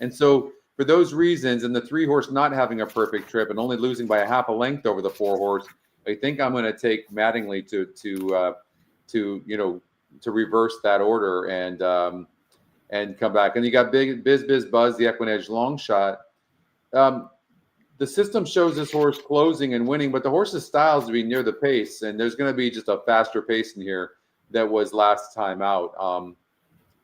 And so for those reasons, and the 3-horse not having a perfect trip and only losing by a half a length over the 4-horse, I think I'm going to take Mattingly to reverse that order and come back. And you got Biz Buzz, the EquinEdge long shot. The system shows this horse closing and winning, but the horse's style is to be near the pace, and there's going to be just a faster pace in here that was last time out. I'm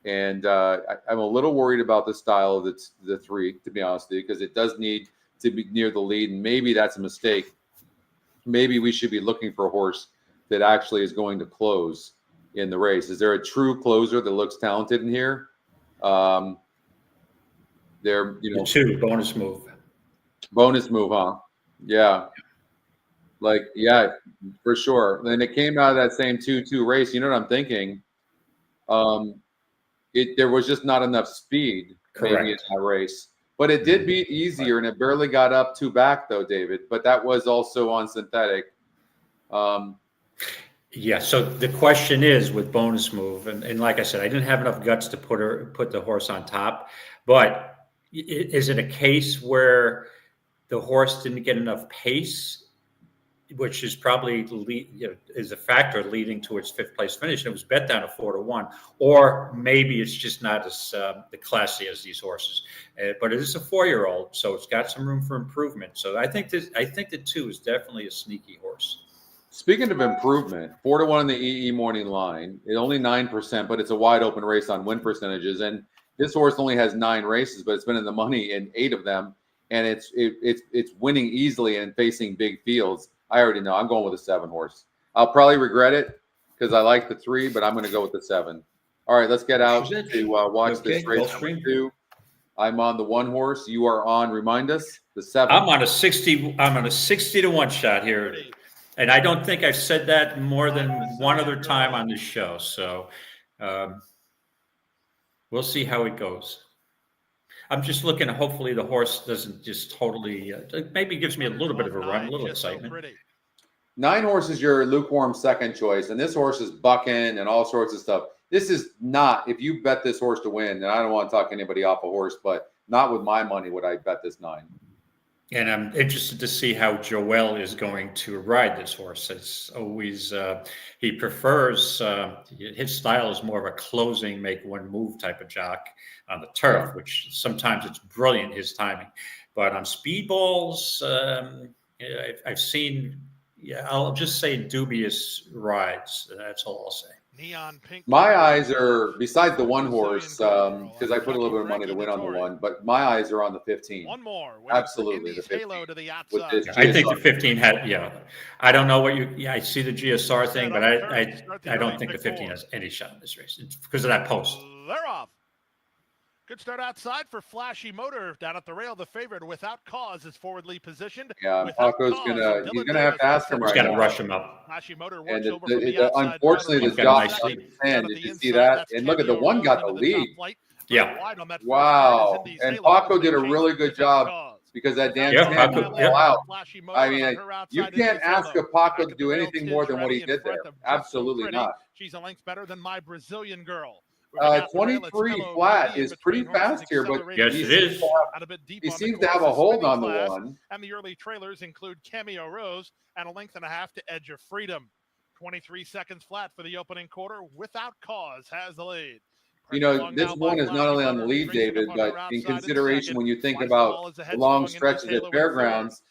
a little worried about the style of the 3, to be honest with you, because it does need to be near the lead, and maybe that's a mistake. Maybe we should be looking for a horse that actually is going to close in the race. Is there a true closer that looks talented in here? The 2 Bonus Move. Bonus Move, huh? Yeah. Yeah, for sure. And it came out of that same 2-2 race. You know what I'm thinking? There was just not enough speed maybe in that race. But it did beat easier, and it barely got up 2 back, though, David. But that was also on synthetic. Yeah, so the question is with Bonus Move, and like I said, I didn't have enough guts to put the horse on top, but is it a case where the horse didn't get enough pace, which is probably is a factor leading to its 5th place finish? And it was bet down to 4-1, or maybe it's just not as the classy as these horses. But it is a 4-year-old, so it's got some room for improvement. So I think the 2 is definitely a sneaky horse. Speaking of improvement, 4-1 on the EE morning line. It's only 9%, but it's a wide open race on win percentages. And this horse only has 9 races, but it's been in the money in 8 of them, and it's winning easily and facing big fields. I already know. I'm going with a 7-horse. I'll probably regret it because I like the 3, but I'm going to go with the 7. All right, let's get out She's to watch okay, this race Gulfstream. number 2. I'm on the 1 horse. You are on, remind us, the 7. I'm on a 60 to 1 shot here. And I don't think I've said that more than one other time on this show. So we'll see how it goes. I'm just looking, hopefully the horse doesn't just totally, maybe gives me a little bit of a run, a little excitement. 9 horse is your lukewarm second choice, and this horse is bucking and all sorts of stuff. This is not, if you bet this horse to win, and I don't want to talk anybody off a horse, but not with my money would I bet this 9. And I'm interested to see how Joel is going to ride this horse. It's always, he prefers, his style is more of a closing, make one move type of jock on the turf, which sometimes it's brilliant, his timing. But on speedballs, I've seen, I'll just say dubious rides. That's all I'll say. Neon pink. My eyes are, besides the 1 horse, because I put a little bit of money to win on the 1, but my eyes are on the 15. One more. Absolutely, the 15. Halo to the outside. I think the 15 had, I don't know what I see the GSR thing, but I don't think the 15 has any shot in this race. It's because of that post. They're off. Good start outside for Flashy Motor down at the rail. The favorite without cause is forwardly positioned. Yeah, Paco's he's gonna have to ask him right He's got now. to rush him up. Flashy Motor And works over from the outside. unfortunately, the He's got a job nice lead. did you see that? And look at the 1 got the lead. Yeah. Wow. And Paco did a really good job because that damn Paco, fell out. I mean, you can't ask a Paco to do anything more than what he did there. Absolutely not. She's a length better than my Brazilian girl. 23 flat is pretty fast here, but yes, it is. He seems to have a hold on the 1. And the early trailers include Cameo Rose and a length and a half to Edge of Freedom. 23 seconds flat for the opening quarter. Without cause has the lead. You know, this 1 is not only on the lead, David, but in consideration when you think about the long stretches at fairgrounds,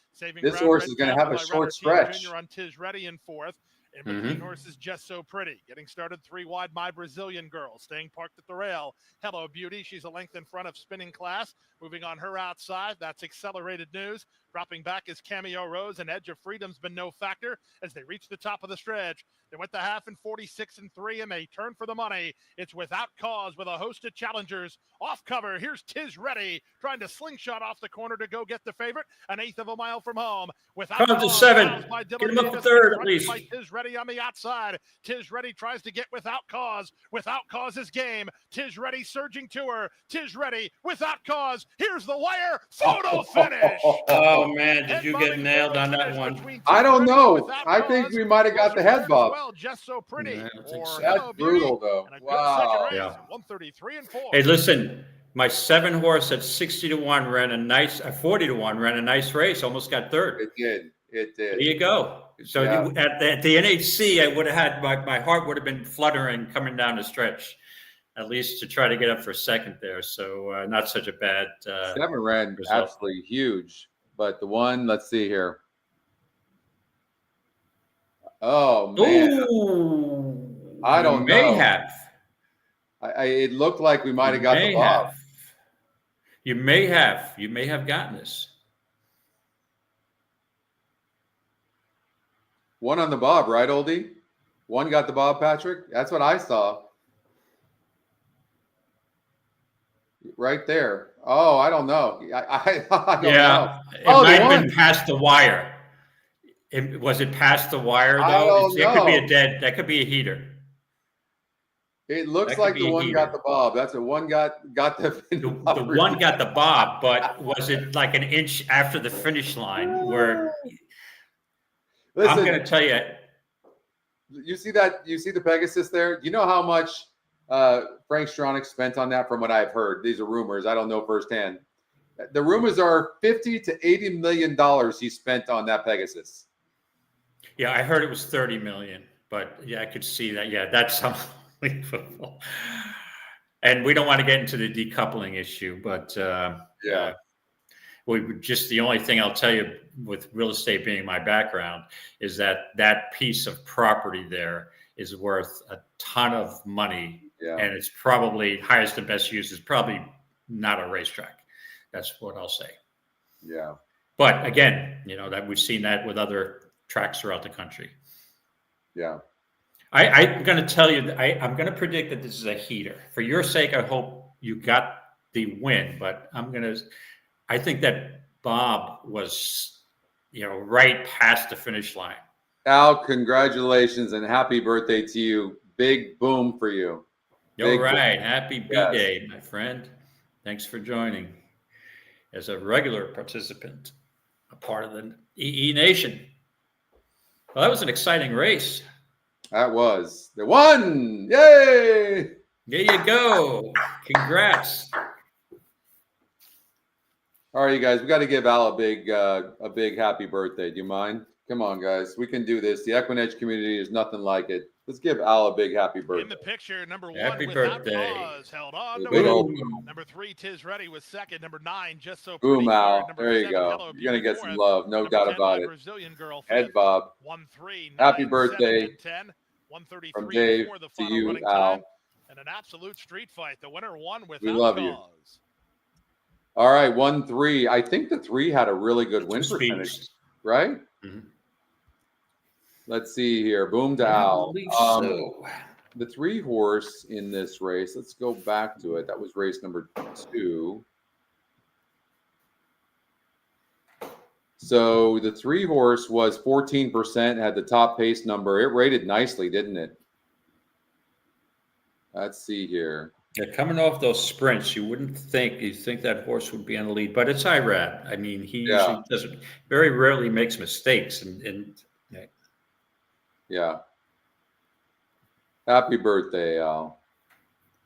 this horse is going to have a short stretch. On Tiz Ready in 4th. In between horses, Just So Pretty. Getting started 3 wide, My Brazilian Girl. Staying parked at the rail. Hello Beauty. She's a length in front of Spinning Class. Moving on her outside. That's Accelerated News. Dropping back is Cameo Rose, and Edge of Freedom's been no factor as they reach the top of the stretch. They went the half in 46 and 3, and they turn for the money. It's Without Cause with a host of challengers. Off cover, here's Tiz Ready, trying to slingshot off the corner to go get the favorite. An 1/8 of a mile from home. Without Cause to 7. Get him up to 3rd at least. Tiz Ready on the outside. Tiz Ready tries to get Without Cause. Without Cause is game. Tiz Ready surging to her. Tiz Ready, Without Cause. Here's the wire. Photo finish. Oh, man, did you get nailed on that one? I don't know. I think we might have got the head bob. Well, Just So Pretty. Yeah, I think so. That's brutal, though. Wow. Yeah. 133 and 4. Hey, listen, my 7 horse at 60 to 1 ran a nice, 40 to 1 ran a nice race, almost got 3rd. It did. It did. There you go. So Yeah. at the NHC, I would have had my heart would have been fluttering coming down the stretch, at least to try to get up for 2nd there. So not such a bad 7 ran result. absolutely huge, but the 1, let's see here. Oh man, Ooh, I don't know. May have. It looked like we might have got the bob. You may have gotten this. 1 on the bob, right, Oldie? 1 got the bob, Patrick. That's what I saw. Right there. Oh, I don't know. I don't know. It might have been past the wire. Was it past the wire though? I don't know. That could be a heater. It looks like the 1 got the bob. That's a 1 got the. The 1 got the bob, but was it like an inch after the finish line? Where Listen, I'm going to tell you. You see that? You see the Pegasus there? You know how much Frank Stronach spent on that? From what I've heard, these are rumors. I don't know firsthand. The rumors are $50 to $80 million he spent on that Pegasus. Yeah, I heard it was 30 million, but yeah, I could see that. Yeah, that's unbelievable. And we don't want to get into the decoupling issue, but yeah, the only thing I'll tell you with real estate being my background is that piece of property there is worth a ton of money, and it's probably highest and best use is probably not a racetrack. That's what I'll say. Yeah. But again, that we've seen that with other tracks throughout the country. Yeah. I'm going to tell you, I'm going to predict that this is a heater. For your sake, I hope you got the win, but I think that Bob was, right past the finish line. Al, congratulations and happy birthday to you. Big boom for you. All right. Happy B-Day, my friend. Thanks for joining as a regular participant, a part of the EE Nation. Well, that was an exciting race. That was the one. Yay! There you go. Congrats. All right, you guys, we got to give Al a big happy birthday. Do you mind? Come on, guys. We can do this. The EquinEdge community is nothing like it. Let's give Al a big happy birthday. In the picture, number 1 happy without birthday. pause, held on. Number 3, Tis Ready was second. Number 9, Just So Pretty. Boom, Al. Number there you 7, go. Hello, You're going to get some fourth. love. No doubt about it. Brazilian Girl, Ed Bob. 1-3. Happy 9, birthday 7, 10. 133 from Dave for the to final you, running Al. time. And an absolute street fight. The winner won without We love cause. you. All right, 1-3. I think the 3 had a really good win percentage, right? Mm-hmm. Let's see here. Boom to Al. So. The 3 horse in this race, let's go back to it. That was race number 2. So the 3 horse was 14%, had the top pace number. It rated nicely, didn't it? Let's see here. Yeah, coming off those sprints, you think that horse would be on the lead, but it's Irad. I mean, he usually very rarely makes mistakes, and yeah. Happy birthday, Al.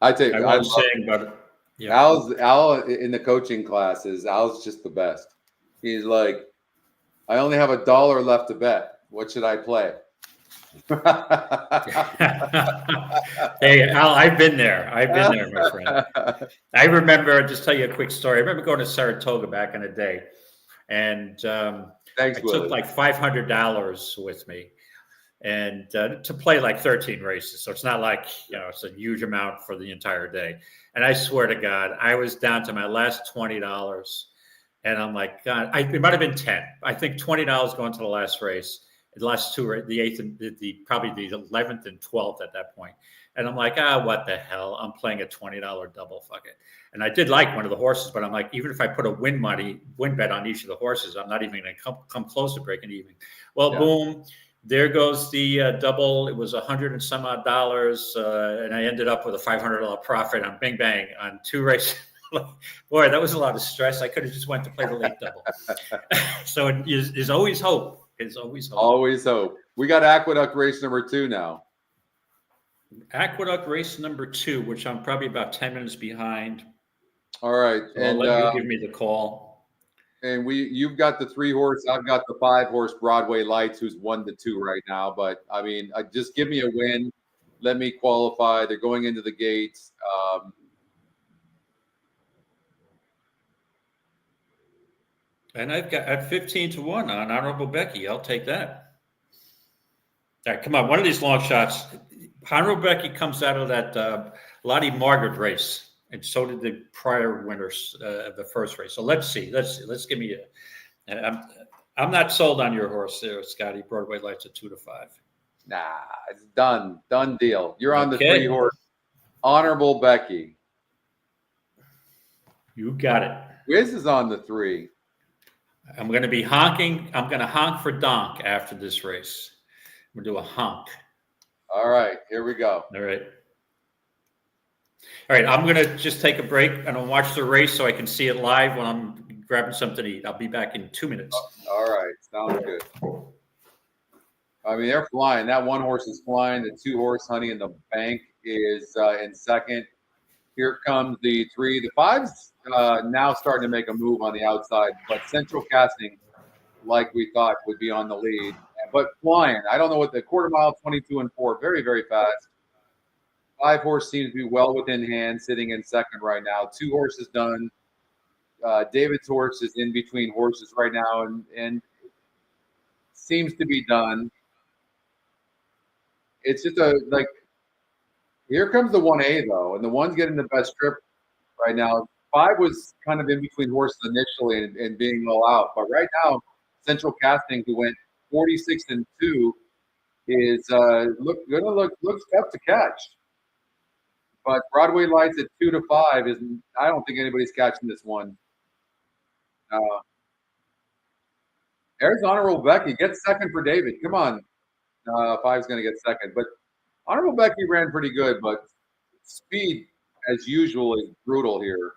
I was saying, but yeah. Al in the coaching classes. Al's just the best. He's like, I only have $1 left to bet. What should I play? Hey, Al, I've been there, my friend. I remember, I'll just tell you a quick story. I remember going to Saratoga back in the day, and Thanks, I took like $500 with me, and to play like 13 races. So it's not like, it's a huge amount for the entire day. And I swear to God, I was down to my last $20. And I'm like, God, it might have been 10. I think $20 going to the last race. The last 2, the 8th and probably the 11th and 12th at that point. And I'm like, what the hell? I'm playing a $20 double, fuck it. And I did like one of the horses, but I'm like, even if I put a win bet on each of the horses, I'm not even going to come close to breaking even. Well, boom, there goes the double. It was $100 and some odd dollars, and I ended up with a $500 profit on Bing Bang on 2 races. Boy, that was a lot of stress. I could have just went to play the late double. So there's always hope. There's always hope. Always hope. We got Aqueduct race number 2 now. Aqueduct race number 2, which I'm probably about 10 minutes behind. All right. So I'll let you give me the call. And you've got the 3 horse. I've got the 5 horse Broadway Lights, who's 1-2 right now. But I mean, just give me a win. Let me qualify. They're going into the gates. And I've got at 15-1 on Honorable Becky. I'll take that. All right, come on. One of these long shots. Honorable Becky comes out of that Lottie Margaret race, and so did the prior winners of the first race. So let's see. Let's give me I'm not sold on your horse there, Scotty. Broadway Lights at 2-5. Nah, it's done. Done deal. You're on the 3 horse. Honorable Becky. You got it. Wiz is on the 3. I'm going to be honking. I'm going to honk for donk after this race. I'm going to do a honk. All right, here we go. All right. I'm going to just take a break and I'll watch the race so I can see it live when I'm grabbing something to eat. I'll be back in 2 minutes. All right, sounds good. I mean, they're flying. That 1 horse is flying. The 2 horse, Honey in the Bank, is in second. Here comes the 3. The 5's now starting to make a move on the outside, but Central Casting, like we thought, would be on the lead. But flying, I don't know what the quarter mile, 22-4, very, very fast. 5 horse seems to be well within hand, sitting in second right now. 2 horses done. David's horse is in between horses right now and seems to be done. It's just here comes the 1A though, and the 1's getting the best trip right now. 5 was kind of in between horses initially and being low out, but right now Central Casting, who went 46-2, is looks tough to catch. But Broadway Lights at 2-5 is. I don't think anybody's catching this one. There's Honorable Becky. Get second for David. Come on. 5's going to get second. But Honorable Becky ran pretty good, but speed, as usual, is brutal here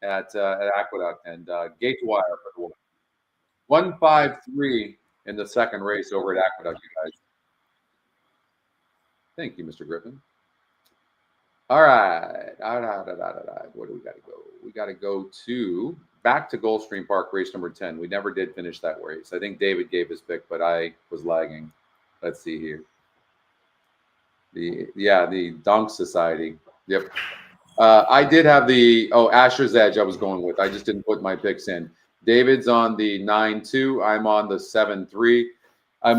at Aqueduct. And Gate Wire for the one. 153 in the second race over at Aqueduct, you guys. Thank you, Mr. Griffin. All right. Where do we got to go? We got to go back to Gulfstream Park, race number 10. We never did finish that race. I think David gave his pick, but I was lagging. Let's see here. The Donk Society. Yep. I did have the Asher's Edge I was going with. I just didn't put my picks in. David's on the 9-2. I'm on the 7-3. I'm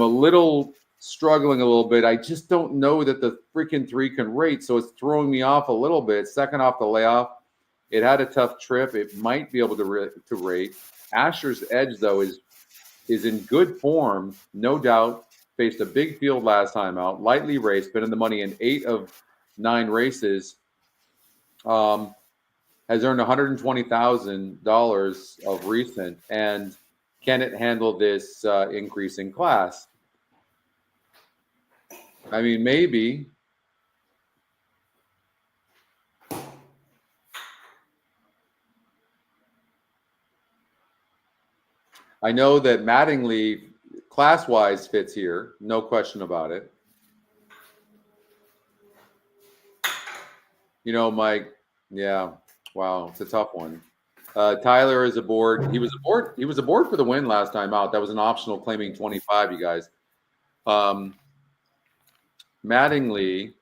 struggling a little bit. I just don't know that the freaking 3 can rate, so it's throwing me off a little bit. Second off the layoff. It had a tough trip. It might be able to rate. Asher's Edge, though, is in good form, no doubt. Faced a big field last time out. Lightly raced, been in the money in 8 of 9 races. Has earned $120,000 of recent. And can it handle this increase in class? I mean, maybe. I know that Mattingly, class-wise, fits here. No question about it. Mike, yeah, wow, it's a tough one. Tyler is aboard. He was aboard for the win last time out. That was an optional claiming 25, you guys. Mattingly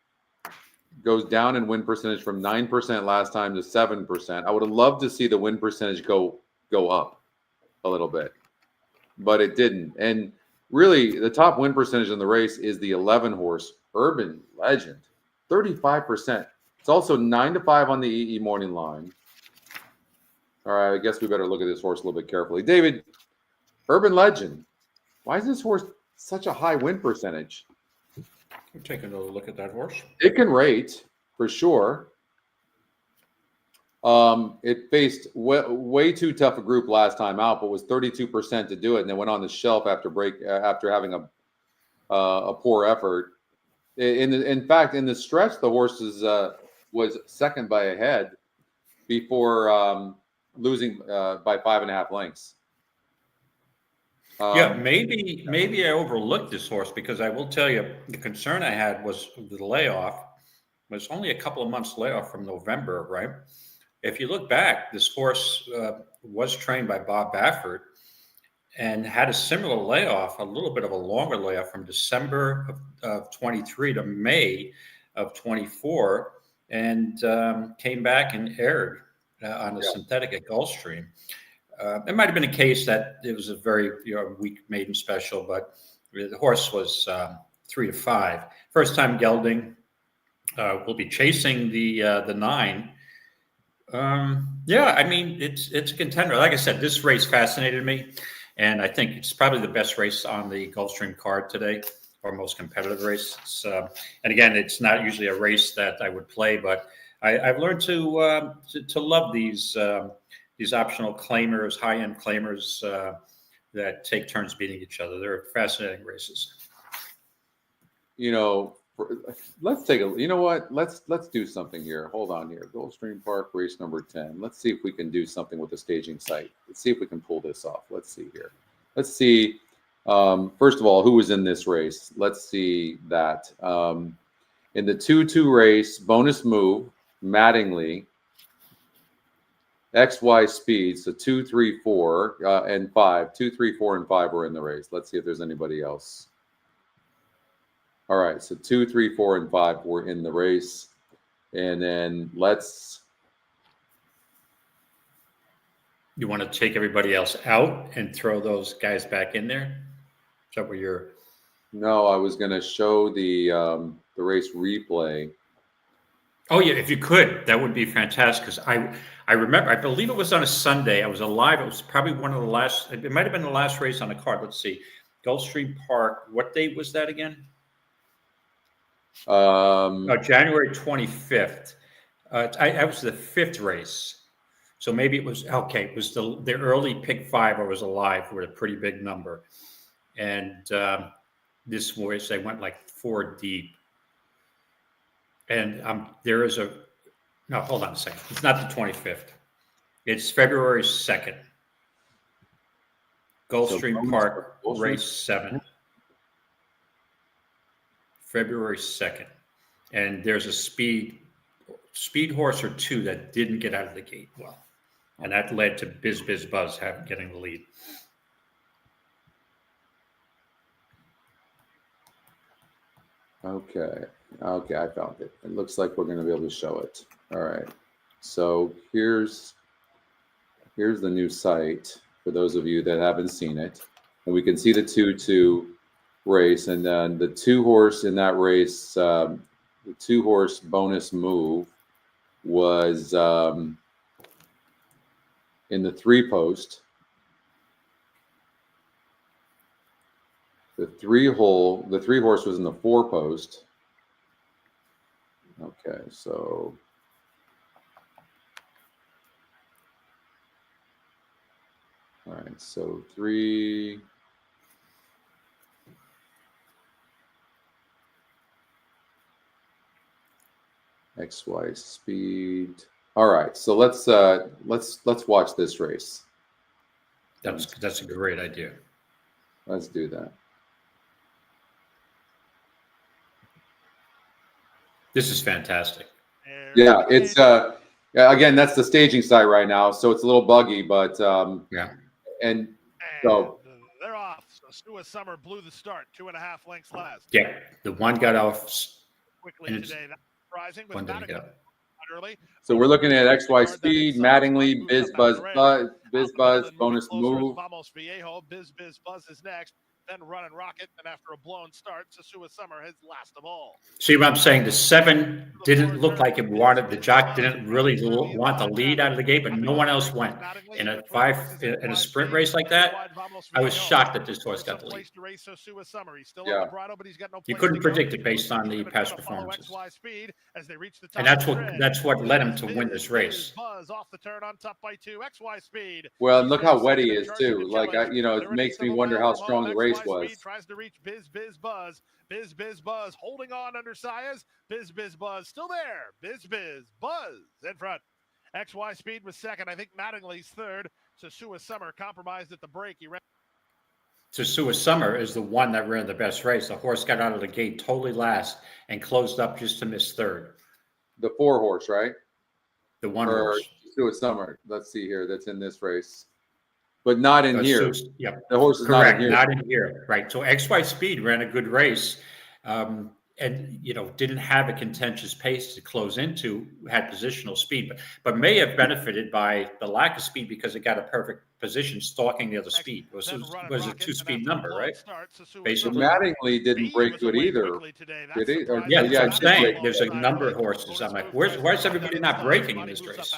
goes down in win percentage from 9% last time to 7%. I would have loved to see the win percentage go up a little bit, but it didn't. And really, the top win percentage in the race is the 11-horse Urban Legend, 35%. It's also 9-5 on the EE morning line. All right, I guess we better look at this horse a little bit carefully. David, Urban Legend, why is this horse such a high win percentage? I'm taking another look at that horse. It can rate for sure. It faced way too tough a group last time out, but was 32% to do it, and then went on the shelf after having a poor effort. In fact, in the stretch, the horse was second by a head before losing by 5.5 lengths. Maybe I overlooked this horse, because I will tell you the concern I had was the layoff. It was only a couple of months layoff from November, right? If you look back, this horse was trained by Bob Baffert and had a similar layoff, a little bit of a longer layoff from December of 23 to May of 24, and came back and aired on the synthetic at Gulfstream. It might have been a case that it was a very weak maiden special, but the horse was 3-5. First time gelding. Will be chasing the 9. I mean, it's a contender. Like I said, this race fascinated me, and I think it's probably the best race on the Gulfstream card today, or most competitive race. And again, it's not usually a race that I would play, but I've learned to love these optional claimers, high-end claimers that take turns beating each other. They're fascinating races. Let's take a. You know what? Let's do something here. Hold on here. Gulfstream Park, race number 10. Let's see if we can do something with the staging site. Let's see if we can pull this off. Let's see here. Let's see. First of all, who was in this race? Let's see that. In the 2-2 race, bonus move, Mattingly, XY speed, so 2, 3, 4, and 5. 2, 3, 4, and 5 were in the race. Let's see if there's anybody else. All right, so 2, 3, 4, and 5 were in the race. And then You want to take everybody else out and throw those guys back in there? Is that what you're... No, I was going to show the race replay. Oh, yeah, if you could, that would be fantastic, because I remember, I believe it was on a Sunday. I was alive. It was probably one of the last, it might have been the last race on the card. Let's see. Gulfstream Park. What date was that again? January 25th. I was the 5th race. So maybe it was, okay, it was the early pick 5 I was alive with a pretty big number. And this race, they went like 4 deep. And there is no, hold on a second. It's not the 25th. It's February 2nd. Gulfstream Park, race 7. February 2nd. And there's a speed horse or 2 that didn't get out of the gate well. And that led to Biz Buzz getting the lead. Okay, I found it. It looks like we're going to be able to show it. All right. So here's the new site for those of you that haven't seen it. And we can see the 2-2 race. And then the 2 horse in that race, the 2 horse bonus move was in the 3 post. The 3 horse was in the 4 post. Okay, so all right, so 3. XY speed. All right, so let's watch this race. That's a great idea. Let's do that. This is fantastic. Yeah, it's again, that's the staging site right now, so it's a little buggy, but yeah. And so they're off. So Sue Summer blew the start, 2.5 lengths last. Yeah, the one got off quickly today. That's surprising. One didn't go. Early. So we're looking at XY speed, Mattingly, Biz Buzz, bonus move. Vamos Viejo, Biz Buzz is next. Then Run and Rocket, and after a blown start, Sasua Summer has last of all. See what I'm saying? The 7 didn't look like it wanted. The jock didn't really want the lead out of the gate, but no one else went. In a sprint race like that, I was shocked that this horse got the lead. Yeah. You couldn't predict it based on the past performances, and that's what led him to win this race. Well, look how wet he is too. Like it makes me wonder how strong the race was. Tries to reach Biz Buzz. Biz Buzz holding on under Sayas. Biz Buzz still there. Biz Buzz in front. XY Speed was second. I think Mattingly's third. Sasua Summer compromised at the break. He ran. Sasua Summer is the one that ran the best race. The horse got out of the gate totally last and closed up just to miss third. The 4 horse, right? The 1 horse. Sasua Summer. Let's see here. That's in this race. But not in here. Yeah, the horse is correct. Not in here. Right. So XY Speed ran a good race, and didn't have a contentious pace to close into. Had positional speed, but may have benefited by the lack of speed because it got a perfect position, stalking the other speed. It was a 2-speed number, right? Basically, Mattingly didn't break good either. Did he? Yeah, that's what I'm saying. There's a number of horses. I'm like, where's everybody not breaking in this race?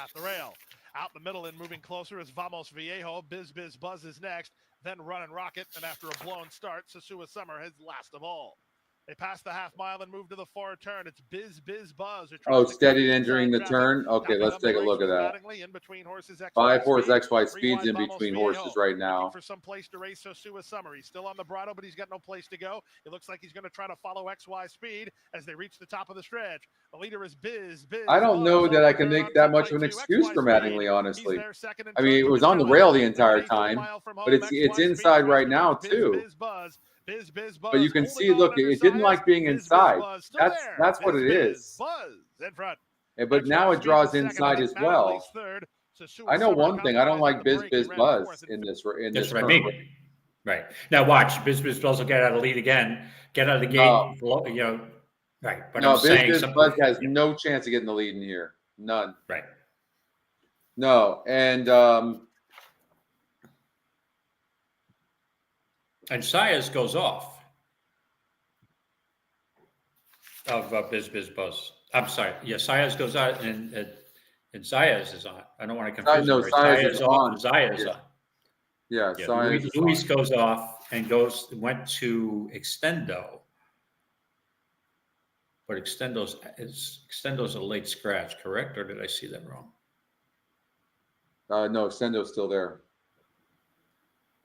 Out in the middle and moving closer is Vamos Viejo. Biz Buzz is next. Then Run and Rocket. And after a blown start, Sasua Summer has last of all. They pass the half mile and move to the far turn. It's Biz Buzz. Steady entering the turn. Okay, let's take a look at that. 5 horse XY Speed's in between horses right now. For some place to race Sasua Summer. He's still on the bridle, but he's got no place to go. It looks like he's going to try to follow XY Speed as they reach the top of the stretch. The leader is Biz. I don't know that I can make that much of an excuse for Mattingly, honestly. I mean, it was on the rail the entire time, but it's inside right now too. But you can see, look, it didn't like being inside. That's what it is. But now it draws inside as well. I know one thing. I don't like Biz Buzz in this. That's what I mean. Right. Now watch. Biz Buzz will get out of the lead again. Get out of the gate. Right. But no, Biz Buzz has no chance of getting the lead in here. None. Right. No. And Sayas goes off of Biz Buzz. I'm sorry. Yeah, Sayas goes out and Sayas is on. I don't want to confuse. No, Sayas is on. Sayas is on. Yeah, Sayas. Luis goes off and went to Extendo. But Extendo's a late scratch, correct? Or did I see that wrong? No, Extendo's still there.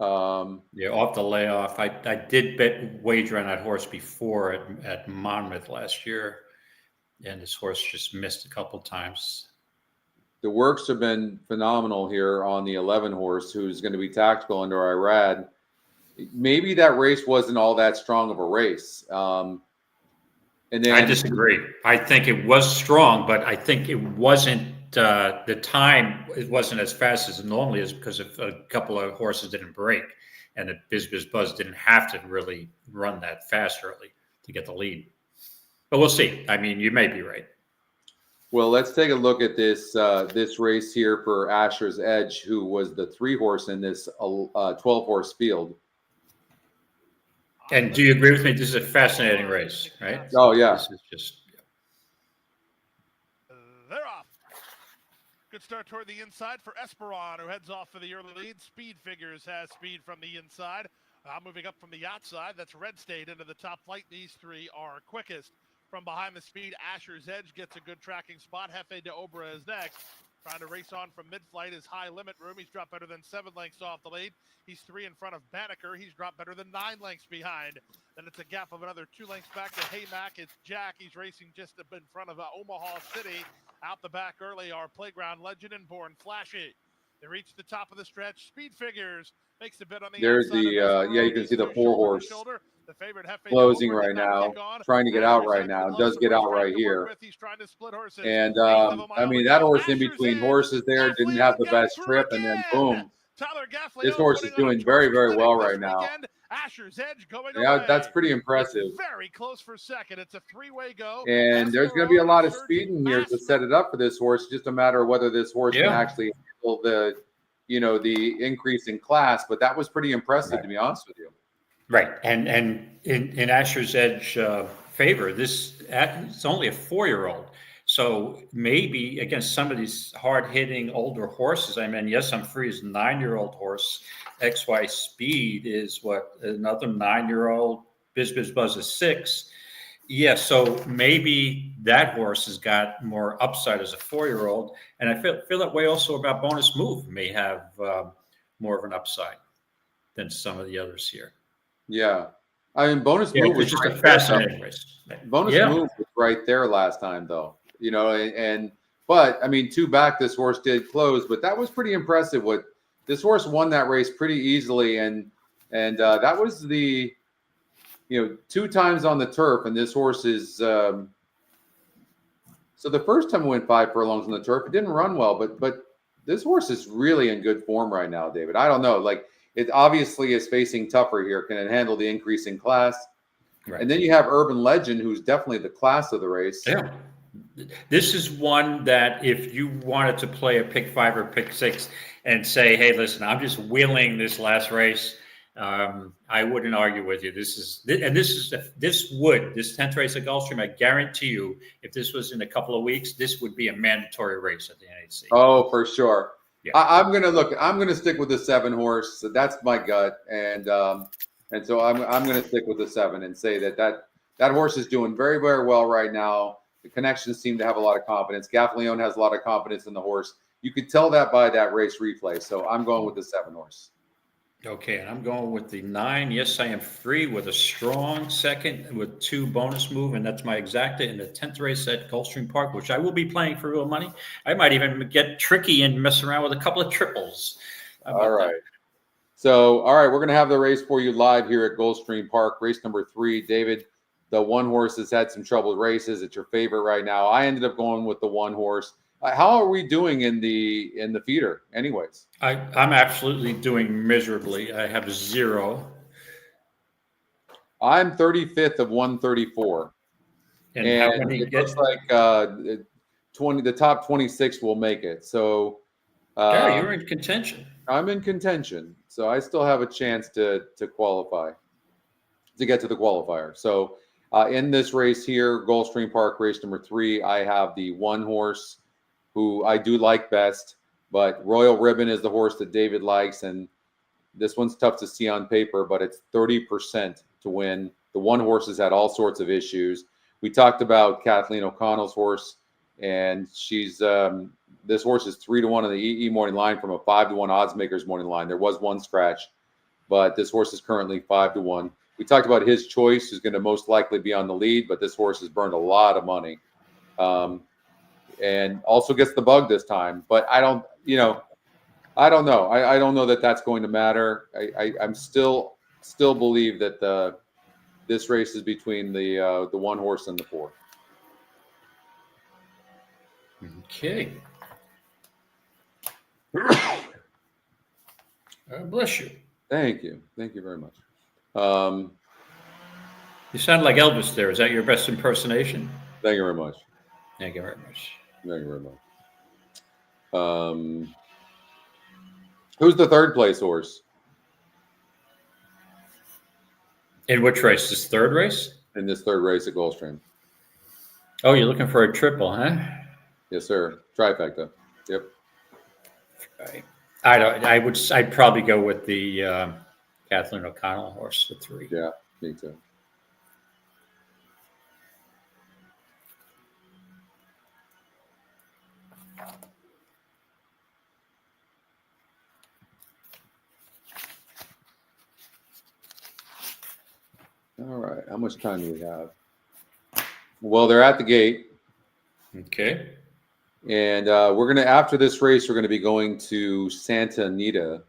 Yeah, off the layoff. I did wager on that horse before at Monmouth last year, and this horse just missed a couple times. The works have been phenomenal here on the 11 horse, who's going to be tactical under Irad. Maybe that race wasn't all that strong of a race. And then I disagree. I think it was strong, but I think it wasn't the time. It wasn't as fast as it normally is because of a couple of horses didn't break, and the Biz Buzz didn't have to really run that fast early to get the lead. But we'll see. I mean, you may be right. Well, let's take a look at this this race here for Asher's Edge, who was the 3 horse in this 12 horse field. And do you agree with me? This is a fascinating race, right? Oh, yeah. This is just. They're off. Good start toward the inside for Esperon, who heads off for the early lead. Speed Figures has speed from the inside. Moving up from the outside, that's Red State into the top flight. These 3 are quickest. From behind the speed, Asher's Edge gets a good tracking spot. Hefe de Obra is next. Trying to race on from mid-flight is High Limit Room. He's dropped better than 7 lengths off the lead. He's 3 in front of Banneker. He's dropped better than 9 lengths behind. Then it's a gap of another 2 lengths back to Haymack. It's Jack. He's racing just in front of Omaha City. Out the back early are Playground Legend and Born Flashy. They reach the top of the stretch. Speed Figures makes the bid on the There's outside. yeah, you can see the 4 horse The favorite Hefe closing Over right did not now, kick on. trying to get out right Asher's now. Edge Does loves get the out horse right to work here. with. He's trying to split horses. And, Eighth of a I mile mean, to that go. horse in Asher's between Edge. horses there didn't have the best trip, and then boom. Tyler Gaffley This horse is putting on a doing very, terrific very clinic well this right now. weekend. Asher's Edge going Yeah, away. that's pretty impressive. It's very close for second. It's a 3-way go. And there's going to be a lot of speed in here to set it up for this horse. Just a matter of whether this horse can actually handle the, the increase in class. But that was pretty impressive, to be honest with you. Right, and in Asher's Edge favor, it's only a 4-year-old. So maybe against some of these hard-hitting older horses, I mean, yes, I'm free as a 9-year-old horse. XY Speed is what, another 9-year-old. Biz Buzz is 6. Yeah, so maybe that horse has got more upside as a 4-year-old. And I feel that way also about Bonus Move may have more of an upside than some of the others here. Yeah. I mean, Bonus Move was just a fascinating race. Bonus Move was right there last time, though. But I mean, 2 back, this horse did close, but that was pretty impressive. This horse won that race pretty easily, and that was the 2 times on the turf, and this horse is so the first time it went 5 furlongs on the turf, it didn't run well, but this horse is really in good form right now, David. I don't know, like it obviously is facing tougher here. Can it handle the increase in class? Right. And then you have Urban Legend, who's definitely the class of the race. Yeah. This is one that if you wanted to play a pick 5 or pick 6 and say, hey, listen, I'm just wheeling this last race, I wouldn't argue with you. This 10th race at Gulfstream, I guarantee you, if this was in a couple of weeks, this would be a mandatory race at the NHC. Oh, for sure. Yeah. I'm gonna stick with the 7 horse. So that's my gut, and so I'm gonna stick with the 7 and say that horse is doing very, very well right now. The connections seem to have a lot of confidence. Gaffleone has a lot of confidence in the horse. You could tell that by that race replay. So I'm going with the 7 horse. Okay, and I'm going with the 9. Yes, I am free with a strong second with 2 Bonus Move, and that's my exacta in the 10th race at Gulfstream Park, which I will be playing for real money. I might even get tricky and mess around with a couple of triples. All right. So, all right, we're going to have the race for you live here at Gulfstream Park. Race number 3, David. The 1 horse has had some troubled races. It's your favorite right now. I ended up going with the 1 horse. How are we doing in the feeder anyways? I'm absolutely doing miserably. I have 0. I'm 35th of 134. And how many it looks like the top 26 will make it. So you're in contention. I'm in contention. So I still have a chance to qualify, to get to the qualifier. So in this race here, Gulfstream Park, race number 3, I have the 1 horse who I do like best, but Royal Ribbon is the horse that David likes, and this one's tough to see on paper, but it's 30% to win. The 1 horse has had all sorts of issues. We talked about Kathleen O'Connell's horse, and she's this horse is 3-1 on the EE morning line from a 5-1 odds makers morning line. There was one scratch, but this horse is currently 5-1. We talked about his choice, who's going to most likely be on the lead, but this horse has burned a lot of money, and also gets the bug this time. But I don't know. I don't know that that's going to matter. I'm still believe that this race is between the one horse and the 4. Okay. Bless you. Thank you very much. You sound like Elvis there. Is that your best impersonation? Thank you very much. Thank you very much. Thank you very much. Who's the 3rd place horse? In which race? This 3rd race? In this 3rd race at Gulfstream. Oh, you're looking for a triple, huh? Yes, sir. Trifecta. Yep. Right. I'd probably go with the Kathleen O'Connell horse, the 3. Yeah, me too. All right. How much time do we have? Well, they're at the gate. Okay. And we're going to, after this race, we're going to be going to Santa Anita,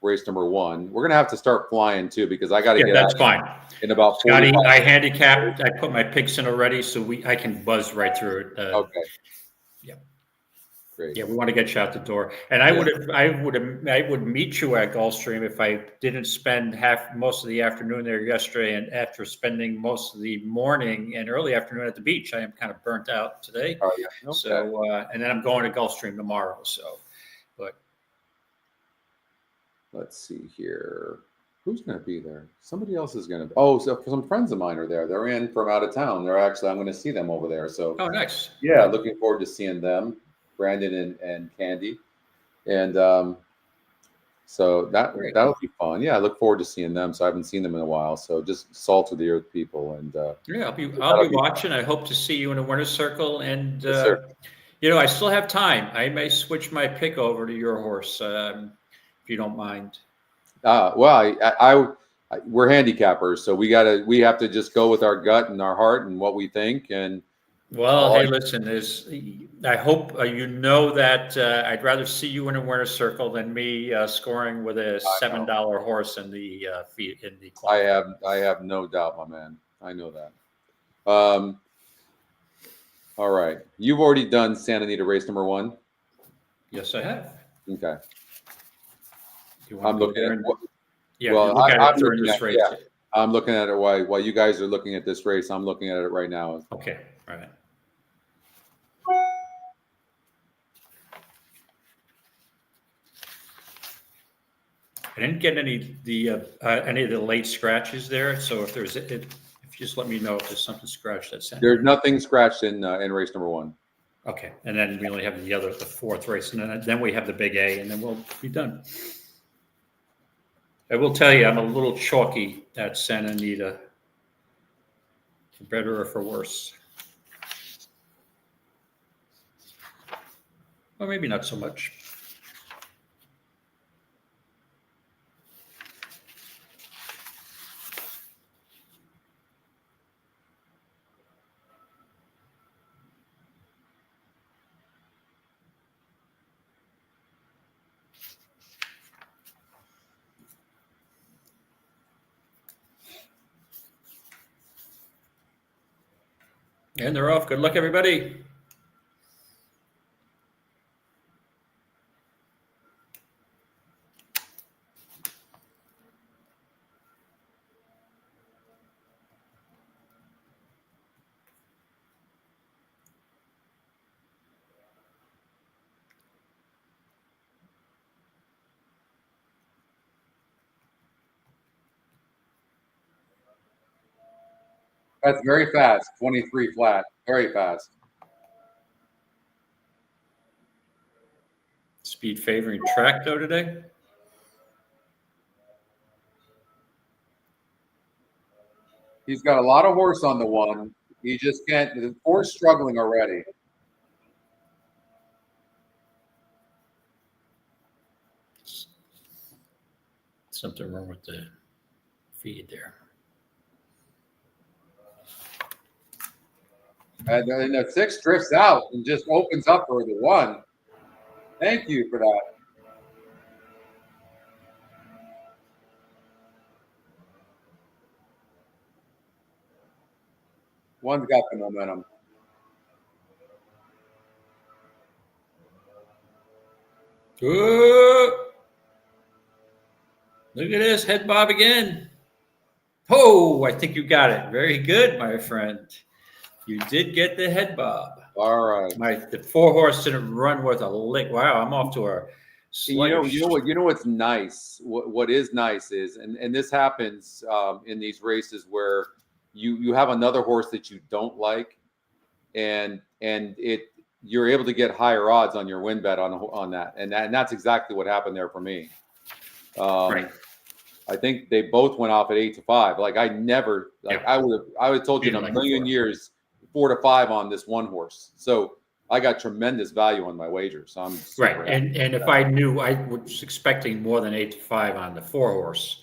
race number 1. We're going to have to start flying too, because I got to get that's out fine. In about Scotty, 45 I handicapped. I put my picks in already, so I can buzz right through it. Okay. Yeah. Great. Yeah, we want to get you out the door. And I would meet you at Gulfstream if I didn't spend most of the afternoon there yesterday, and after spending most of the morning and early afternoon at the beach. I am kind of burnt out today. Oh yeah. Okay. So and then I'm going to Gulfstream tomorrow. So, but let's see here. Who's going to be there? Somebody else is going to be. Oh, so some friends of mine are there. They're in from out of town. I'm going to see them over there. So. Oh, nice. Yeah, looking forward to seeing them. Brandon and Candy, and so that'll be fun. Yeah, I look forward to seeing them. So I haven't seen them in a while. So just salt of the earth people, and yeah, I'll be watching. I hope to see you in a winner's circle, and yes, I still have time. I may switch my pick over to your horse if you don't mind. Well, we're handicappers, so we have to just go with our gut and our heart and what we think. And well, hey, listen, I hope that I'd rather see you in a winner's circle than me scoring with a $7 horse in the club. I have no doubt, my man. I know that. All right, you've already done Santa Anita race number 1. Yes, I have. Okay. I'm looking at it. Yeah, well, I'm looking at race. Yeah, I'm looking at it while you guys are looking at this race. I'm looking at it right now. Okay. All right. I didn't get any of the late scratches there. So if if you just let me know if there's something scratched that's there's nothing scratched in race number 1. Okay, and then we only have the 4th race, and then we have the big A, and then we'll be done. I will tell you, I'm a little chalky at Santa Anita, for better or for worse. Or maybe not so much. And they're off. Good luck, everybody. That's very fast. 23 flat. Very fast. Speed favoring track though today. He's got a lot of horse on the 1. You just can't. The horse struggling already. Something wrong with the feed there. And then the 6 drifts out and just opens up for the 1. Thank you for that. One's got the momentum. Ooh. Look at this head bob again. Oh, I think you got it. Very good, my friend. You did get the head bob. All right. The 4 horse didn't run worth a lick. Wow, I'm off to a sluggish. You know what's nice. What is nice is, and this happens in these races where you have another horse that you don't like, and you're able to get higher odds on your win bet on that, and that's exactly what happened there for me. Right. I think they both went off at 8-5. Like I never, like yeah. I would have told you in a million years 4-5 on this one horse. So I got tremendous value on my wager. So I'm right. And if I knew, I was expecting more than 8-5 on the 4 horse.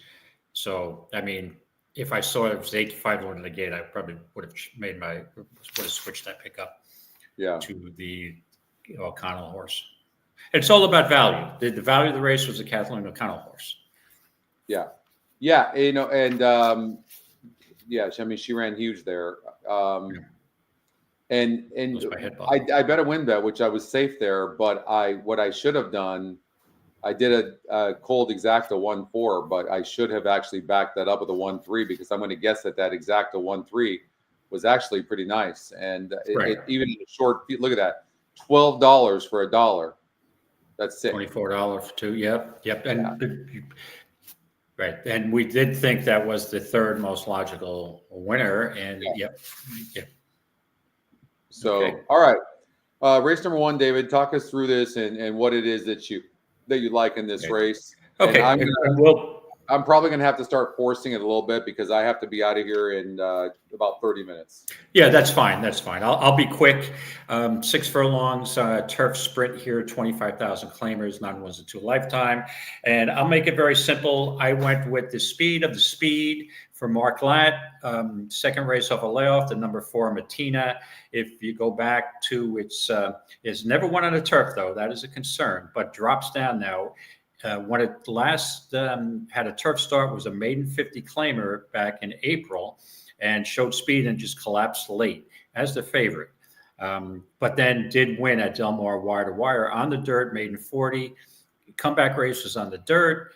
So I mean, if I saw it was 8-5 going to the gate, I probably would have switched that pickup. Yeah. To the O'Connell horse. It's all about value. The value of the race was the Kathleen O'Connell horse. Yeah. Yeah. You know, and yeah, I mean, she ran huge there. And I bet a win bet, which I was safe there, but what I should have done, I did a cold exacta 1-4, but I should have actually backed that up with a 1-3 because I'm going to guess that exacta 1-3 was actually pretty nice. And even in a short, look at that, $12 for $1. That's sick. $24 for 2. Yep. And right. And we did think that was the 3rd most logical winner. And yep. So, okay. All right. Race number 1, David, talk us through this and what it is that you like in this race. Okay. I'm probably going to have to start forcing it a little bit because I have to be out of here in about 30 minutes. Yeah, that's fine. I'll be quick. 6 furlongs, turf sprint here, 25,000 claimers, 9 lifetime. And I'll make it very simple. I went with the speed of the speed for Mark Latt. Second race off a layoff, the number 4, Matina. If you go back to it's never won on a turf, though. That is a concern, but drops down now. When it last had a turf start, was a maiden 50 claimer back in April and showed speed and just collapsed late as the favorite. But then did win at Del Mar wire to wire on the dirt, maiden 40. Comeback race was on the dirt.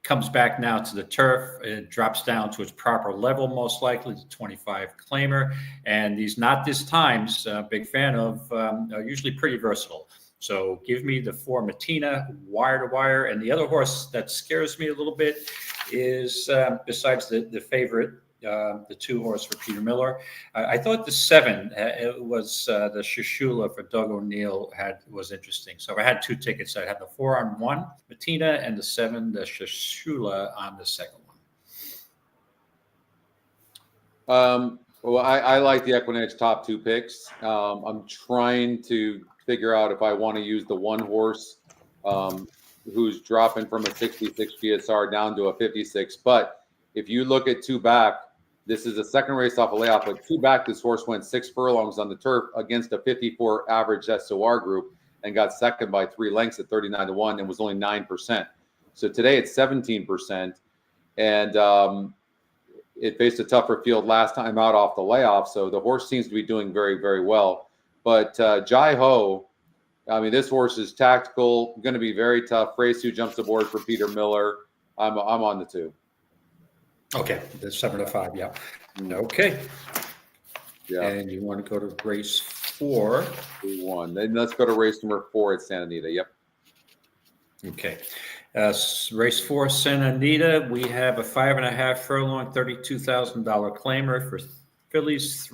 Comes back now to the turf. It drops down to its proper level, most likely to 25 claimer. And these not this times, big fan of, are usually pretty versatile. So give me the 4 Matina, wire to wire. And the other horse that scares me a little bit is, besides the favorite, the 2 horse for Peter Miller. I thought the 7 it was the Shishula for Doug O'Neill was interesting. So I had 2 tickets. I had the 4 on 1, Matina, and the 7, the Shishula on the second one. Well, I like the EquinEdge top 2 picks. I'm trying to figure out if I want to use the 1 horse who's dropping from a 66 PSR down to a 56. But if you look at 2 back, this is a second race off a layoff. But 2 back, this horse went 6 furlongs on the turf against a 54 average SOR group and got second by 3 lengths at 39-1 and was only 9%. So today it's 17%. And it faced a tougher field last time out off the layoff. So the horse seems to be doing very, very well. But Jai Ho, I mean, this horse is tactical, going to be very tough. Race 2 jumps aboard for Peter Miller. I'm on the 2. Okay, the 7-5, yeah. Okay. Yeah. And you want to go to race 4? 1. Then let's go to race number 4 at Santa Anita. Yep. Okay. Race 4, Santa Anita. We have a 5.5 furlong, $32,000 claimer for fillies,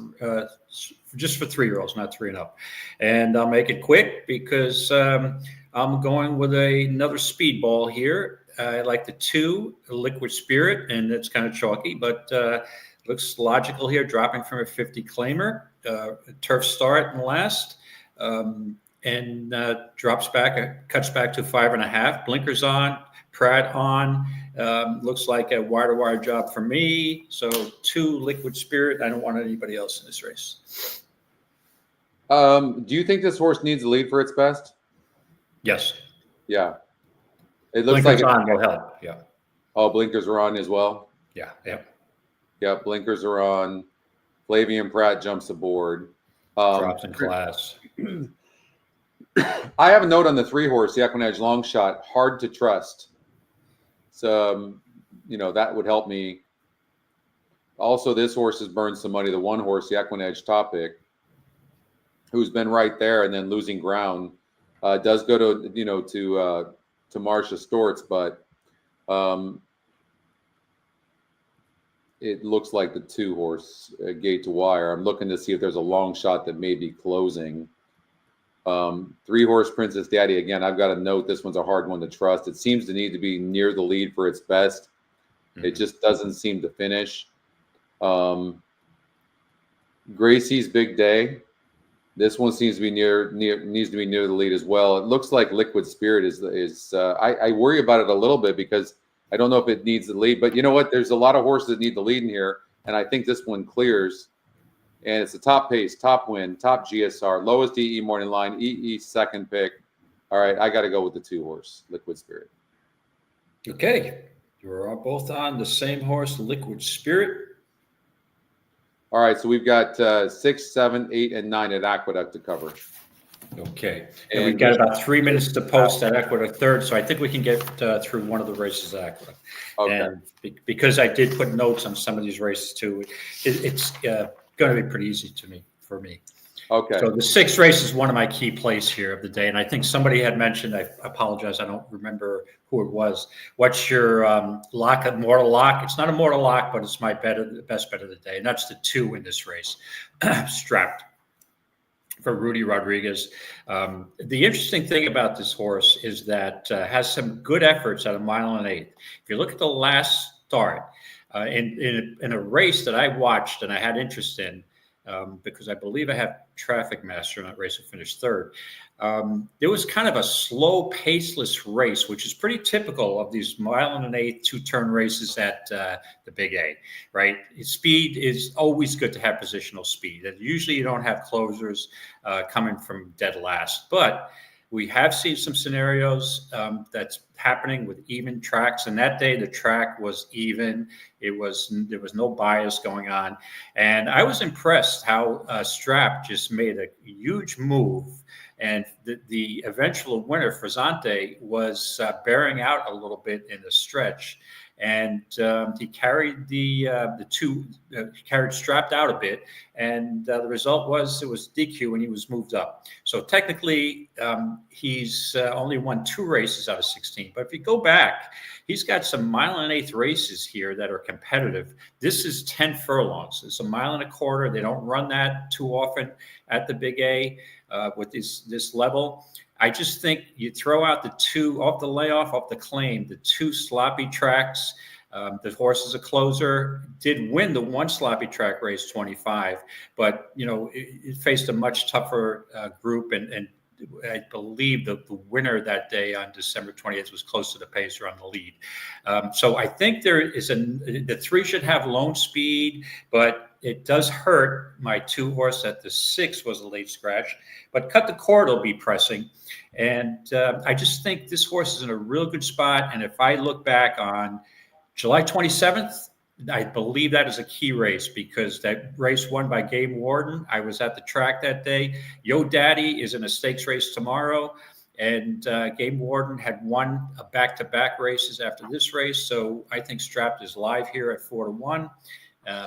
just for 3-year-olds, not 3 and up. And I'll make it quick because I'm going with another speedball here. I like the 2, Liquid Spirit, and it's kind of chalky, but Looks logical here, dropping from a 50 claimer, turf start and last, and drops back, cuts back to 5.5. Blinkers on, Pratt on. Looks like a wire-to-wire job for me. So 2 Liquid Spirit. I don't want anybody else in this race. Do you think this horse needs a lead for its best? Yes. Yeah. It looks blinkers like on will help. Yeah. Oh, blinkers are on as well. Yeah. Yeah. Yeah, blinkers are on. Flavian Pratt jumps aboard. Drops in class. I have a note on the 3 horse, the EquinEdge long shot, hard to trust. So, that would help me. Also, this horse has burned some money. The 1 horse, the EquinEdge top pick, who's been right there and then losing ground, does go to to Marcia Storts, but it looks like the 2 horse, Gate to Wire. I'm looking to see if there's a long shot that may be closing. 3 horse Princess Daddy, again, I've got to note this one's a hard one to trust. It seems to need to be near the lead for its best. It just doesn't seem to finish. Gracie's Big Day. This one seems to be needs to be near the lead as well. It looks like Liquid Spirit is I worry about it a little bit because I don't know if it needs the lead, but you know what? There's a lot of horses that need the lead in here, and I think this one clears. And it's the top pace, top win, top GSR, lowest EE morning line, EE second pick. All right, I got to go with the 2 horse, Liquid Spirit. Okay, you're both on the same horse, Liquid Spirit. All right, so we've got 6, 7, 8, and 9 at Aqueduct to cover. Okay, and we've got about 3 minutes to post at Aqueduct third, so I think we can get through one of the races at Aqueduct. Okay. And because I did put notes on some of these races too, it's going to be pretty easy for me. Okay. So the 6th race is one of my key plays here of the day, and I think somebody had mentioned. I apologize, I don't remember who it was. What's your lock? Mortal lock? It's not a mortal lock, but it's my best bet of the day, and that's the 2 in this race, Strapped for Rudy Rodriguez. The interesting thing about this horse is that has some good efforts at 1 mile and 1/8. If you look at the last start. In a race that I watched and I had interest in, because I believe I have Traffic Master in that race who finished 3rd. There was kind of a slow, paceless race, which is pretty typical of these 1 mile and 1/8 2-turn races at the Big A, right? Speed is always good to have positional speed. And usually you don't have closers coming from dead last, but we have seen some scenarios that's happening with even tracks, and that day the track was even. There was no bias going on, and I was impressed how Strap just made a huge move, and the eventual winner, Frizzante, was bearing out a little bit in the stretch, and he carried carried Strapped out a bit, and the result was it was DQ and he was moved up. So technically he's only won 2 races out of 16, but if you go back, he's got some 1 mile and 1/8 races here that are competitive. This is 10 furlongs. It's 1 mile and 1/4. They don't run that too often at the Big A with this level. I just think you throw out the 2 off the layoff, off the claim, the 2 sloppy tracks. The horse is a closer, did win the 1 sloppy track race 25, but it faced a much tougher group, and I believe the winner that day on December 28th was close to the pacer on the lead. So I think there is the 3 should have lone speed, but it does hurt my 2 horse at the 6 was a late scratch, but Cut the Cord will be pressing. And I just think this horse is in a real good spot. And if I look back on July 27th, I believe that is a key race because that race won by Game Warden. I was at the track that day. Yo Daddy is in a stakes race tomorrow. And Game Warden had won a back-to-back races after this race. So I think Strapped is live here at 4-1.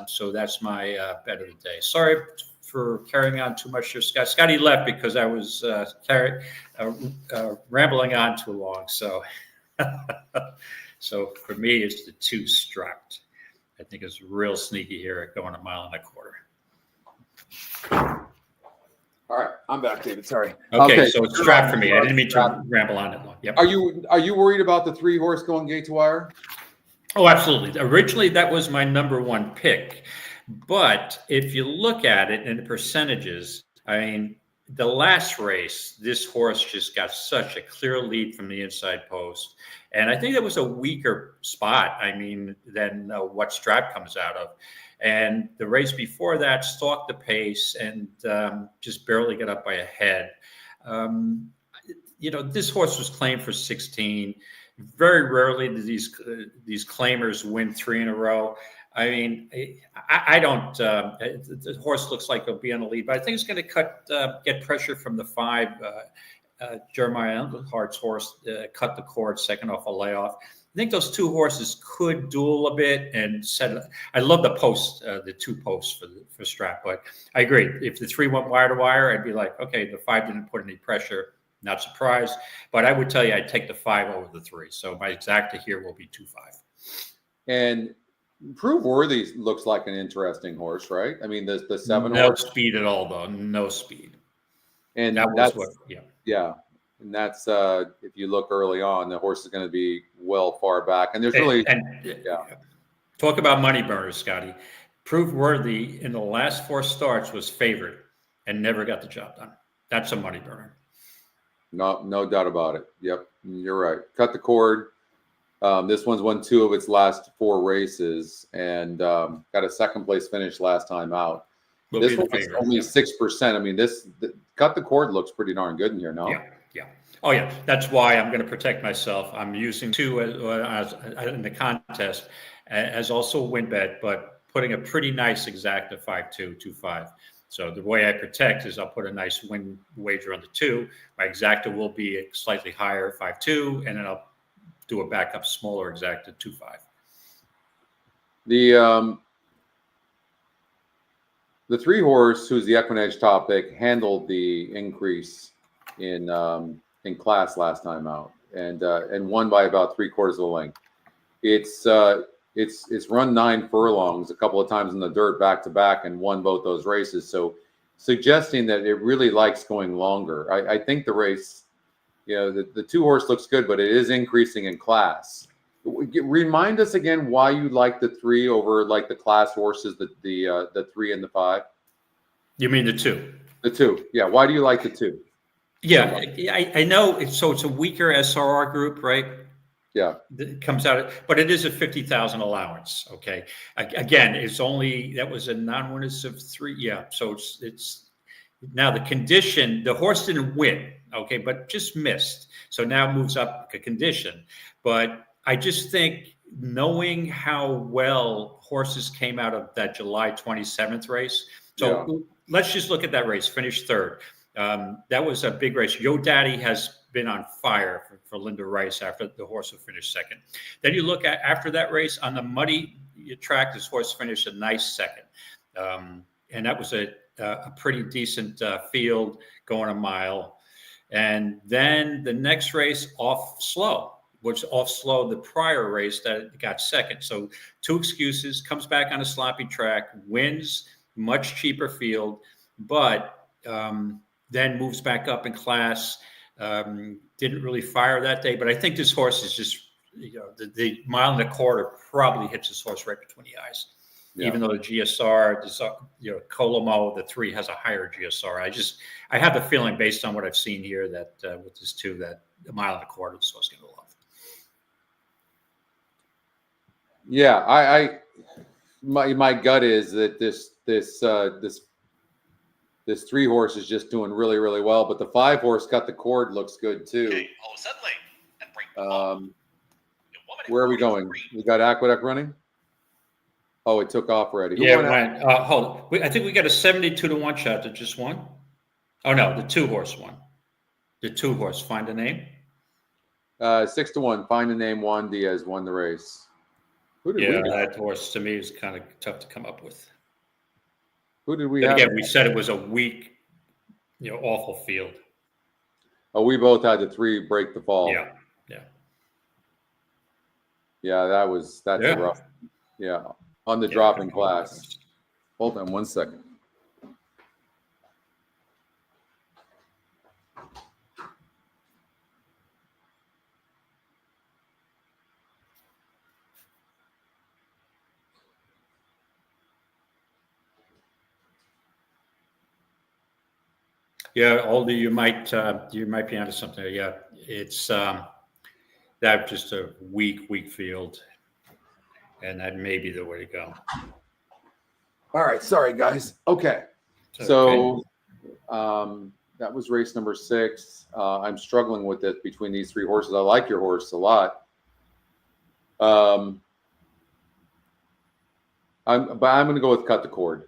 So that's my bet of the day. Sorry for carrying on too much here, Scott. Scotty left because I was rambling on too long. So, so for me, it's the 2 Strapped. I think it's real sneaky here at going 1.25 miles. All right, I'm back, David. Sorry. Okay, so it's Strapped for me. I didn't mean to ramble on it long. Yep. Are you worried about the 3 horse going Gate to Wire? Oh, absolutely. Originally, that was my number 1 pick. But if you look at it in the percentages, I mean, the last race, this horse just got such a clear lead from the inside post. And I think that was a weaker spot, I mean, than what Strap comes out of. And the race before that stalked the pace and just barely got up by a head. This horse was claimed for 16. Very rarely do these claimers win 3 in a row. I mean, I don't. The horse looks like he'll be on the lead, but I think it's going to get pressure from the 5. Jeremiah Engelhardt's horse cut the cord second off a layoff. I think those 2 horses could duel a bit and set. I love the post, the 2 posts for Strap, but I agree. If the 3 went wire to wire, I'd be like, okay, the 5 didn't put any pressure. Not surprised, but I would tell you I'd take the 5 over the 3. So my exacta here will be 2-5. And Prove Worthy looks like an interesting horse, right? I mean, the 7 no horse. Speed at all, though. No speed. And that's what, yeah. And that's if you look early on, the horse is going to be well far back. And there's really, Talk about money burners, Scotty. Prove Worthy in the last 4 starts was favored and never got the job done. That's a money burner. No doubt about it. Yep, you're right. Cut the cord. This one's won 2 of its last 4 races and got a 2nd place finish last time out. This one was only 6%. I mean, Cut the Cord looks pretty darn good in here, no? Yeah. Oh, yeah. That's why I'm going to protect myself. I'm using 2 as in the contest as also a win bet, but putting a pretty nice exacta 5-2, 2-5. So the way I protect is I'll put a nice win wager on the 2. My exacta will be slightly higher, 5-2, and then I'll do a backup smaller exacta 2-5. The 3 horse, who's the EquinEdge top pick, handled the increase in class last time out, and won by about 3/4 of the length. It's run 9 furlongs a couple of times in the dirt back to back and won both those races. So suggesting that it really likes going longer. I think the race, the 2 horse looks good, but it is increasing in class. Remind us again why you like the 3 over like the class horses, the 3 and the 5. You mean the 2? The 2, yeah. Why do you like the 2? Yeah, I know. It's a weaker SRR group, right? Yeah, it comes out, but it is a 50,000 allowance. Okay, again, that was a non-winners of 3. Yeah, so it's now the condition. The horse didn't win, okay, but just missed. So now moves up a condition. But I just think knowing how well horses came out of that July 27th race. So let's just look at that race. Finished 3rd. That was a big race. Yo Daddy has been on fire for Linda Rice after the horse will finish 2nd. Then you look at after that race on the muddy track, this horse finished a nice 2nd. And that was a pretty decent field going a mile. And then the next race off slow, which off slow the prior race that got 2nd. So 2 excuses, comes back on a sloppy track, wins, much cheaper field, but then moves back up in class. Didn't really fire that day, but I think this horse is just, the 1.25 miles probably hits this horse right between the eyes. Yeah. Even though the GSR, Colomo, the 3 has a higher GSR. I have the feeling based on what I've seen here that with this 2, that the 1.25 miles this horse going to love. Yeah, my gut is that this 3 horse is just doing really, really well, but the 5 horse Cut the Cord looks good too. Okay, and break where are we going? We got Aqueduct running. Oh, it took off already. Who won? Hold on. I think we got a 72-1 shot that just won. Oh no, the 2 horse won. The 2 horse. Find a name. 6-1. Find a name. Juan Diaz won the race. Who did we that horse to me is kind of tough to come up with. Who did we have? Again, we said it was a weak, awful field. Oh, we both had the 3 break the fall. Yeah, that's a rough. Yeah, on the drop in class. Hold on 1 second. Yeah, Alder, you might be onto something. Yeah, it's that just a weak field, and that may be the way to go. All right, sorry guys. Okay, so that was race number 6. I'm struggling with it between these 3 horses. I like your horse a lot. I'm going to go with Cut the Cord.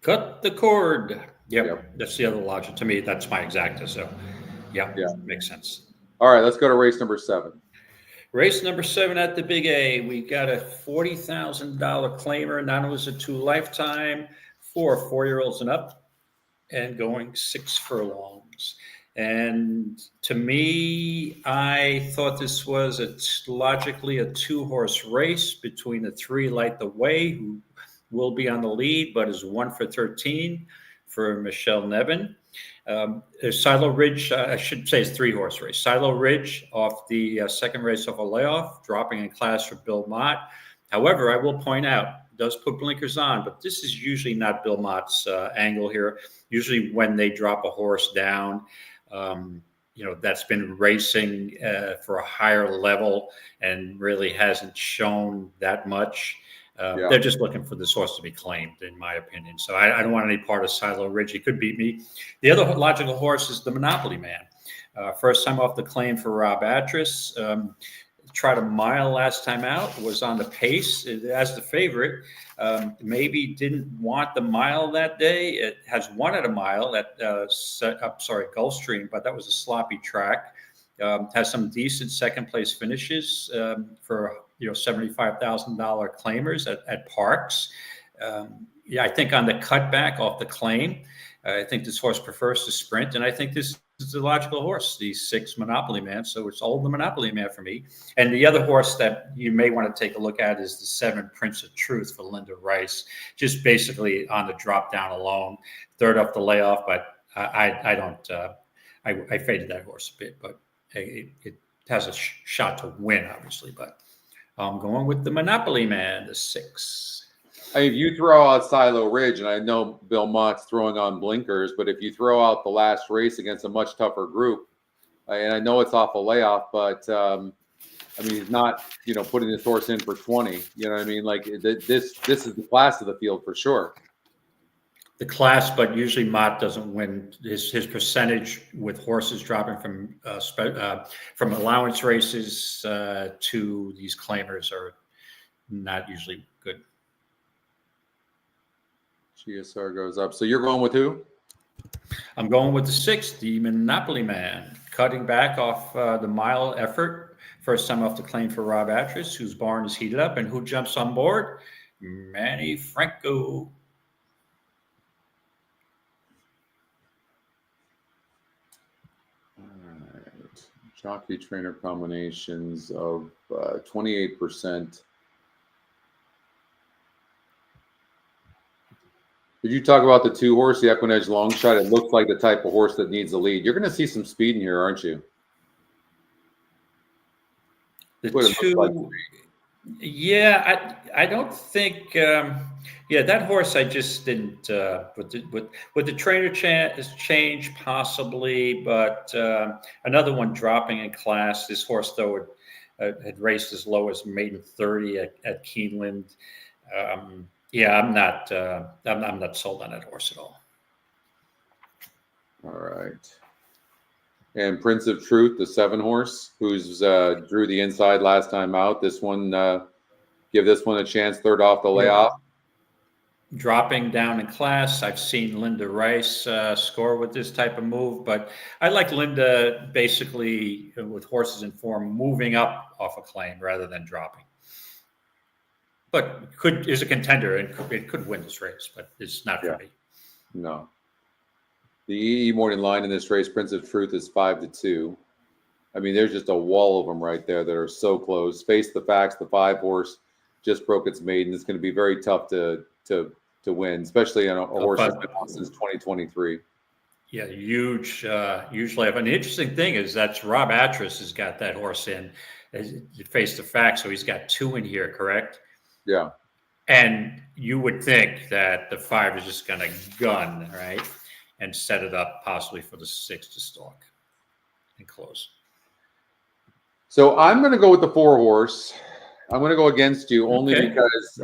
Cut the Cord. Yep. That's the other logic. To me, that's my exacta. So, yeah, makes sense. All right, let's go to race number 7. Race number 7 at the Big A. We got a $40,000 claimer. None was a 2 lifetime for 4-year-olds and up, and going 6 furlongs. And to me, I thought this was logically a 2-horse race between the 3 Light the Way, who will be on the lead, but is 1 for 13 for Michelle Nevin. Silo Ridge, I should say, it's 3-horse race. Silo Ridge off the second race off a layoff, dropping in class for Belmont. However, I will point out, does put blinkers on, but this is usually not Belmont's angle here. Usually when they drop a horse down, that's been racing for a higher level and really hasn't shown that much. They're just looking for this horse to be claimed, in my opinion. So I don't want any part of Silo Ridge. He could beat me. The other logical horse is the Monopoly Man. First time off the claim for Rob Atras. Tried a mile last time out, was on the pace as the favorite. Maybe didn't want the mile that day. It has won at a mile at Gulfstream, but that was a sloppy track. Has some decent second place finishes for $75,000 claimers at Parks. I think on the cutback off the claim, I think this horse prefers to sprint, and I think this is the logical horse, the 6 Monopoly Man. So it's all the Monopoly Man for me. And the other horse that you may want to take a look at is the 7 Prince of Truth for Linda Rice, just basically on the drop down alone, 3rd off the layoff. But I faded that horse a bit, but it has a shot to win, obviously. But I'm going with the Monopoly Man, the 6. If you throw out Silo Ridge, and I know Belmont's throwing on blinkers, but if you throw out the last race against a much tougher group, and I know it's off a layoff, but he's not, putting this horse in for 20. You know what I mean? Like this is the class of the field for sure. The class, but usually Mott doesn't win. His percentage with horses dropping from allowance races to these claimers are not usually good. GSR goes up. So you're going with who? I'm going with the 6, the Monopoly Man, cutting back off the mile effort. First time off the claim for Rob Atras, whose barn is heated up, and who jumps on board? Manny Franco. All right. Jockey trainer combinations of 28%. Did you talk about the 2-horse, the EquinEdge long shot? It looks like the type of horse that needs a lead. You're going to see some speed in here, aren't you? The 2, I don't think. That horse I just didn't. With the trainer change possibly, but another one dropping in class. This horse though had raced as low as maiden 30 at Keeneland. I'm not sold on that horse at all. All right. And Prince of Truth, the 7-horse, who's drew the inside last time out. This one, give this one a chance, 3rd off the layoff. Dropping down in class. I've seen Linda Rice score with this type of move, but I like Linda basically with horses in form moving up off a claim rather than dropping. But is a contender and it could win this race, but it's not for me. No. The EE morning line in this race, Prince of Truth, is 5-2. I mean, there's just a wall of them right there that are so close. Face the Facts, the 5-horse, just broke its maiden. It's going to be very tough to win, especially on a horse that's been on since 2023. Yeah, huge life. And the interesting thing is that's Rob Atras has got that horse in. Face the Facts, so he's got 2 in here, correct? Yeah. And you would think that the 5 is just going to gun, right? And set it up possibly for the 6 to stalk and close. So I'm going to go with the 4 horse. I'm going to go against you only because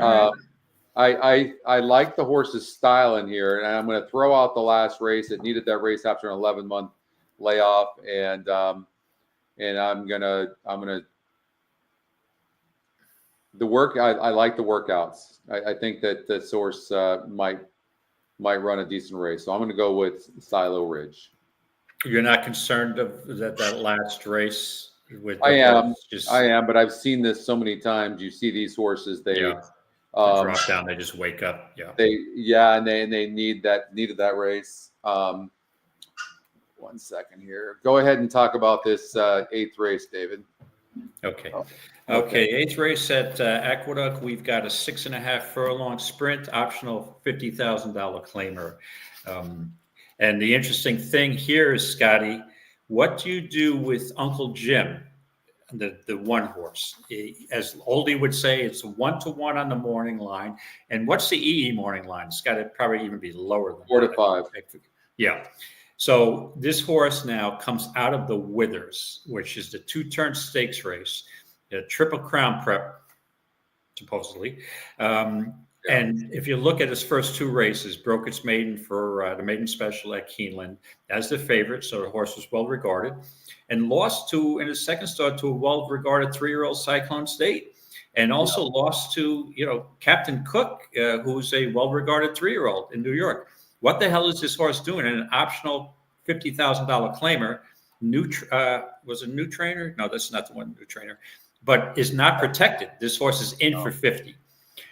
I like the horse's style in here, and I'm going to throw out the last race. It needed that race after an 11-month layoff, and I'm gonna the work. I like the workouts. I think that this horse might run a decent race, so I'm going to go with Silo Ridge. You're not concerned of that last race with? I am, but I've seen this so many times. You see these horses, they drop down, they just wake up. Yeah, and they needed that race. 1 second here. Go ahead and talk about this 8th race, David. Okay. 8th race at Aqueduct. We've got a 6.5 furlong sprint, optional $50,000 claimer. And the interesting thing here is, Scotty, what do you do with Uncle Jim, the 1 horse? As Oldie would say, it's 1-to-1 on the morning line. And what's the EE morning line? It's got to probably even be lower than 4 to 5. Yeah. So this horse now comes out of the Withers, which is the 2-turn stakes race, a Triple Crown prep, supposedly. And if you look at his first 2 races, broke its maiden for the maiden special at Keeneland as the favorite, so the horse was well regarded, and lost in his second start to a well regarded 3-year-old Cyclone State, and also lost to Captain Cook, who's a well regarded 3-year-old in New York. What the hell is this horse doing in an optional $50,000 claimer? Was a new trainer? No, that's not the one, new trainer, but is not protected. This horse is in for 50.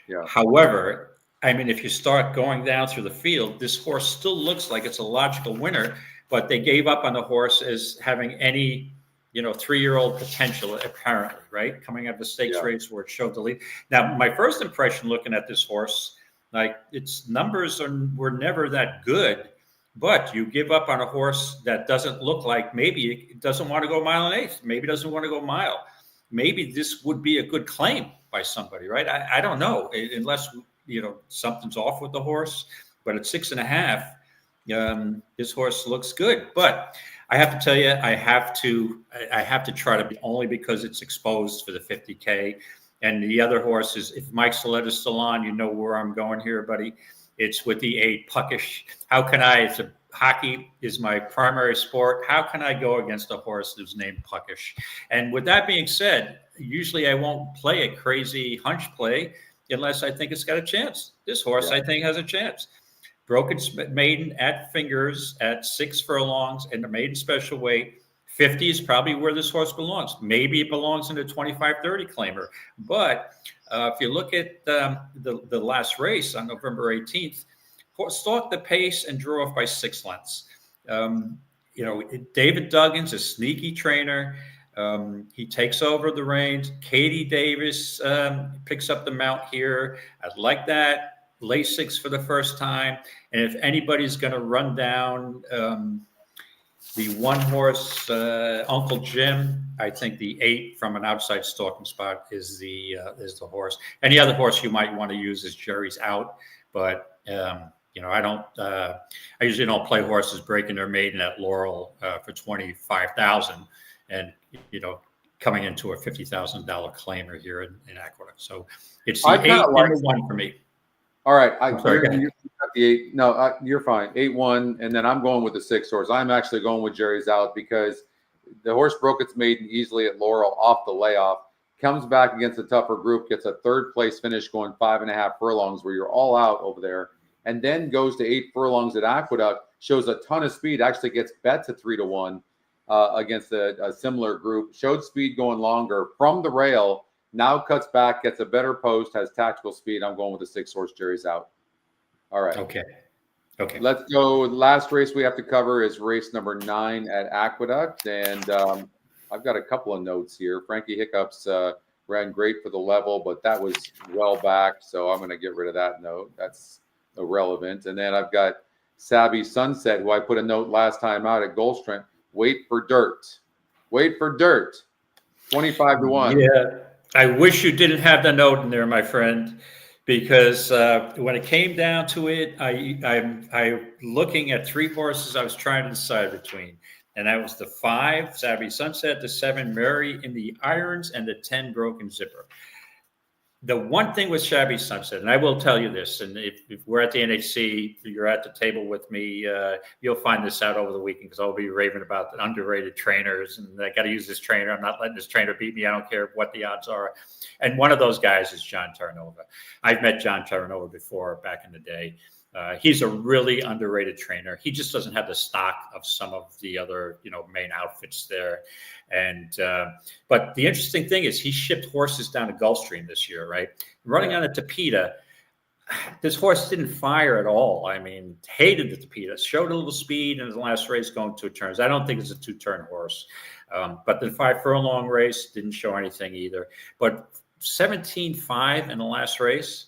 Yeah. However, I mean, if you start going down through the field, this horse still looks like it's a logical winner, but they gave up on the horse as having any, 3-year-old potential, apparently, right? Coming out of the stakes race where it showed the lead. Now, my first impression looking at this horse, like, its numbers were never that good, but you give up on a horse that doesn't look like, maybe it doesn't want to go 1 1/8, maybe doesn't want to go mile. Maybe this would be a good claim by somebody, right? I don't know, unless something's off with the horse. But at 6.5, this horse looks good. But I have to tell you, I have to try to be, only because it's exposed for the 50K. And the other horse is, if Mike Soletta's still on, you know where I'm going here, buddy. It's with the 8 Puckish. Hockey is my primary sport. How can I go against a horse that's named Puckish? And with that being said, usually I won't play a crazy hunch play unless I think it's got a chance. This horse, I think, has a chance. Broke its maiden at Fingers at 6 furlongs in the maiden special weight. 50 is probably where this horse belongs. Maybe it belongs in the 25-30 claimer. But if you look at the last race on November 18th, stalked the pace and drew off by 6 lengths. David Duggan's a sneaky trainer. He takes over the reins. Katie Davis picks up the mount here. I'd like that. Lasix for the first time. And if anybody's going to run down the 1 horse, Uncle Jim, I think the 8 from an outside stalking spot is the horse. Any other horse you might want to use is Jerry's Out, but I usually don't play horses breaking their maiden at Laurel for $25,000 and coming into a $50,000 claimer here in Aqueduct. So it's the 8 and 1 for me. All right, you're the 8. No, you're fine. 8-1, and then I'm going with the 6 horse. I'm actually going with Jerry's Out because the horse broke its maiden easily at Laurel off the layoff. Comes back against a tougher group, gets a 3rd place finish going 5.5 furlongs where you're all out over there, and then goes to 8 furlongs at Aqueduct, shows a ton of speed, actually gets bet to 3-1 against a similar group, showed speed going longer from the rail, now cuts back, gets a better post, has tactical speed. I'm going with the 6 horse. Jerry's Out. All right. Okay. Let's go. Last race we have to cover is race number 9 at Aqueduct. And I've got a couple of notes here. Frankie Hiccups ran great for the level, but that was well back. So I'm going to get rid of that note. That's irrelevant. And then I've got Savvy Sunset, who I put a note last time out at Gulfstream. Wait for dirt. 25-1. Yeah. I wish you didn't have the note in there, my friend. because when it came down to it, I'm looking at 3 horses I was trying to decide between, and that was the 5 Savvy Sunset, the 7 Mary in the irons, and the 10 Broken Zipper. The one thing with Shabby Sunset, and I will tell you this, and if we're at the NHC, you're at the table with me, you'll find this out over the weekend, because I'll be raving about the underrated trainers, and I got to use this trainer. I'm not letting this trainer beat me. I don't care what the odds are. And one of those guys is John Terranova. I've met John Terranova before back in the day. He's a really underrated trainer. He just doesn't have the stock of some of the other, main outfits there. And but the interesting thing is he shipped horses down to Gulfstream this year, right? Running on a Tapeta, this horse didn't fire at all. I mean, hated the Tapeta, showed a little speed in the last race going 2 turns. I don't think it's a 2-turn horse. But the 5 furlong race didn't show anything either. But 17.5 in the last race.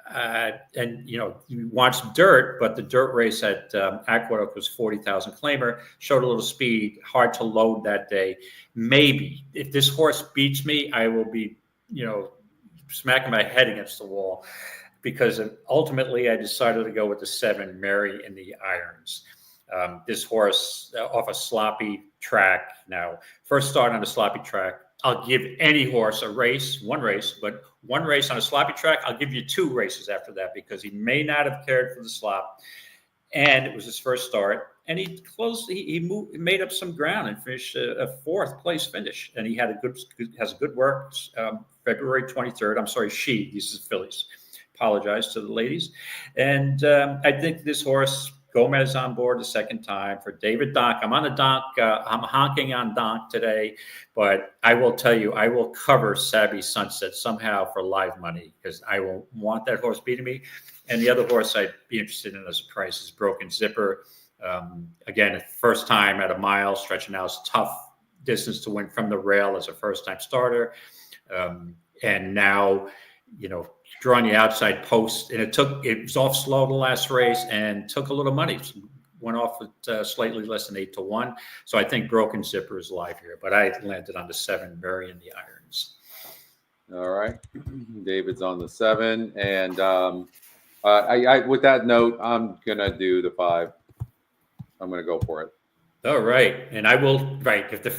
And you want some dirt, but the dirt race at Aqueduct was 40,000 claimer, showed a little speed, hard to load that day. Maybe if this horse beats me, I will be, smacking my head against the wall, because ultimately I decided to go with the 7 Mary in the irons. This horse off a sloppy track. Now, first start on a sloppy track, I'll give any horse one race, but one race on a sloppy track, I'll give you 2 races after that, because he may not have cared for the slop. And it was his first start. And he made up some ground and finished a 4th place finish. And he had has a good work February 23rd. I'm sorry, these is fillies. Apologize to the ladies. And I think this horse, Gomez on board the second time for David Donk. I'm on the Donk. I'm honking on Donk today, but I will tell you, I will cover Savvy Sunset somehow for live money, because I will want that horse beating me. And the other horse I'd be interested in as a price is Broken Zipper. Again, first time at a mile, stretching out is tough distance to win from the rail as a first-time starter. And now, drawing the outside post, and it was off slow the last race and took a little money. Went off at slightly less than 8-1. So I think Broken Zipper is live here, but I landed on the 7 Mary in the irons. All right, David's on the 7, and I with that note, I'm gonna do the 5. I'm gonna go for it. All right, and I will. Right, if the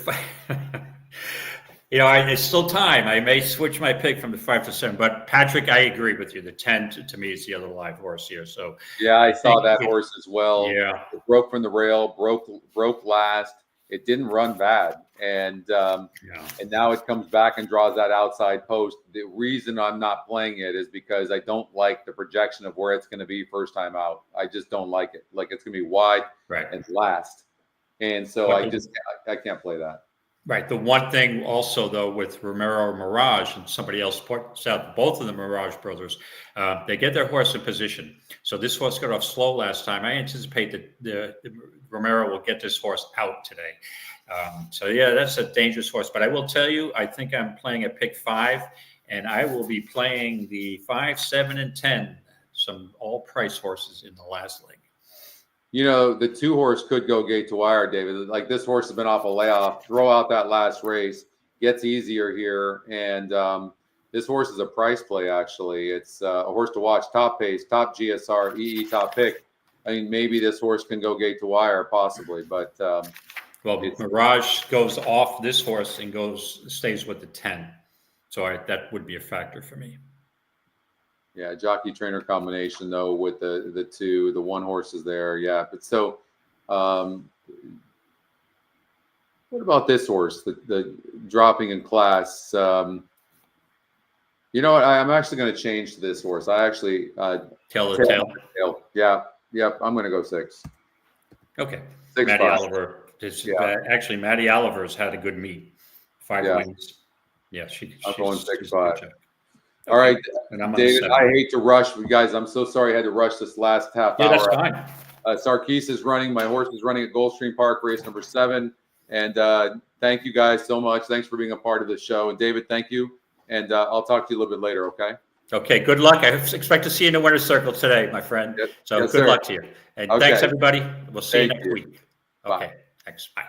it's still time. I may switch my pick from the 5 to 7, but Patrick, I agree with you. The 10 to me is the other live horse here. So yeah, I saw that horse as well. Yeah, it broke from the rail, broke last. It didn't run bad, and now it comes back and draws that outside post. The reason I'm not playing it is because I don't like the projection of where it's going to be first time out. I just don't like it. Like, it's going to be wide and last, and so I can't play that. Right. The one thing also, though, with Romero Mirage, and somebody else points out, both of the Mirage brothers, they get their horse in position. So this horse got off slow last time. I anticipate that the Romero will get this horse out today. So, yeah, that's a dangerous horse. But I will tell you, I think I'm playing a pick 5, and I will be playing the 5, 7, and 10, some all-price horses in the last leg. The 2 horse could go gate to wire, David. Like, this horse has been off a layoff. Throw out that last race. Gets easier here. And this horse is a price play, actually. It's a horse to watch. Top pace, top GSR, EE top pick. I mean, maybe this horse can go gate to wire, possibly. But well, Mirage goes off this horse and stays with the 10. So that would be a factor for me. Yeah, jockey trainer combination though with the 1 horse is there. Yeah, but so what about this horse? The dropping in class. You know what? I'm actually going to change to this horse. I actually Tell the tail. Yeah, yep. I'm going to go 6. Okay. 6 Maddie Oliver. Actually, Maddie Oliver's had a good meet. 5 wins. Yeah, she's going 6-5. All right, David, I hate to rush you guys. I'm so sorry I had to rush this last half hour. Yeah, that's fine. Sarkis is running. My horse is running at Gulfstream Park, race number 7. And thank you guys so much. Thanks for being a part of the show. And David, thank you. And I'll talk to you a little bit later, okay? Okay, good luck. I expect to see you in the winner's circle today, my friend. Yes, so good luck to you. And thanks, everybody. We'll see you next week. Okay, thanks. Bye.